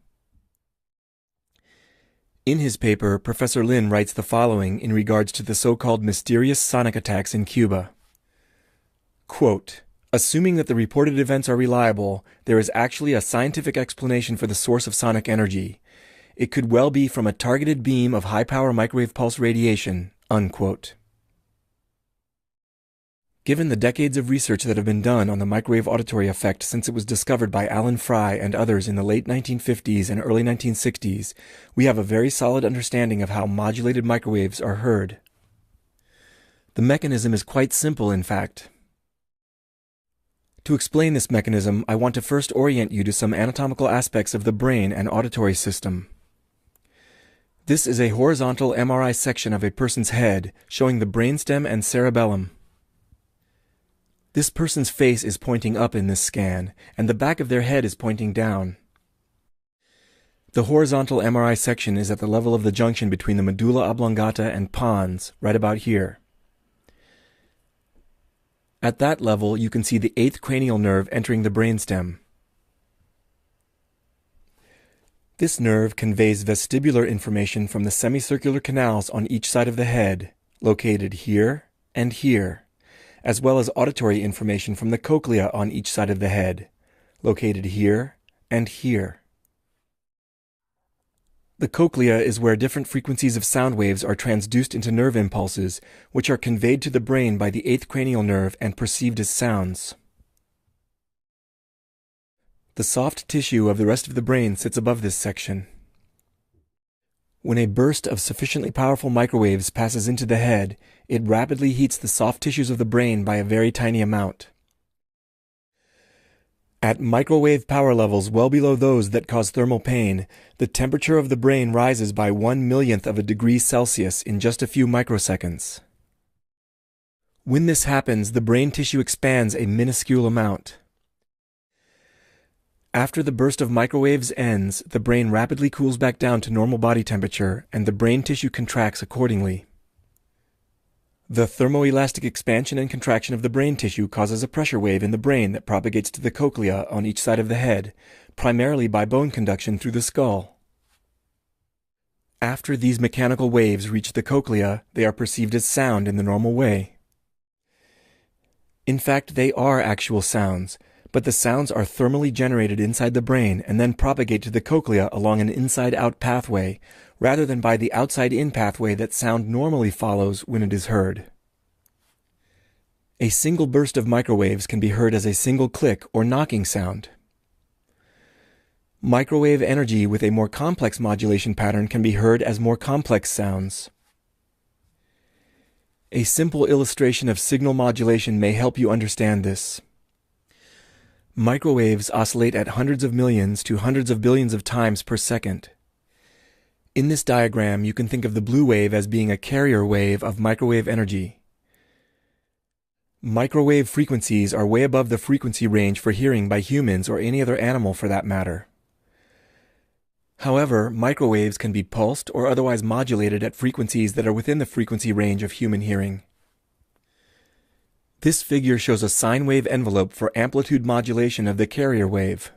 In his paper, Professor Lin writes the following in regards to the so-called mysterious sonic attacks in Cuba. Quote, "Assuming that the reported events are reliable, there is actually a scientific explanation for the source of sonic energy. It could well be from a targeted beam of high-power microwave pulse radiation." Unquote. Given the decades of research that have been done on the microwave auditory effect since it was discovered by Alan Fry and others in the late 1950s and early 1960s, we have a very solid understanding of how modulated microwaves are heard. The mechanism is quite simple, in fact. To explain this mechanism, I want to first orient you to some anatomical aspects of the brain and auditory system. This is a horizontal MRI section of a person's head, showing the brainstem and cerebellum. This person's face is pointing up in this scan, and the back of their head is pointing down. The horizontal MRI section is at the level of the junction between the medulla oblongata and pons, right about here. At that level, you can see the 8th cranial nerve entering the brainstem. This nerve conveys vestibular information from the semicircular canals on each side of the head, located here and here, as well as auditory information from the cochlea on each side of the head, located here and here. The cochlea is where different frequencies of sound waves are transduced into nerve impulses, which are conveyed to the brain by the 8th cranial nerve and perceived as sounds. The soft tissue of the rest of the brain sits above this section. When a burst of sufficiently powerful microwaves passes into the head, it rapidly heats the soft tissues of the brain by a very tiny amount. At microwave power levels well below those that cause thermal pain, the temperature of the brain rises by 1/1,000,000th of a degree Celsius in just a few microseconds. When this happens, the brain tissue expands a minuscule amount. After the burst of microwaves ends, the brain rapidly cools back down to normal body temperature, and the brain tissue contracts accordingly. The thermoelastic expansion and contraction of the brain tissue causes a pressure wave in the brain that propagates to the cochlea on each side of the head, primarily by bone conduction through the skull. After these mechanical waves reach the cochlea, they are perceived as sound in the normal way. In fact, they are actual sounds, but the sounds are thermally generated inside the brain and then propagate to the cochlea along an inside-out pathway, rather than by the outside-in pathway that sound normally follows when it is heard. A single burst of microwaves can be heard as a single click or knocking sound. Microwave energy with a more complex modulation pattern can be heard as more complex sounds. A simple illustration of signal modulation may help you understand this. Microwaves oscillate at hundreds of millions to hundreds of billions of times per second. In this diagram, you can think of the blue wave as being a carrier wave of microwave energy. Microwave frequencies are way above the frequency range for hearing by humans or any other animal for that matter. However, microwaves can be pulsed or otherwise modulated at frequencies that are within the frequency range of human hearing. This figure shows a sine wave envelope for amplitude modulation of the carrier wave.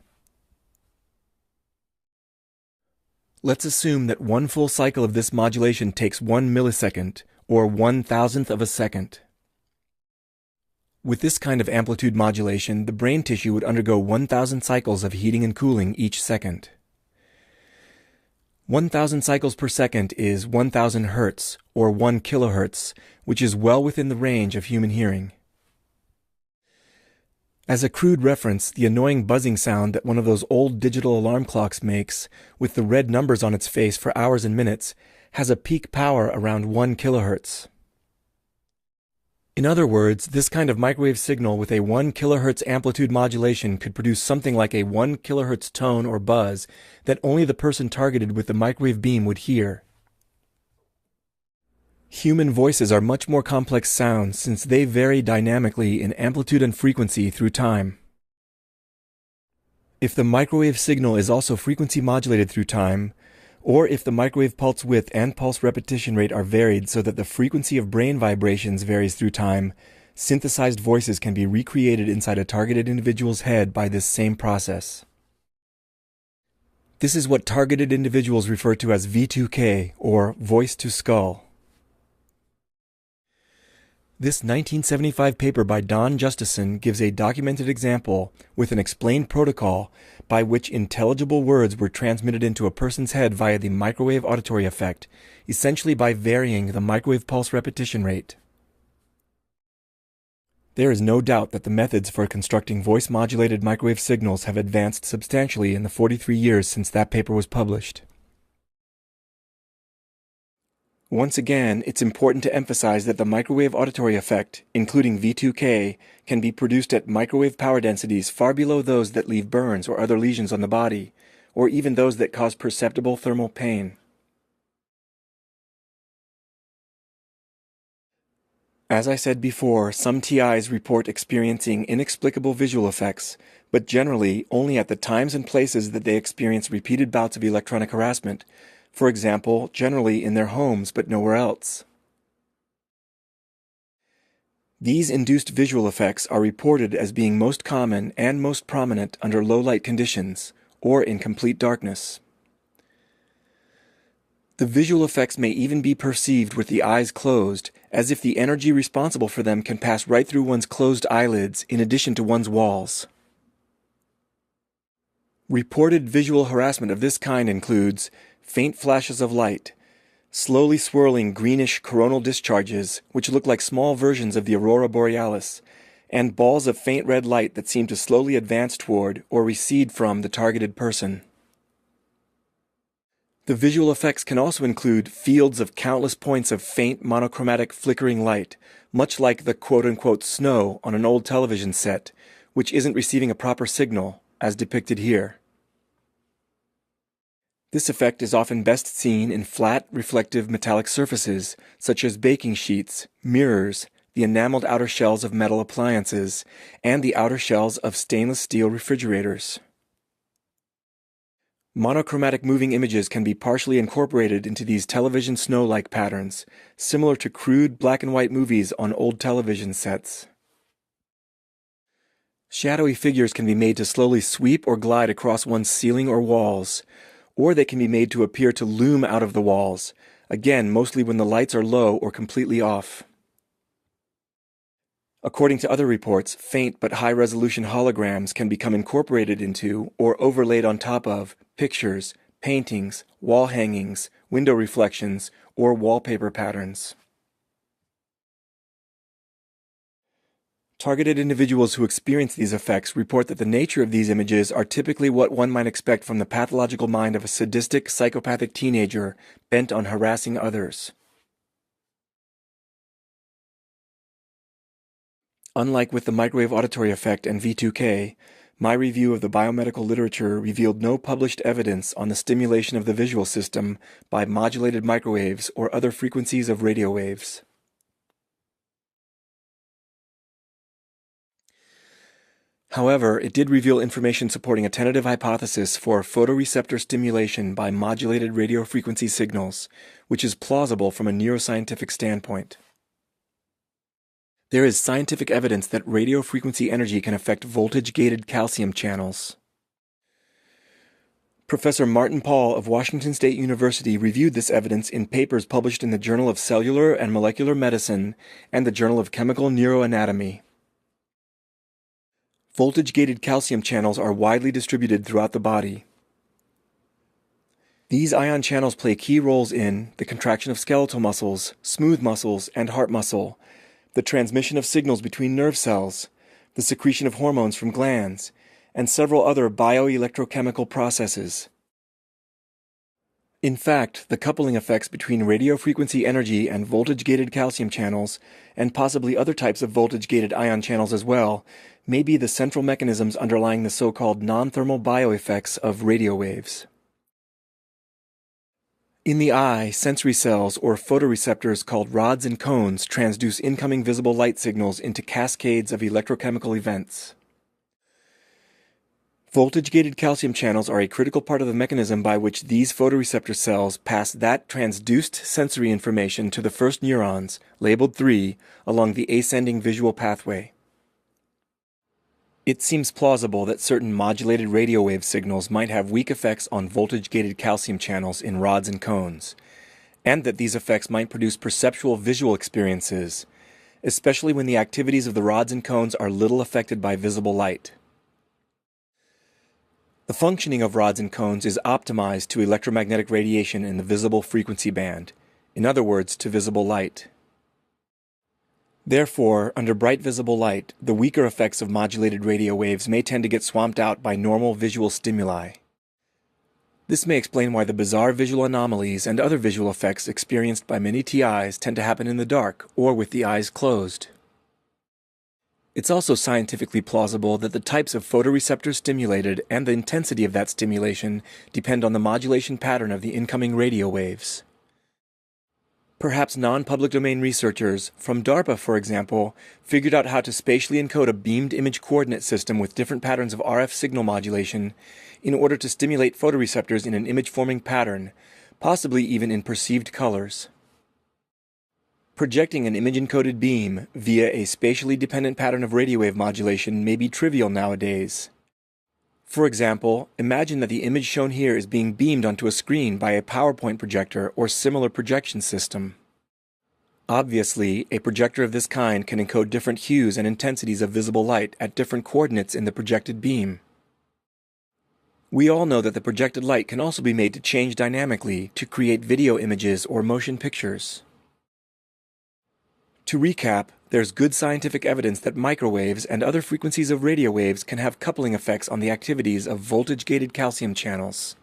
Let's assume that one full cycle of this modulation takes 1 millisecond, or 1,000th of a second. With this kind of amplitude modulation, the brain tissue would undergo 1,000 cycles of heating and cooling each second. 1,000 cycles per second is 1,000 hertz, or 1 kilohertz, which is well within the range of human hearing. As a crude reference, the annoying buzzing sound that one of those old digital alarm clocks makes, with the red numbers on its face for hours and minutes, has a peak power around 1 kilohertz. In other words, this kind of microwave signal with a 1 kilohertz amplitude modulation could produce something like a 1 kilohertz tone or buzz that only the person targeted with the microwave beam would hear. Human voices are much more complex sounds since they vary dynamically in amplitude and frequency through time. If the microwave signal is also frequency modulated through time, or if the microwave pulse width and pulse repetition rate are varied so that the frequency of brain vibrations varies through time, synthesized voices can be recreated inside a targeted individual's head by this same process. This is what targeted individuals refer to as V2K, or voice to skull. This 1975 paper by Don Justison gives a documented example with an explained protocol by which intelligible words were transmitted into a person's head via the microwave auditory effect, essentially by varying the microwave pulse repetition rate. There is no doubt that the methods for constructing voice-modulated microwave signals have advanced substantially in the 43 years since that paper was published. Once again, it's important to emphasize that the microwave auditory effect, including V2K, can be produced at microwave power densities far below those that leave burns or other lesions on the body, or even those that cause perceptible thermal pain. As I said before, some TIs report experiencing inexplicable visual effects, but generally only at the times and places that they experience repeated bouts of electronic harassment, for example, generally in their homes but nowhere else. These induced visual effects are reported as being most common and most prominent under low light conditions, or in complete darkness. The visual effects may even be perceived with the eyes closed, as if the energy responsible for them can pass right through one's closed eyelids in addition to one's walls. Reported visual harassment of this kind includes faint flashes of light, slowly swirling greenish coronal discharges which look like small versions of the aurora borealis, and balls of faint red light that seem to slowly advance toward or recede from the targeted person. The visual effects can also include fields of countless points of faint monochromatic flickering light, much like the quote-unquote snow on an old television set, which isn't receiving a proper signal, as depicted here. This effect is often best seen in flat, reflective metallic surfaces, such as baking sheets, mirrors, the enameled outer shells of metal appliances, and the outer shells of stainless steel refrigerators. Monochromatic moving images can be partially incorporated into these television snow-like patterns, similar to crude black and white movies on old television sets. Shadowy figures can be made to slowly sweep or glide across one's ceiling or walls, or they can be made to appear to loom out of the walls, again mostly when the lights are low or completely off. According to other reports, faint but high-resolution holograms can become incorporated into or overlaid on top of pictures, paintings, wall hangings, window reflections, or wallpaper patterns. Targeted individuals who experience these effects report that the nature of these images are typically what one might expect from the pathological mind of a sadistic, psychopathic teenager bent on harassing others. Unlike with the microwave auditory effect and V2K, my review of the biomedical literature revealed no published evidence on the stimulation of the visual system by modulated microwaves or other frequencies of radio waves. However, it did reveal information supporting a tentative hypothesis for photoreceptor stimulation by modulated radio frequency signals, which is plausible from a neuroscientific standpoint. There is scientific evidence that radio frequency energy can affect voltage-gated calcium channels. Professor Martin Paul of Washington State University reviewed this evidence in papers published in the Journal of Cellular and Molecular Medicine and the Journal of Chemical Neuroanatomy. Voltage-gated calcium channels are widely distributed throughout the body. These ion channels play key roles in the contraction of skeletal muscles, smooth muscles, and heart muscle, the transmission of signals between nerve cells, the secretion of hormones from glands, and several other bioelectrochemical processes. In fact, the coupling effects between radiofrequency energy and voltage-gated calcium channels, and possibly other types of voltage-gated ion channels as well, may be the central mechanisms underlying the so-called non-thermal bioeffects of radio waves. In the eye, sensory cells or photoreceptors called rods and cones transduce incoming visible light signals into cascades of electrochemical events. Voltage-gated calcium channels are a critical part of the mechanism by which these photoreceptor cells pass that transduced sensory information to the first neurons, labeled 3, along the ascending visual pathway. It seems plausible that certain modulated radio wave signals might have weak effects on voltage-gated calcium channels in rods and cones, and that these effects might produce perceptual visual experiences, especially when the activities of the rods and cones are little affected by visible light. The functioning of rods and cones is optimized to electromagnetic radiation in the visible frequency band, in other words, to visible light. Therefore, under bright visible light, the weaker effects of modulated radio waves may tend to get swamped out by normal visual stimuli. This may explain why the bizarre visual anomalies and other visual effects experienced by many TIs tend to happen in the dark or with the eyes closed. It's also scientifically plausible that the types of photoreceptors stimulated and the intensity of that stimulation depend on the modulation pattern of the incoming radio waves. Perhaps non-public domain researchers, from DARPA for example, figured out how to spatially encode a beamed image coordinate system with different patterns of RF signal modulation in order to stimulate photoreceptors in an image-forming pattern, possibly even in perceived colors. Projecting an image-encoded beam via a spatially dependent pattern of radio wave modulation may be trivial nowadays. For example, imagine that the image shown here is being beamed onto a screen by a PowerPoint projector or similar projection system. Obviously, a projector of this kind can encode different hues and intensities of visible light at different coordinates in the projected beam. We all know that the projected light can also be made to change dynamically to create video images or motion pictures. To recap, there's good scientific evidence that microwaves and other frequencies of radio waves can have coupling effects on the activities of voltage-gated calcium channels.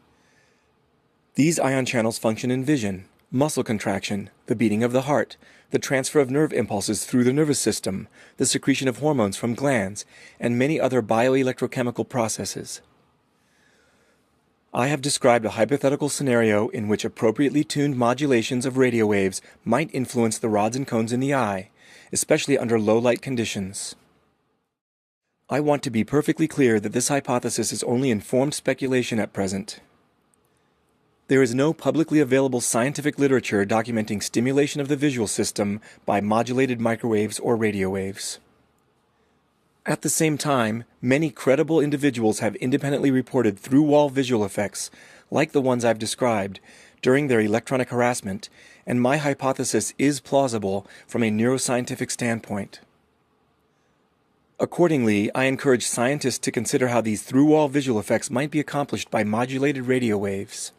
These ion channels function in vision, muscle contraction, the beating of the heart, the transfer of nerve impulses through the nervous system, the secretion of hormones from glands, and many other bioelectrochemical processes. I have described a hypothetical scenario in which appropriately tuned modulations of radio waves might influence the rods and cones in the eye, especially under low light conditions. I want to be perfectly clear that this hypothesis is only informed speculation at present. There is no publicly available scientific literature documenting stimulation of the visual system by modulated microwaves or radio waves. At the same time, many credible individuals have independently reported through-wall visual effects, like the ones I've described, during their electronic harassment, and my hypothesis is plausible from a neuroscientific standpoint. Accordingly, I encourage scientists to consider how these through-wall visual effects might be accomplished by modulated radio waves.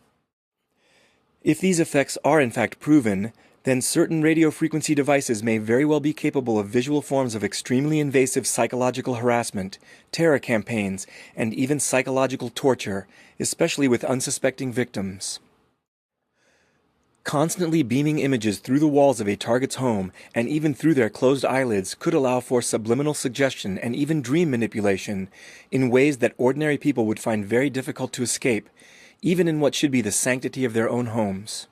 If these effects are in fact proven, then certain radio frequency devices may very well be capable of visual forms of extremely invasive psychological harassment, terror campaigns, and even psychological torture, especially with unsuspecting victims. Constantly beaming images through the walls of a target's home, and even through their closed eyelids, could allow for subliminal suggestion and even dream manipulation in ways that ordinary people would find very difficult to escape, even in what should be the sanctity of their own homes.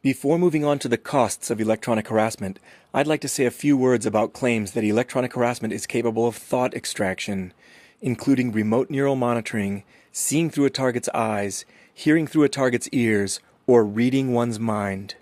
Before moving on to the costs of electronic harassment, I'd like to say a few words about claims that electronic harassment is capable of thought extraction, including remote neural monitoring, seeing through a target's eyes, hearing through a target's ears, or reading one's mind.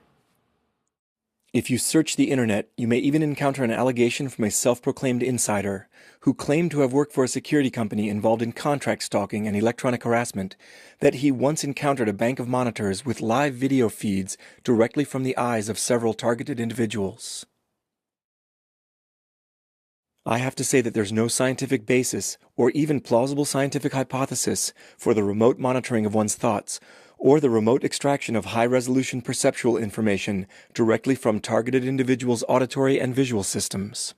If you search the internet, you may even encounter an allegation from a self-proclaimed insider who claimed to have worked for a security company involved in contract stalking and electronic harassment that he once encountered a bank of monitors with live video feeds directly from the eyes of several targeted individuals. I have to say that there's no scientific basis or even plausible scientific hypothesis for the remote monitoring of one's thoughts or the remote extraction of high-resolution perceptual information directly from targeted individuals' auditory and visual systems.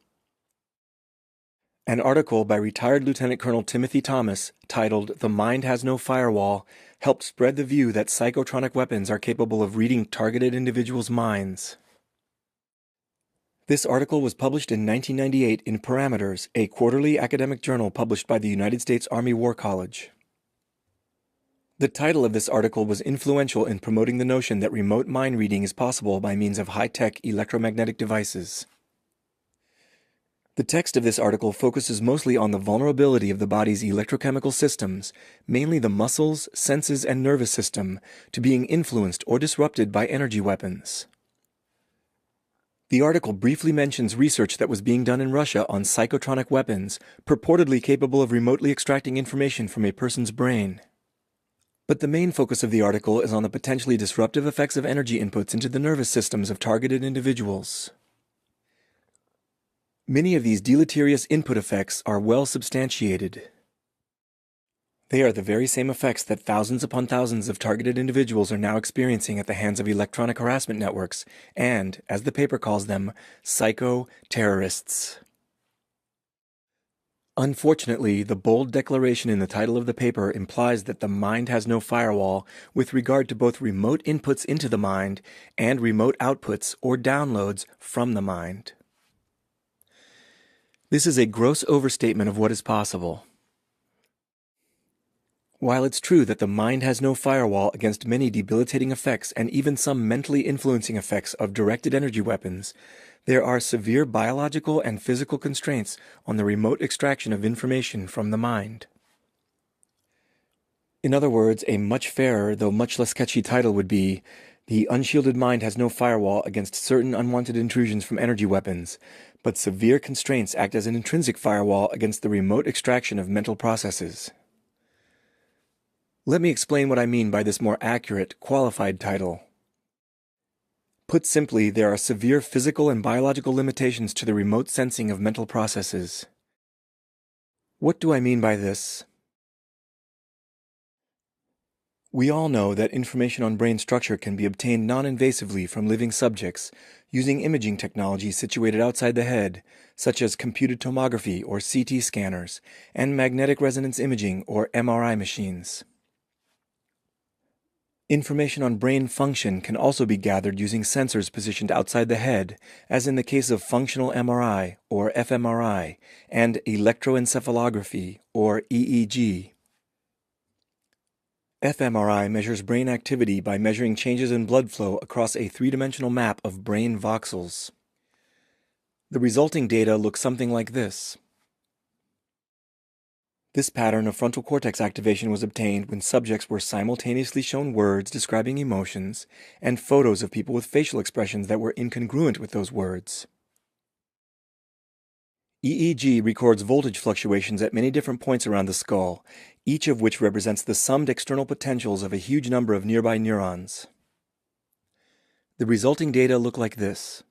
An article by retired Lieutenant Colonel Timothy Thomas, titled "The Mind Has No Firewall," helped spread the view that psychotronic weapons are capable of reading targeted individuals' minds. This article was published in 1998 in Parameters, a quarterly academic journal published by the United States Army War College. The title of this article was influential in promoting the notion that remote mind reading is possible by means of high-tech electromagnetic devices. The text of this article focuses mostly on the vulnerability of the body's electrochemical systems, mainly the muscles, senses, and nervous system, to being influenced or disrupted by energy weapons. The article briefly mentions research that was being done in Russia on psychotronic weapons, purportedly capable of remotely extracting information from a person's brain. But the main focus of the article is on the potentially disruptive effects of energy inputs into the nervous systems of targeted individuals. Many of these deleterious input effects are well substantiated. They are the very same effects that thousands upon thousands of targeted individuals are now experiencing at the hands of electronic harassment networks and, as the paper calls them, psycho-terrorists. Unfortunately, the bold declaration in the title of the paper implies that the mind has no firewall with regard to both remote inputs into the mind and remote outputs or downloads from the mind. This is a gross overstatement of what is possible. While it's true that the mind has no firewall against many debilitating effects and even some mentally influencing effects of directed energy weapons, there are severe biological and physical constraints on the remote extraction of information from the mind. In other words, a much fairer, though much less catchy title would be, "The unshielded mind has no firewall against certain unwanted intrusions from energy weapons, but severe constraints act as an intrinsic firewall against the remote extraction of mental processes." Let me explain what I mean by this more accurate, qualified title. Put simply, there are severe physical and biological limitations to the remote sensing of mental processes. What do I mean by this? We all know that information on brain structure can be obtained non-invasively from living subjects using imaging technology situated outside the head, such as computed tomography or CT scanners, and magnetic resonance imaging or MRI machines. Information on brain function can also be gathered using sensors positioned outside the head, as in the case of functional MRI or fMRI and electroencephalography or EEG. fMRI measures brain activity by measuring changes in blood flow across a three-dimensional map of brain voxels. The resulting data looks something like this. This pattern of frontal cortex activation was obtained when subjects were simultaneously shown words describing emotions and photos of people with facial expressions that were incongruent with those words. EEG records voltage fluctuations at many different points around the skull, each of which represents the summed external potentials of a huge number of nearby neurons. The resulting data look like this.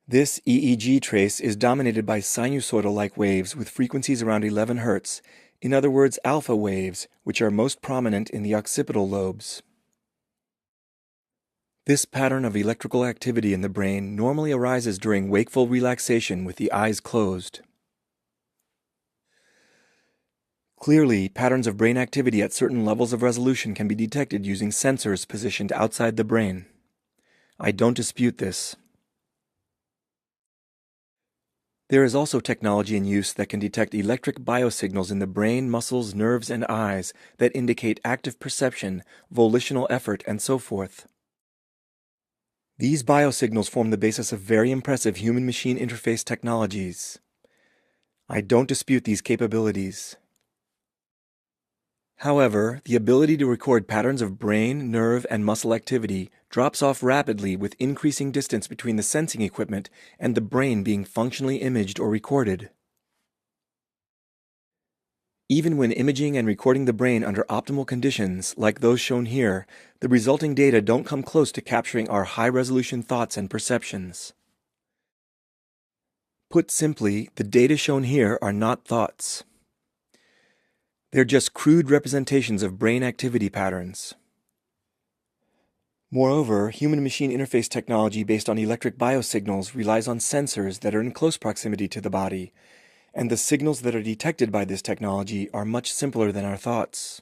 This EEG trace is dominated by sinusoidal-like waves with frequencies around 11 Hz, in other words alpha waves, which are most prominent in the occipital lobes. This pattern of electrical activity in the brain normally arises during wakeful relaxation with the eyes closed. Clearly, patterns of brain activity at certain levels of resolution can be detected using sensors positioned outside the brain. I don't dispute this. There is also technology in use that can detect electric biosignals in the brain, muscles, nerves, and eyes that indicate active perception, volitional effort, and so forth. These biosignals form the basis of very impressive human-machine interface technologies. I don't dispute these capabilities. However, the ability to record patterns of brain, nerve, and muscle activity drops off rapidly with increasing distance between the sensing equipment and the brain being functionally imaged or recorded. Even when imaging and recording the brain under optimal conditions, like those shown here, the resulting data don't come close to capturing our high-resolution thoughts and perceptions. Put simply, the data shown here are not thoughts. They're just crude representations of brain activity patterns. Moreover, human-machine interface technology based on electric biosignals relies on sensors that are in close proximity to the body, and the signals that are detected by this technology are much simpler than our thoughts.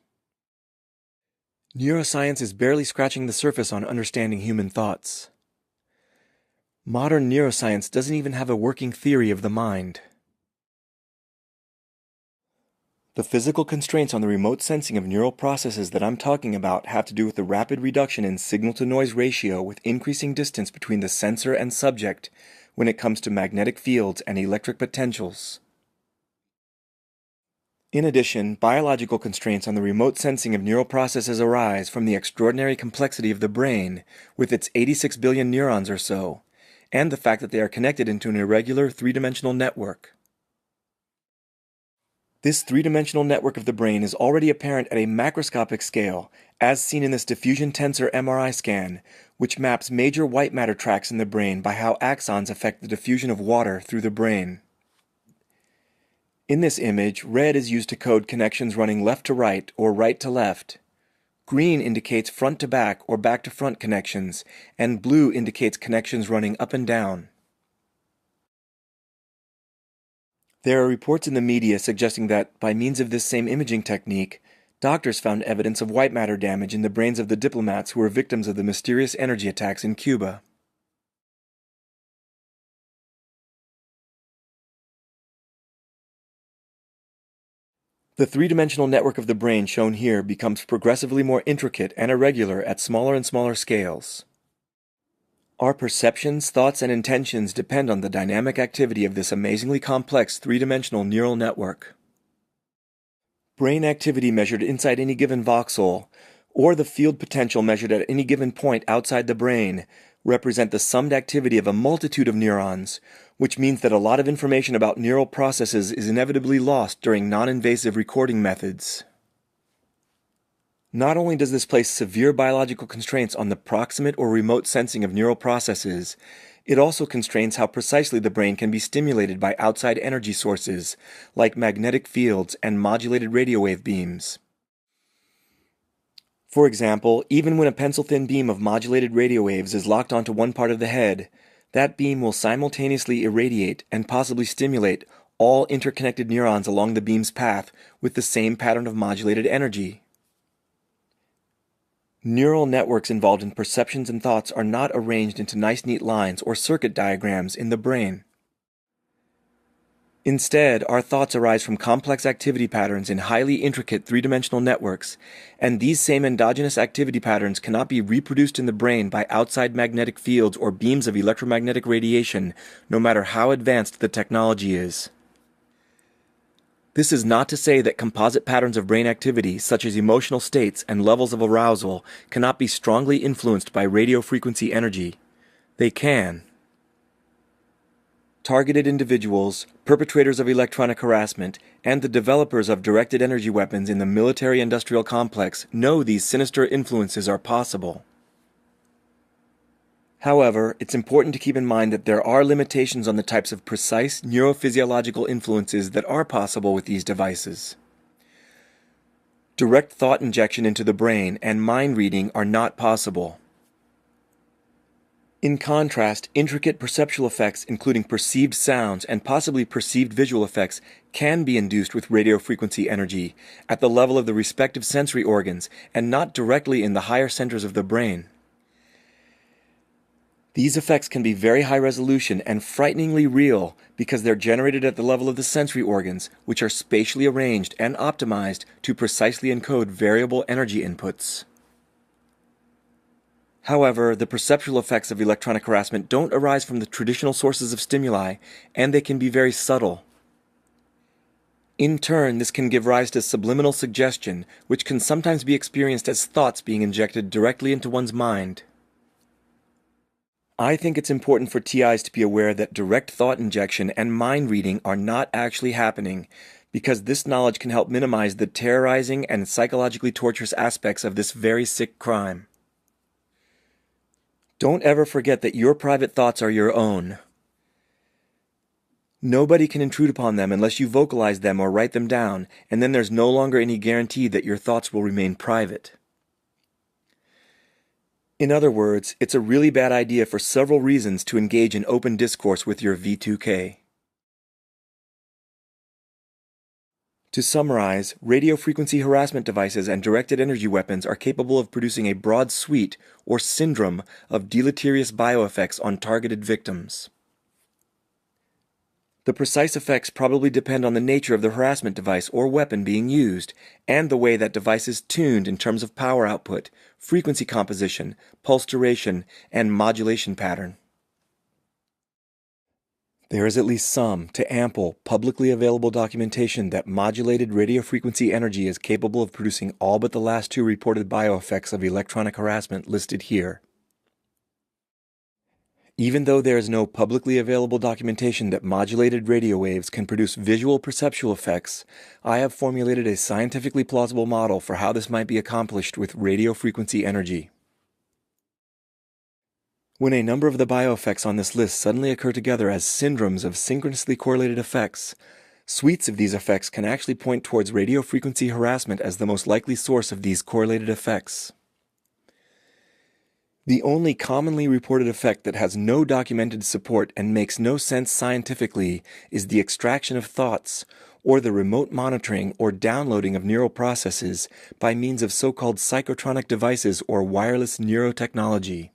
Neuroscience is barely scratching the surface on understanding human thoughts. Modern neuroscience doesn't even have a working theory of the mind. The physical constraints on the remote sensing of neural processes that I'm talking about have to do with the rapid reduction in signal-to-noise ratio with increasing distance between the sensor and subject, when it comes to magnetic fields and electric potentials. In addition, biological constraints on the remote sensing of neural processes arise from the extraordinary complexity of the brain, with its 86 billion neurons or so, and the fact that they are connected into an irregular three-dimensional network. This three-dimensional network of the brain is already apparent at a macroscopic scale, as seen in this diffusion tensor MRI scan, which maps major white matter tracts in the brain by how axons affect the diffusion of water through the brain. In this image, red is used to code connections running left to right or right to left. Green indicates front to back or back to front connections, and blue indicates connections running up and down. There are reports in the media suggesting that, by means of this same imaging technique, doctors found evidence of white matter damage in the brains of the diplomats who were victims of the mysterious energy attacks in Cuba. The three-dimensional network of the brain shown here becomes progressively more intricate and irregular at smaller and smaller scales. Our perceptions, thoughts, and intentions depend on the dynamic activity of this amazingly complex three-dimensional neural network. Brain activity measured inside any given voxel, or the field potential measured at any given point outside the brain, represent the summed activity of a multitude of neurons, which means that a lot of information about neural processes is inevitably lost during non-invasive recording methods. Not only does this place severe biological constraints on the proximate or remote sensing of neural processes, it also constrains how precisely the brain can be stimulated by outside energy sources, like magnetic fields and modulated radio wave beams. For example, even when a pencil-thin beam of modulated radio waves is locked onto one part of the head, that beam will simultaneously irradiate and possibly stimulate all interconnected neurons along the beam's path with the same pattern of modulated energy. Neural networks involved in perceptions and thoughts are not arranged into nice neat lines or circuit diagrams in the brain. Instead, our thoughts arise from complex activity patterns in highly intricate three-dimensional networks, and these same endogenous activity patterns cannot be reproduced in the brain by outside magnetic fields or beams of electromagnetic radiation, no matter how advanced the technology is. This is not to say that composite patterns of brain activity, such as emotional states and levels of arousal, cannot be strongly influenced by radio frequency energy. They can. Targeted individuals, perpetrators of electronic harassment, and the developers of directed energy weapons in the military-industrial complex know these sinister influences are possible. However, it's important to keep in mind that there are limitations on the types of precise neurophysiological influences that are possible with these devices. Direct thought injection into the brain and mind reading are not possible. In contrast, intricate perceptual effects, including perceived sounds and possibly perceived visual effects, can be induced with radio frequency energy at the level of the respective sensory organs and not directly in the higher centers of the brain. These effects can be very high resolution and frighteningly real because they're generated at the level of the sensory organs, which are spatially arranged and optimized to precisely encode variable energy inputs. However, the perceptual effects of electronic harassment don't arise from the traditional sources of stimuli, and they can be very subtle. In turn, this can give rise to subliminal suggestion, which can sometimes be experienced as thoughts being injected directly into one's mind. I think it's important for TIs to be aware that direct thought injection and mind reading are not actually happening, because this knowledge can help minimize the terrorizing and psychologically torturous aspects of this very sick crime. Don't ever forget that your private thoughts are your own. Nobody can intrude upon them unless you vocalize them or write them down, and then there's no longer any guarantee that your thoughts will remain private. In other words, it's a really bad idea for several reasons to engage in open discourse with your V2K. To summarize, radio frequency harassment devices and directed energy weapons are capable of producing a broad suite, or syndrome, of deleterious bioeffects on targeted victims. The precise effects probably depend on the nature of the harassment device or weapon being used, and the way that device is tuned in terms of power output, frequency composition, pulse duration, and modulation pattern. There is at least some to ample, publicly available documentation that modulated radiofrequency energy is capable of producing all but the last two reported bioeffects of electronic harassment listed here. Even though there is no publicly available documentation that modulated radio waves can produce visual perceptual effects, I have formulated a scientifically plausible model for how this might be accomplished with radiofrequency energy. When a number of the bioeffects on this list suddenly occur together as syndromes of synchronously correlated effects, suites of these effects can actually point towards radiofrequency harassment as the most likely source of these correlated effects. The only commonly reported effect that has no documented support and makes no sense scientifically is the extraction of thoughts, or the remote monitoring or downloading of neural processes by means of so-called psychotronic devices or wireless neurotechnology.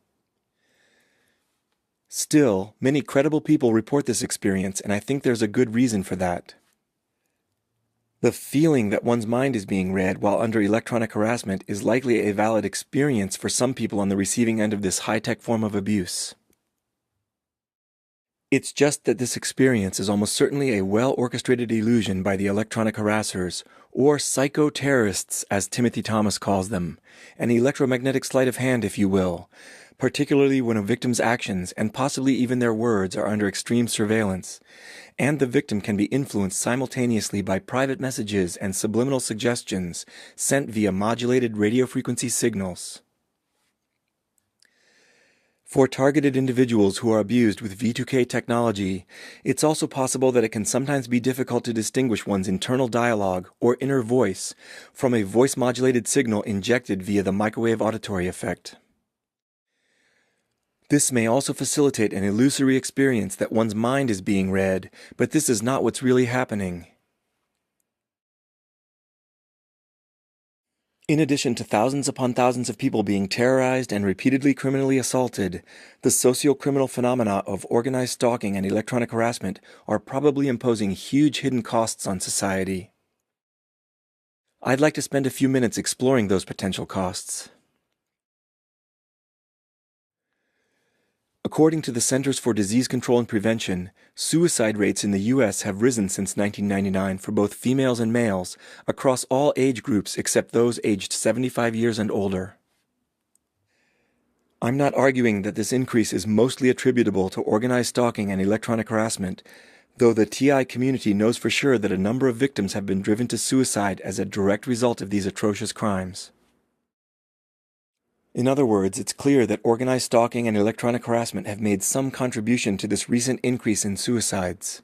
Still, many credible people report this experience, and I think there's a good reason for that. The feeling that one's mind is being read while under electronic harassment is likely a valid experience for some people on the receiving end of this high-tech form of abuse. It's just that this experience is almost certainly a well-orchestrated illusion by the electronic harassers, or psycho-terrorists as Timothy Thomas calls them, an electromagnetic sleight of hand, if you will, particularly when a victim's actions and possibly even their words are under extreme surveillance, and the victim can be influenced simultaneously by private messages and subliminal suggestions sent via modulated radiofrequency signals. For targeted individuals who are abused with V2K technology, it's also possible that it can sometimes be difficult to distinguish one's internal dialogue or inner voice from a voice-modulated signal injected via the microwave auditory effect. This may also facilitate an illusory experience that one's mind is being read, but this is not what's really happening. In addition to thousands upon thousands of people being terrorized and repeatedly criminally assaulted, the socio-criminal phenomena of organized stalking and electronic harassment are probably imposing huge hidden costs on society. I'd like to spend a few minutes exploring those potential costs. According to the Centers for Disease Control and Prevention, suicide rates in the U.S. have risen since 1999 for both females and males across all age groups except those aged 75 years and older. I'm not arguing that this increase is mostly attributable to organized stalking and electronic harassment, though the TI community knows for sure that a number of victims have been driven to suicide as a direct result of these atrocious crimes. In other words, it's clear that organized stalking and electronic harassment have made some contribution to this recent increase in suicides.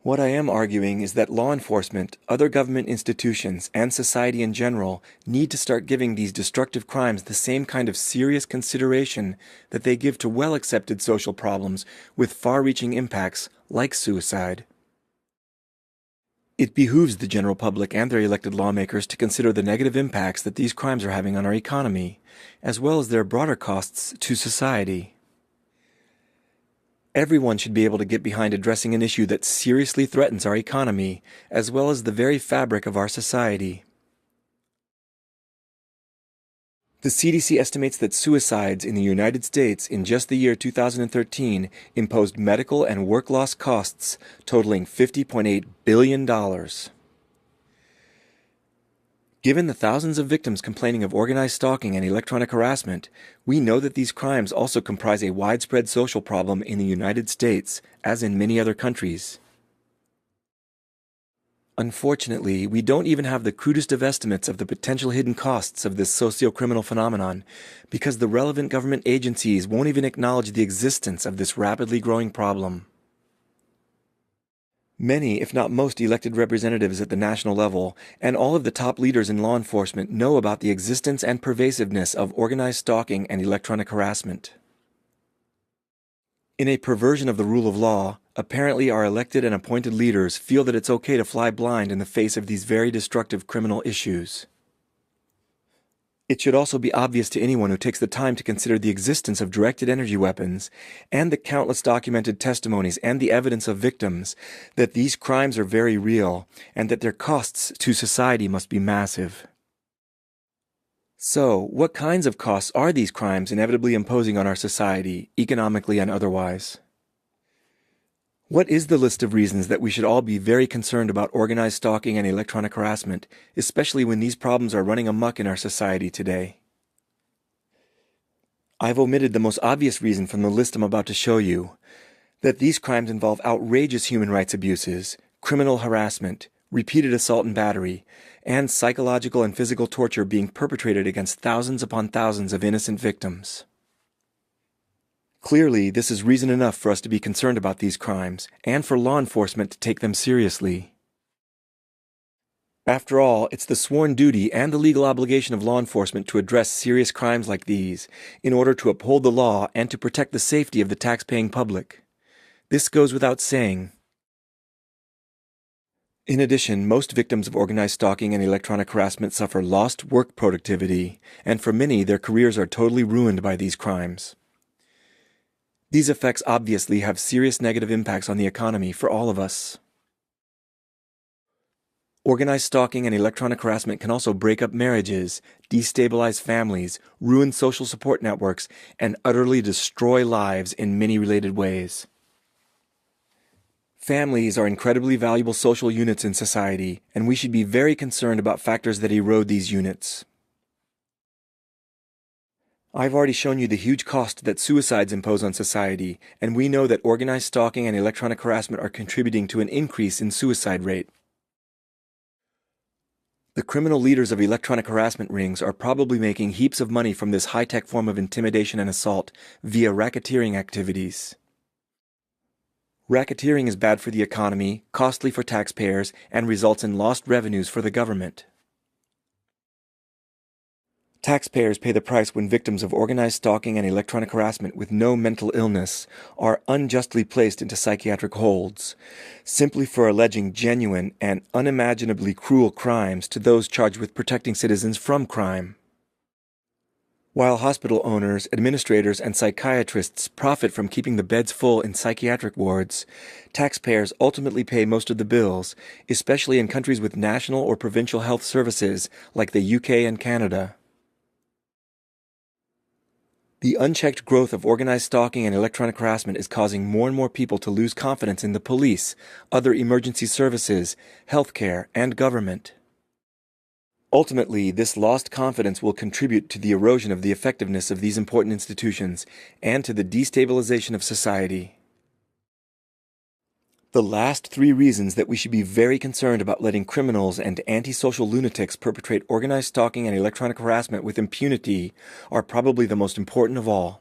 What I am arguing is that law enforcement, other government institutions, and society in general need to start giving these destructive crimes the same kind of serious consideration that they give to well-accepted social problems with far-reaching impacts like suicide. It behooves the general public and their elected lawmakers to consider the negative impacts that these crimes are having on our economy, as well as their broader costs to society. Everyone should be able to get behind addressing an issue that seriously threatens our economy, as well as the very fabric of our society. The CDC estimates that suicides in the United States in just the year 2013 imposed medical and work loss costs totaling $50.8 billion. Given the thousands of victims complaining of organized stalking and electronic harassment, we know that these crimes also comprise a widespread social problem in the United States, as in many other countries. Unfortunately, we don't even have the crudest of estimates of the potential hidden costs of this socio-criminal phenomenon, because the relevant government agencies won't even acknowledge the existence of this rapidly growing problem. Many, if not most, elected representatives at the national level, and all of the top leaders in law enforcement know about the existence and pervasiveness of organized stalking and electronic harassment. In a perversion of the rule of law, apparently our elected and appointed leaders feel that it's okay to fly blind in the face of these very destructive criminal issues. It should also be obvious to anyone who takes the time to consider the existence of directed energy weapons and the countless documented testimonies and the evidence of victims that these crimes are very real and that their costs to society must be massive. So, what kinds of costs are these crimes inevitably imposing on our society, economically and otherwise? What is the list of reasons that we should all be very concerned about organized stalking and electronic harassment, especially when these problems are running amok in our society today? I've omitted the most obvious reason from the list I'm about to show you, that these crimes involve outrageous human rights abuses, criminal harassment, repeated assault and battery, and psychological and physical torture being perpetrated against thousands upon thousands of innocent victims. Clearly, this is reason enough for us to be concerned about these crimes, and for law enforcement to take them seriously. After all, it's the sworn duty and the legal obligation of law enforcement to address serious crimes like these, in order to uphold the law and to protect the safety of the tax-paying public. This goes without saying. In addition, most victims of organized stalking and electronic harassment suffer lost work productivity, and for many, their careers are totally ruined by these crimes. These effects obviously have serious negative impacts on the economy for all of us. Organized stalking and electronic harassment can also break up marriages, destabilize families, ruin social support networks, and utterly destroy lives in many related ways. Families are incredibly valuable social units in society, and we should be very concerned about factors that erode these units. I've already shown you the huge cost that suicides impose on society, and we know that organized stalking and electronic harassment are contributing to an increase in suicide rate. The criminal leaders of electronic harassment rings are probably making heaps of money from this high-tech form of intimidation and assault via racketeering activities. Racketeering is bad for the economy, costly for taxpayers, and results in lost revenues for the government. Taxpayers pay the price when victims of organized stalking and electronic harassment with no mental illness are unjustly placed into psychiatric holds, simply for alleging genuine and unimaginably cruel crimes to those charged with protecting citizens from crime. While hospital owners, administrators, and psychiatrists profit from keeping the beds full in psychiatric wards, taxpayers ultimately pay most of the bills, especially in countries with national or provincial health services like the UK and Canada. The unchecked growth of organized stalking and electronic harassment is causing more and more people to lose confidence in the police, other emergency services, healthcare, and government. Ultimately, this lost confidence will contribute to the erosion of the effectiveness of these important institutions and to the destabilization of society. The last three reasons that we should be very concerned about letting criminals and antisocial lunatics perpetrate organized stalking and electronic harassment with impunity are probably the most important of all.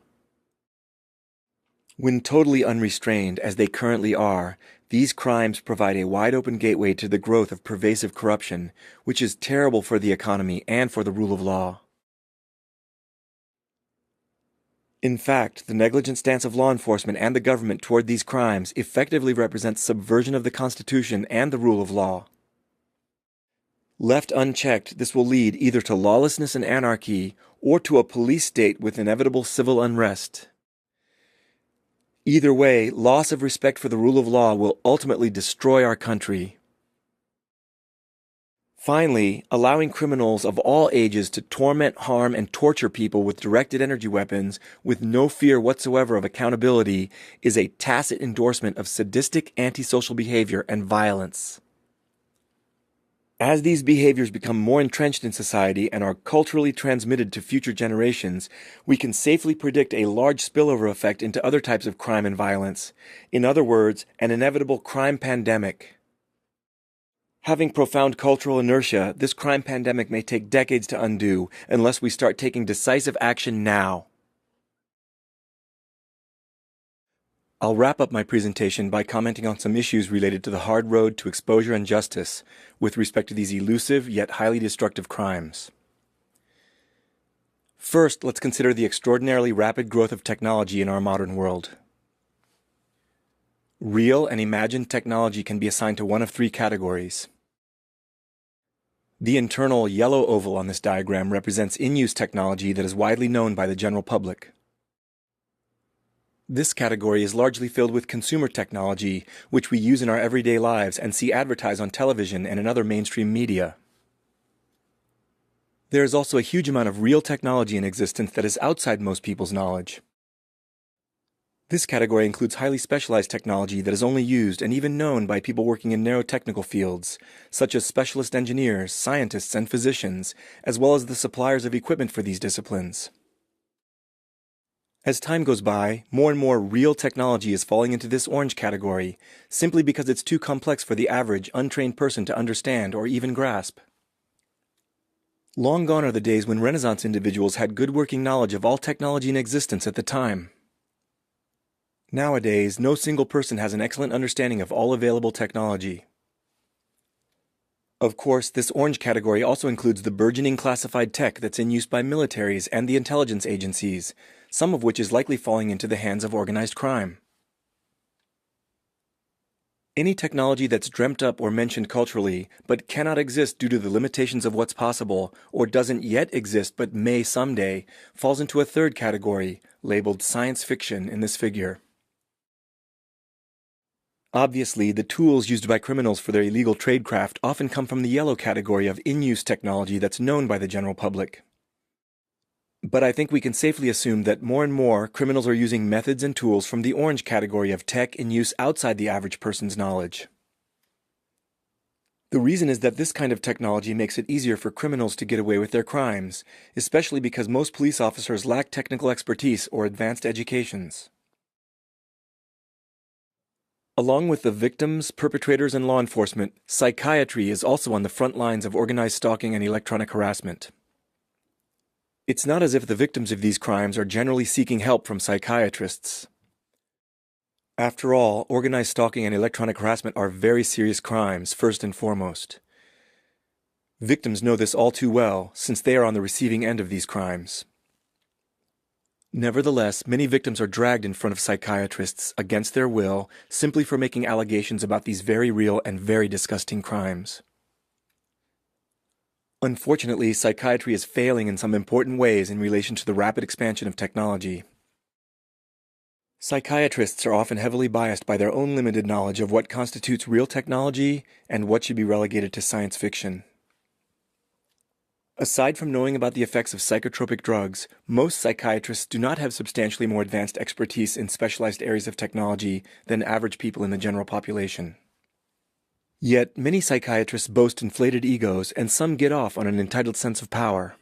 When totally unrestrained, as they currently are, these crimes provide a wide-open gateway to the growth of pervasive corruption, which is terrible for the economy and for the rule of law. In fact, the negligent stance of law enforcement and the government toward these crimes effectively represents subversion of the Constitution and the rule of law. Left unchecked, this will lead either to lawlessness and anarchy or to a police state with inevitable civil unrest. Either way, loss of respect for the rule of law will ultimately destroy our country. Finally, allowing criminals of all ages to torment, harm, and torture people with directed energy weapons with no fear whatsoever of accountability is a tacit endorsement of sadistic antisocial behavior and violence. As these behaviors become more entrenched in society and are culturally transmitted to future generations, we can safely predict a large spillover effect into other types of crime and violence. In other words, an inevitable crime pandemic. Having profound cultural inertia, this crime pandemic may take decades to undo unless we start taking decisive action now. I'll wrap up my presentation by commenting on some issues related to the hard road to exposure and justice with respect to these elusive yet highly destructive crimes. First, let's consider the extraordinarily rapid growth of technology in our modern world. Real and imagined technology can be assigned to one of three categories. The internal yellow oval on this diagram represents in-use technology that is widely known by the general public. This category is largely filled with consumer technology, which we use in our everyday lives and see advertised on television and in other mainstream media. There is also a huge amount of real technology in existence that is outside most people's knowledge. This category includes highly specialized technology that is only used and even known by people working in narrow technical fields, such as specialist engineers, scientists, and physicians, as well as the suppliers of equipment for these disciplines. As time goes by, more and more real technology is falling into this orange category, simply because it's too complex for the average, untrained person to understand or even grasp. Long gone are the days when Renaissance individuals had good working knowledge of all technology in existence at the time. Nowadays, no single person has an excellent understanding of all available technology. Of course, this orange category also includes the burgeoning classified tech that's in use by militaries and the intelligence agencies, some of which is likely falling into the hands of organized crime. Any technology that's dreamt up or mentioned culturally, but cannot exist due to the limitations of what's possible, or doesn't yet exist but may someday, falls into a third category, labeled science fiction in this figure. Obviously, the tools used by criminals for their illegal tradecraft often come from the yellow category of in-use technology that's known by the general public. But I think we can safely assume that more and more criminals are using methods and tools from the orange category of tech in use outside the average person's knowledge. The reason is that this kind of technology makes it easier for criminals to get away with their crimes, especially because most police officers lack technical expertise or advanced educations. Along with the victims, perpetrators, and law enforcement, psychiatry is also on the front lines of organized stalking and electronic harassment. It's not as if the victims of these crimes are generally seeking help from psychiatrists. After all, organized stalking and electronic harassment are very serious crimes, first and foremost. Victims know this all too well, since they are on the receiving end of these crimes. Nevertheless, many victims are dragged in front of psychiatrists against their will simply for making allegations about these very real and very disgusting crimes. Unfortunately, psychiatry is failing in some important ways in relation to the rapid expansion of technology. Psychiatrists are often heavily biased by their own limited knowledge of what constitutes real technology and what should be relegated to science fiction. Aside from knowing about the effects of psychotropic drugs, most psychiatrists do not have substantially more advanced expertise in specialized areas of technology than average people in the general population. Yet, many psychiatrists boast inflated egos, and some get off on an entitled sense of power.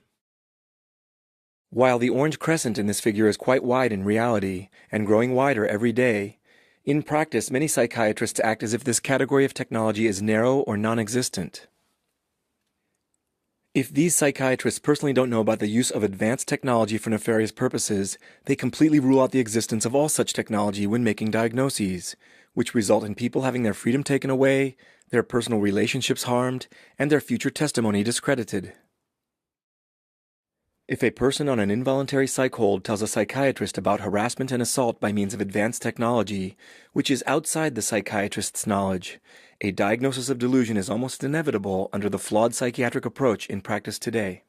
While the orange crescent in this figure is quite wide in reality, and growing wider every day, in practice many psychiatrists act as if this category of technology is narrow or non-existent. If these psychiatrists personally don't know about the use of advanced technology for nefarious purposes, they completely rule out the existence of all such technology when making diagnoses, which result in people having their freedom taken away, their personal relationships harmed, and their future testimony discredited. If a person on an involuntary psych hold tells a psychiatrist about harassment and assault by means of advanced technology, which is outside the psychiatrist's knowledge, a diagnosis of delusion is almost inevitable under the flawed psychiatric approach in practice today.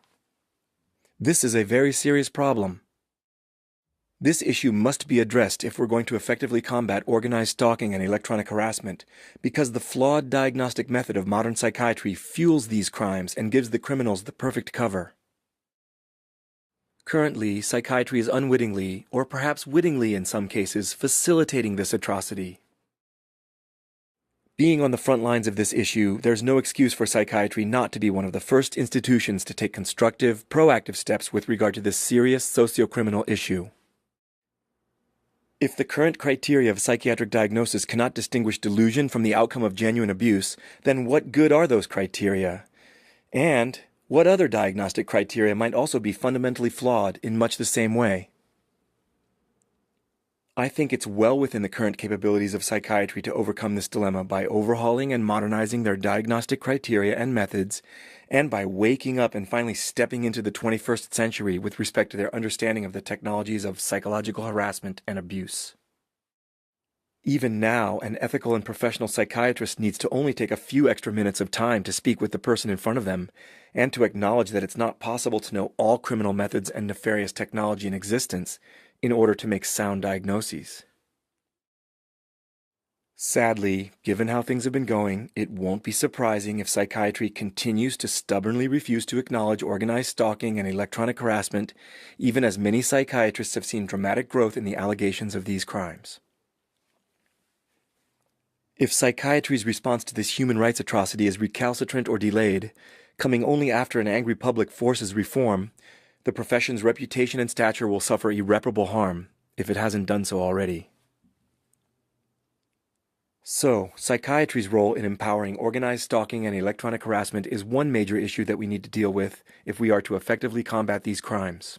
This is a very serious problem. This issue must be addressed if we're going to effectively combat organized stalking and electronic harassment, because the flawed diagnostic method of modern psychiatry fuels these crimes and gives the criminals the perfect cover. Currently, psychiatry is unwittingly, or perhaps wittingly in some cases, facilitating this atrocity. Being on the front lines of this issue, there's no excuse for psychiatry not to be one of the first institutions to take constructive, proactive steps with regard to this serious socio-criminal issue. If the current criteria of psychiatric diagnosis cannot distinguish delusion from the outcome of genuine abuse, then what good are those criteria? And what other diagnostic criteria might also be fundamentally flawed in much the same way? I think it's well within the current capabilities of psychiatry to overcome this dilemma by overhauling and modernizing their diagnostic criteria and methods, and by waking up and finally stepping into the 21st century with respect to their understanding of the technologies of psychological harassment and abuse. Even now, an ethical and professional psychiatrist needs to only take a few extra minutes of time to speak with the person in front of them, and to acknowledge that it's not possible to know all criminal methods and nefarious technology in existence in order to make sound diagnoses. Sadly, given how things have been going, it won't be surprising if psychiatry continues to stubbornly refuse to acknowledge organized stalking and electronic harassment, even as many psychiatrists have seen dramatic growth in the allegations of these crimes. If psychiatry's response to this human rights atrocity is recalcitrant or delayed, coming only after an angry public forces reform, the profession's reputation and stature will suffer irreparable harm, if it hasn't done so already. So, psychiatry's role in empowering organized stalking and electronic harassment is one major issue that we need to deal with if we are to effectively combat these crimes.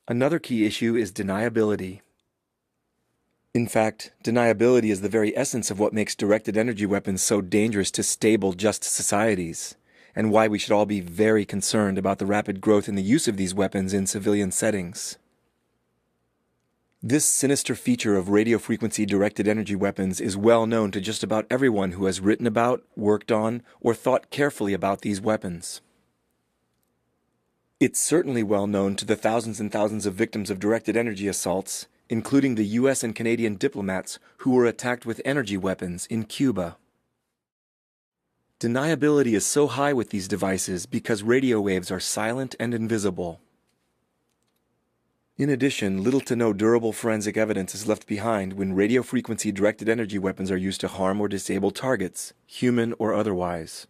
Another key issue is deniability. In fact, deniability is the very essence of what makes directed energy weapons so dangerous to stable, just societies, and why we should all be very concerned about the rapid growth in the use of these weapons in civilian settings. This sinister feature of radio-frequency-directed energy weapons is well known to just about everyone who has written about, worked on, or thought carefully about these weapons. It's certainly well known to the thousands and thousands of victims of directed energy assaults, including the U.S. and Canadian diplomats who were attacked with energy weapons in Cuba. Deniability is so high with these devices because radio waves are silent and invisible. In addition, little to no durable forensic evidence is left behind when radio-frequency directed energy weapons are used to harm or disable targets, human or otherwise.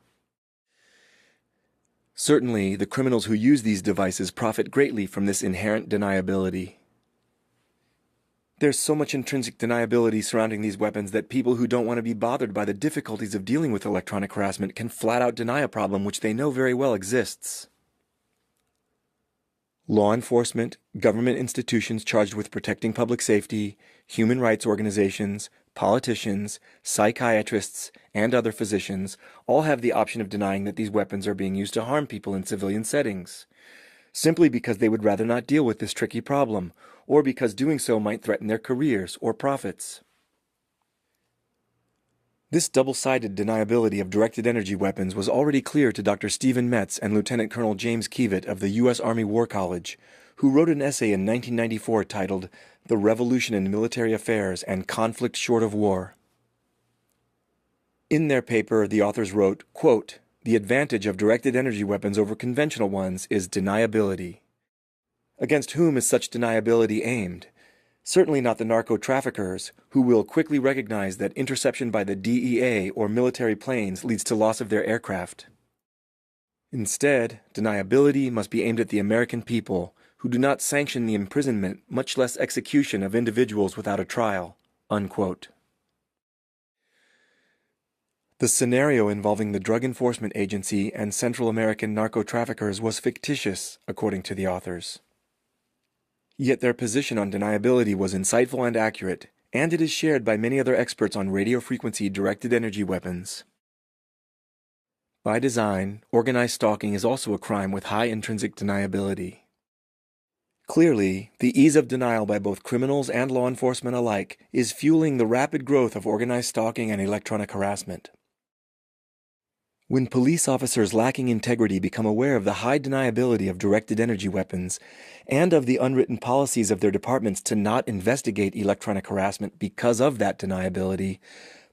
Certainly, the criminals who use these devices profit greatly from this inherent deniability. There's so much intrinsic deniability surrounding these weapons that people who don't want to be bothered by the difficulties of dealing with electronic harassment can flat out deny a problem which they know very well exists. Law enforcement, government institutions charged with protecting public safety, human rights organizations, politicians, psychiatrists, and other physicians all have the option of denying that these weapons are being used to harm people in civilian settings, simply because they would rather not deal with this tricky problem, or because doing so might threaten their careers or profits. This double-sided deniability of directed energy weapons was already clear to Dr. Stephen Metz and Lieutenant Colonel James Kievit of the U.S. Army War College, who wrote an essay in 1994 titled "The Revolution in Military Affairs and Conflict Short of War." In their paper, the authors wrote, quote, "The advantage of directed energy weapons over conventional ones is deniability." Against whom is such deniability aimed? Certainly not the narco-traffickers, who will quickly recognize that interception by the DEA or military planes leads to loss of their aircraft. Instead, deniability must be aimed at the American people, who do not sanction the imprisonment, much less execution of individuals without a trial." Unquote. The scenario involving the Drug Enforcement Agency and Central American narco-traffickers was fictitious, according to the authors. Yet their position on deniability was insightful and accurate, and it is shared by many other experts on radio-frequency directed energy weapons. By design, organized stalking is also a crime with high intrinsic deniability. Clearly, the ease of denial by both criminals and law enforcement alike is fueling the rapid growth of organized stalking and electronic harassment. When police officers lacking integrity become aware of the high deniability of directed energy weapons and of the unwritten policies of their departments to not investigate electronic harassment because of that deniability,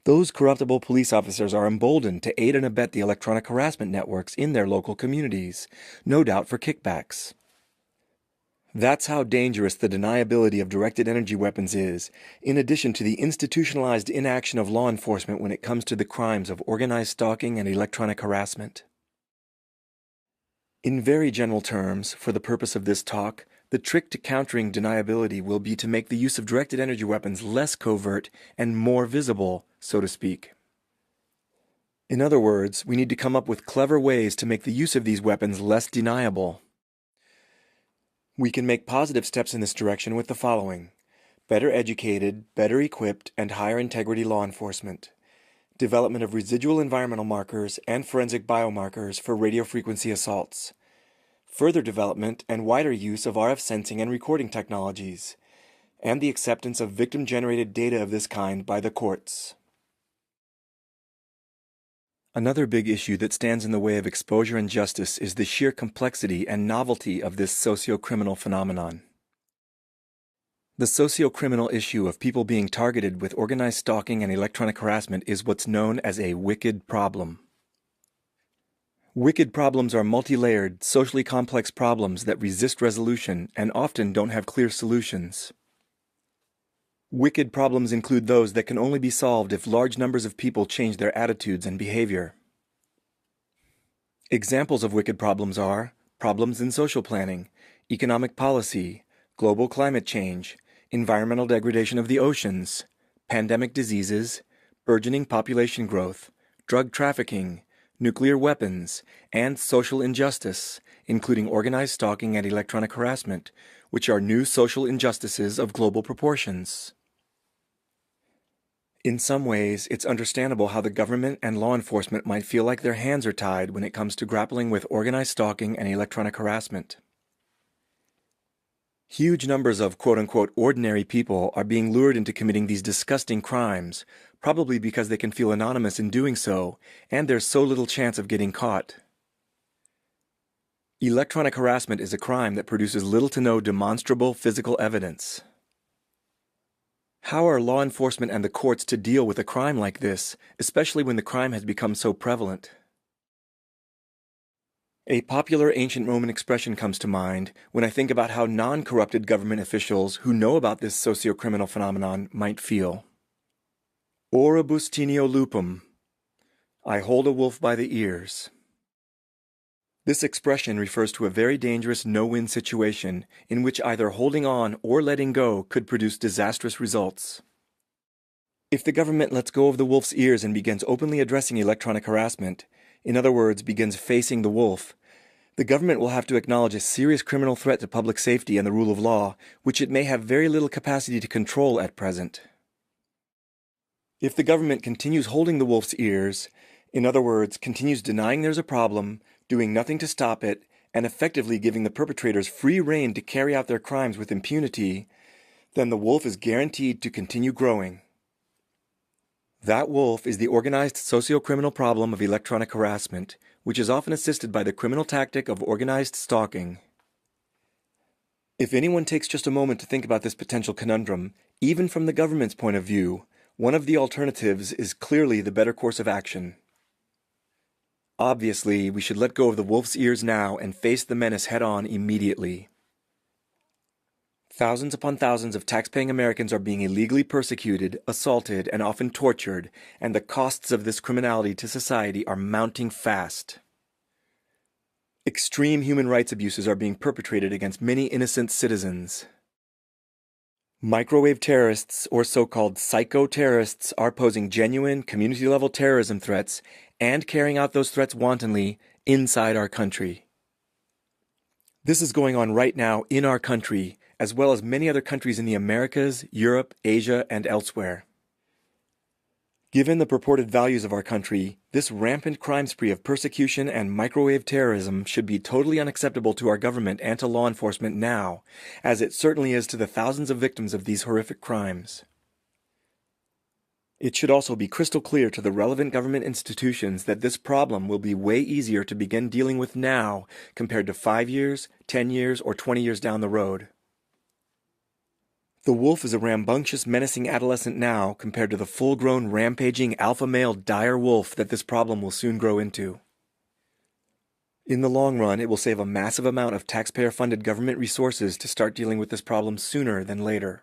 those corruptible police officers are emboldened to aid and abet the electronic harassment networks in their local communities, no doubt for kickbacks. That's how dangerous the deniability of directed energy weapons is, in addition to the institutionalized inaction of law enforcement when it comes to the crimes of organized stalking and electronic harassment. In very general terms, for the purpose of this talk, the trick to countering deniability will be to make the use of directed energy weapons less covert and more visible, so to speak. In other words, we need to come up with clever ways to make the use of these weapons less deniable. We can make positive steps in this direction with the following: better educated, better equipped, and higher integrity law enforcement, development of residual environmental markers and forensic biomarkers for radiofrequency assaults, further development and wider use of RF sensing and recording technologies, and the acceptance of victim-generated data of this kind by the courts. Another big issue that stands in the way of exposure and justice is the sheer complexity and novelty of this socio-criminal phenomenon. The socio-criminal issue of people being targeted with organized stalking and electronic harassment is what's known as a wicked problem. Wicked problems are multi-layered, socially complex problems that resist resolution and often don't have clear solutions. Wicked problems include those that can only be solved if large numbers of people change their attitudes and behavior. Examples of wicked problems are problems in social planning, economic policy, global climate change, environmental degradation of the oceans, pandemic diseases, burgeoning population growth, drug trafficking, nuclear weapons, and social injustice, including organized stalking and electronic harassment, which are new social injustices of global proportions. In some ways, it's understandable how the government and law enforcement might feel like their hands are tied when it comes to grappling with organized stalking and electronic harassment. Huge numbers of quote-unquote ordinary people are being lured into committing these disgusting crimes, probably because they can feel anonymous in doing so, and there's so little chance of getting caught. Electronic harassment is a crime that produces little to no demonstrable physical evidence. How are law enforcement and the courts to deal with a crime like this, especially when the crime has become so prevalent? A popular ancient Roman expression comes to mind when I think about how non-corrupted government officials who know about this socio-criminal phenomenon might feel. Oribus tineo lupum. I hold a wolf by the ears. This expression refers to a very dangerous no-win situation in which either holding on or letting go could produce disastrous results. If the government lets go of the wolf's ears and begins openly addressing electronic harassment, in other words, begins facing the wolf, the government will have to acknowledge a serious criminal threat to public safety and the rule of law, which it may have very little capacity to control at present. If the government continues holding the wolf's ears, in other words, continues denying there's a problem, doing nothing to stop it, and effectively giving the perpetrators free rein to carry out their crimes with impunity, then the wolf is guaranteed to continue growing. That wolf is the organized socio-criminal problem of electronic harassment, which is often assisted by the criminal tactic of organized stalking. If anyone takes just a moment to think about this potential conundrum, even from the government's point of view, one of the alternatives is clearly the better course of action. Obviously, we should let go of the wolf's ears now and face the menace head-on immediately. Thousands upon thousands of tax-paying Americans are being illegally persecuted, assaulted, and often tortured, and the costs of this criminality to society are mounting fast. Extreme human rights abuses are being perpetrated against many innocent citizens. Microwave terrorists, or so-called psycho-terrorists, are posing genuine, community-level terrorism threats and carrying out those threats wantonly inside our country. This is going on right now in our country, as well as many other countries in the Americas, Europe, Asia, and elsewhere. Given the purported values of our country, this rampant crime spree of persecution and microwave terrorism should be totally unacceptable to our government and to law enforcement now, as it certainly is to the thousands of victims of these horrific crimes. It should also be crystal clear to the relevant government institutions that this problem will be way easier to begin dealing with now compared to 5 years, 10 years, or 20 years down the road. The wolf is a rambunctious, menacing adolescent now compared to the full-grown, rampaging, alpha male dire wolf that this problem will soon grow into. In the long run, it will save a massive amount of taxpayer-funded government resources to start dealing with this problem sooner than later.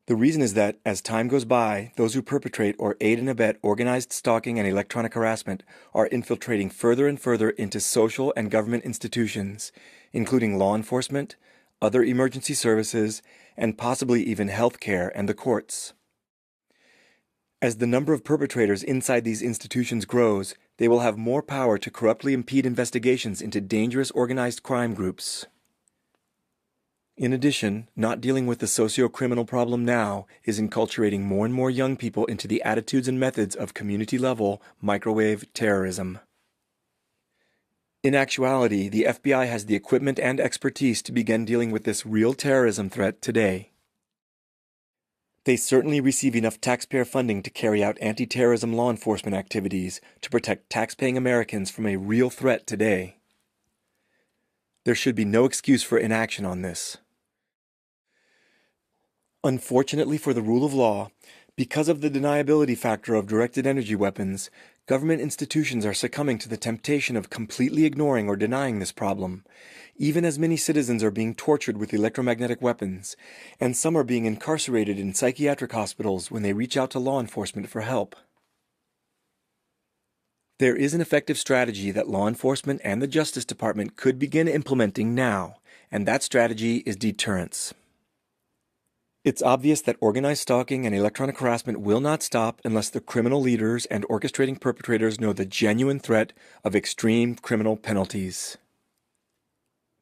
The reason is that, as time goes by, those who perpetrate or aid and abet organized stalking and electronic harassment are infiltrating further and further into social and government institutions, including law enforcement, other emergency services, and possibly even healthcare and the courts. As the number of perpetrators inside these institutions grows, they will have more power to corruptly impede investigations into dangerous organized crime groups. In addition, not dealing with the socio-criminal problem now is enculturating more and more young people into the attitudes and methods of community-level microwave terrorism. In actuality, the FBI has the equipment and expertise to begin dealing with this real terrorism threat today. They certainly receive enough taxpayer funding to carry out anti-terrorism law enforcement activities to protect tax-paying Americans from a real threat today. There should be no excuse for inaction on this. Unfortunately for the rule of law, because of the deniability factor of directed energy weapons, government institutions are succumbing to the temptation of completely ignoring or denying this problem, even as many citizens are being tortured with electromagnetic weapons, and some are being incarcerated in psychiatric hospitals when they reach out to law enforcement for help. There is an effective strategy that law enforcement and the Justice Department could begin implementing now, and that strategy is deterrence. It's obvious that organized stalking and electronic harassment will not stop unless the criminal leaders and orchestrating perpetrators know the genuine threat of extreme criminal penalties.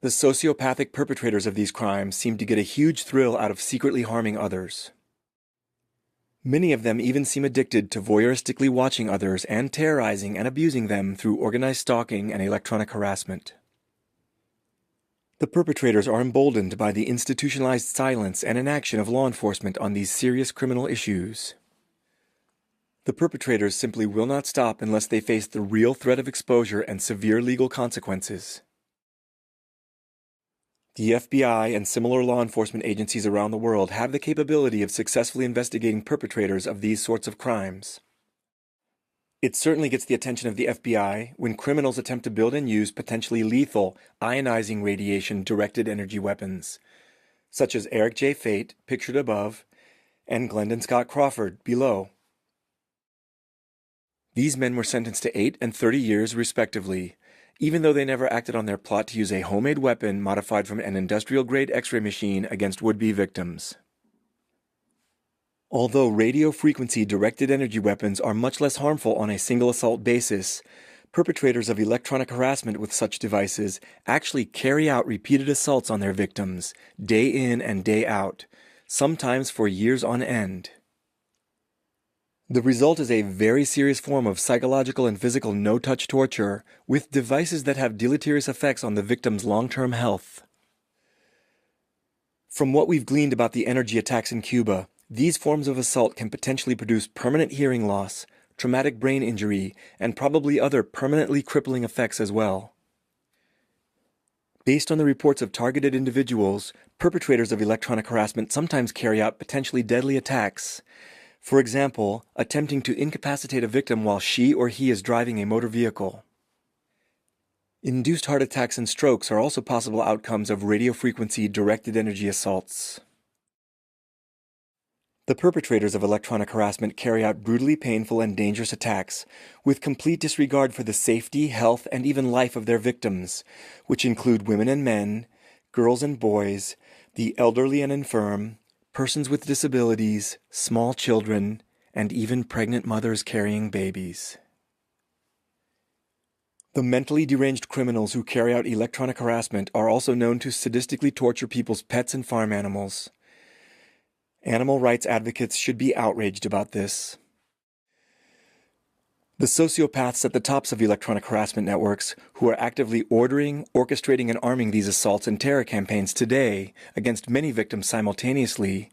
The sociopathic perpetrators of these crimes seem to get a huge thrill out of secretly harming others. Many of them even seem addicted to voyeuristically watching others and terrorizing and abusing them through organized stalking and electronic harassment. The perpetrators are emboldened by the institutionalized silence and inaction of law enforcement on these serious criminal issues. The perpetrators simply will not stop unless they face the real threat of exposure and severe legal consequences. The FBI and similar law enforcement agencies around the world have the capability of successfully investigating perpetrators of these sorts of crimes. It certainly gets the attention of the FBI when criminals attempt to build and use potentially lethal, ionizing radiation-directed energy weapons, such as Eric J. Fate, pictured above, and Glendon Scott Crawford, below. These men were sentenced to 8 and 30 years, respectively, even though they never acted on their plot to use a homemade weapon modified from an industrial-grade X-ray machine against would-be victims. Although radio frequency directed energy weapons are much less harmful on a single assault basis, perpetrators of electronic harassment with such devices actually carry out repeated assaults on their victims, day in and day out, sometimes for years on end. The result is a very serious form of psychological and physical no-touch torture with devices that have deleterious effects on the victim's long-term health. From what we've gleaned about the energy attacks in Cuba, these forms of assault can potentially produce permanent hearing loss, traumatic brain injury, and probably other permanently crippling effects as well. Based on the reports of targeted individuals, perpetrators of electronic harassment sometimes carry out potentially deadly attacks. For example, attempting to incapacitate a victim while she or he is driving a motor vehicle. Induced heart attacks and strokes are also possible outcomes of radiofrequency directed energy assaults. The perpetrators of electronic harassment carry out brutally painful and dangerous attacks with complete disregard for the safety, health, and even life of their victims, which include women and men, girls and boys, the elderly and infirm, persons with disabilities, small children, and even pregnant mothers carrying babies. The mentally deranged criminals who carry out electronic harassment are also known to sadistically torture people's pets and farm animals. Animal rights advocates should be outraged about this. The sociopaths at the tops of electronic harassment networks, who are actively ordering, orchestrating, and arming these assaults and terror campaigns today against many victims simultaneously,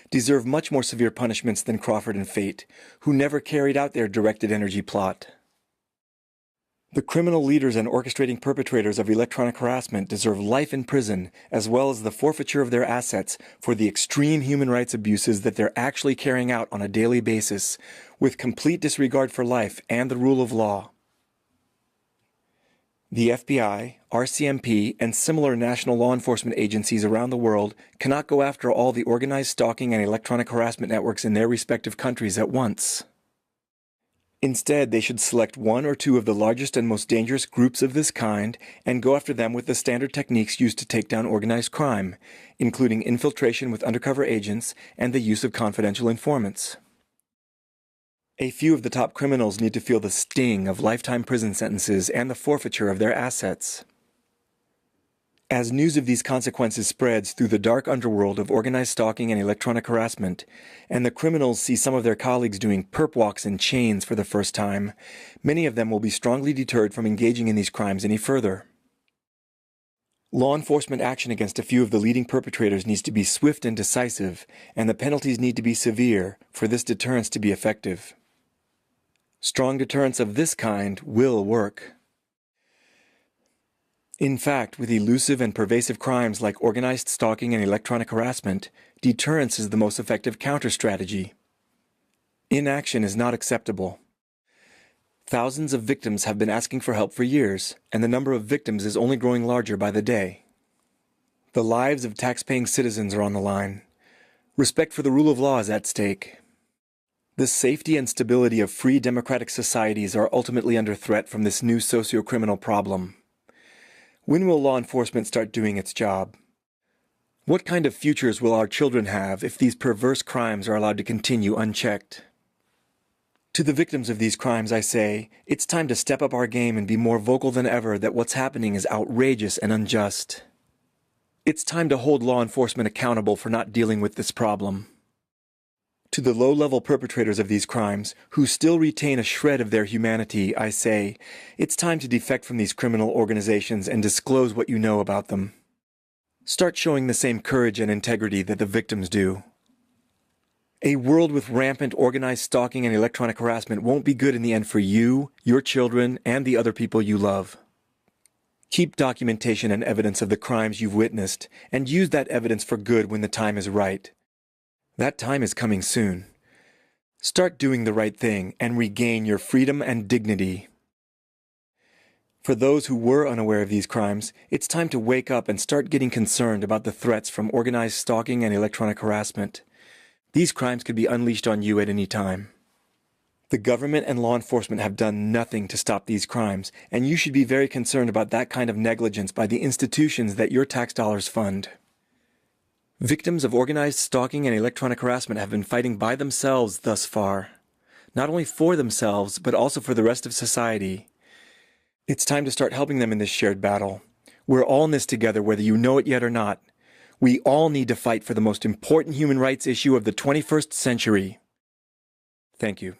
deserve much more severe punishments than Crawford and Fate, who never carried out their directed energy plot. The criminal leaders and orchestrating perpetrators of electronic harassment deserve life in prison, as well as the forfeiture of their assets for the extreme human rights abuses that they're actually carrying out on a daily basis, with complete disregard for life and the rule of law. The FBI, RCMP, and similar national law enforcement agencies around the world cannot go after all the organized stalking and electronic harassment networks in their respective countries at once. Instead, they should select 1 or 2 of the largest and most dangerous groups of this kind and go after them with the standard techniques used to take down organized crime, including infiltration with undercover agents and the use of confidential informants. A few of the top criminals need to feel the sting of lifetime prison sentences and the forfeiture of their assets. As news of these consequences spreads through the dark underworld of organized stalking and electronic harassment, and the criminals see some of their colleagues doing perp walks in chains for the first time, many of them will be strongly deterred from engaging in these crimes any further. Law enforcement action against a few of the leading perpetrators needs to be swift and decisive, and the penalties need to be severe for this deterrence to be effective. Strong deterrence of this kind will work. In fact, with elusive and pervasive crimes like organized stalking and electronic harassment, deterrence is the most effective counter-strategy. Inaction is not acceptable. Thousands of victims have been asking for help for years, and the number of victims is only growing larger by the day. The lives of tax-paying citizens are on the line. Respect for the rule of law is at stake. The safety and stability of free democratic societies are ultimately under threat from this new socio-criminal problem. When will law enforcement start doing its job? What kind of futures will our children have if these perverse crimes are allowed to continue unchecked? To the victims of these crimes, I say, it's time to step up our game and be more vocal than ever that what's happening is outrageous and unjust. It's time to hold law enforcement accountable for not dealing with this problem. To the low-level perpetrators of these crimes, who still retain a shred of their humanity, I say, it's time to defect from these criminal organizations and disclose what you know about them. Start showing the same courage and integrity that the victims do. A world with rampant organized stalking and electronic harassment won't be good in the end for you, your children, and the other people you love. Keep documentation and evidence of the crimes you've witnessed, and use that evidence for good when the time is right. That time is coming soon. Start doing the right thing and regain your freedom and dignity. For those who were unaware of these crimes, it's time to wake up and start getting concerned about the threats from organized stalking and electronic harassment. These crimes could be unleashed on you at any time. The government and law enforcement have done nothing to stop these crimes, and you should be very concerned about that kind of negligence by the institutions that your tax dollars fund. Victims of organized stalking and electronic harassment have been fighting by themselves thus far. Not only for themselves, but also for the rest of society. It's time to start helping them in this shared battle. We're all in this together, whether you know it yet or not. We all need to fight for the most important human rights issue of the 21st century. Thank you.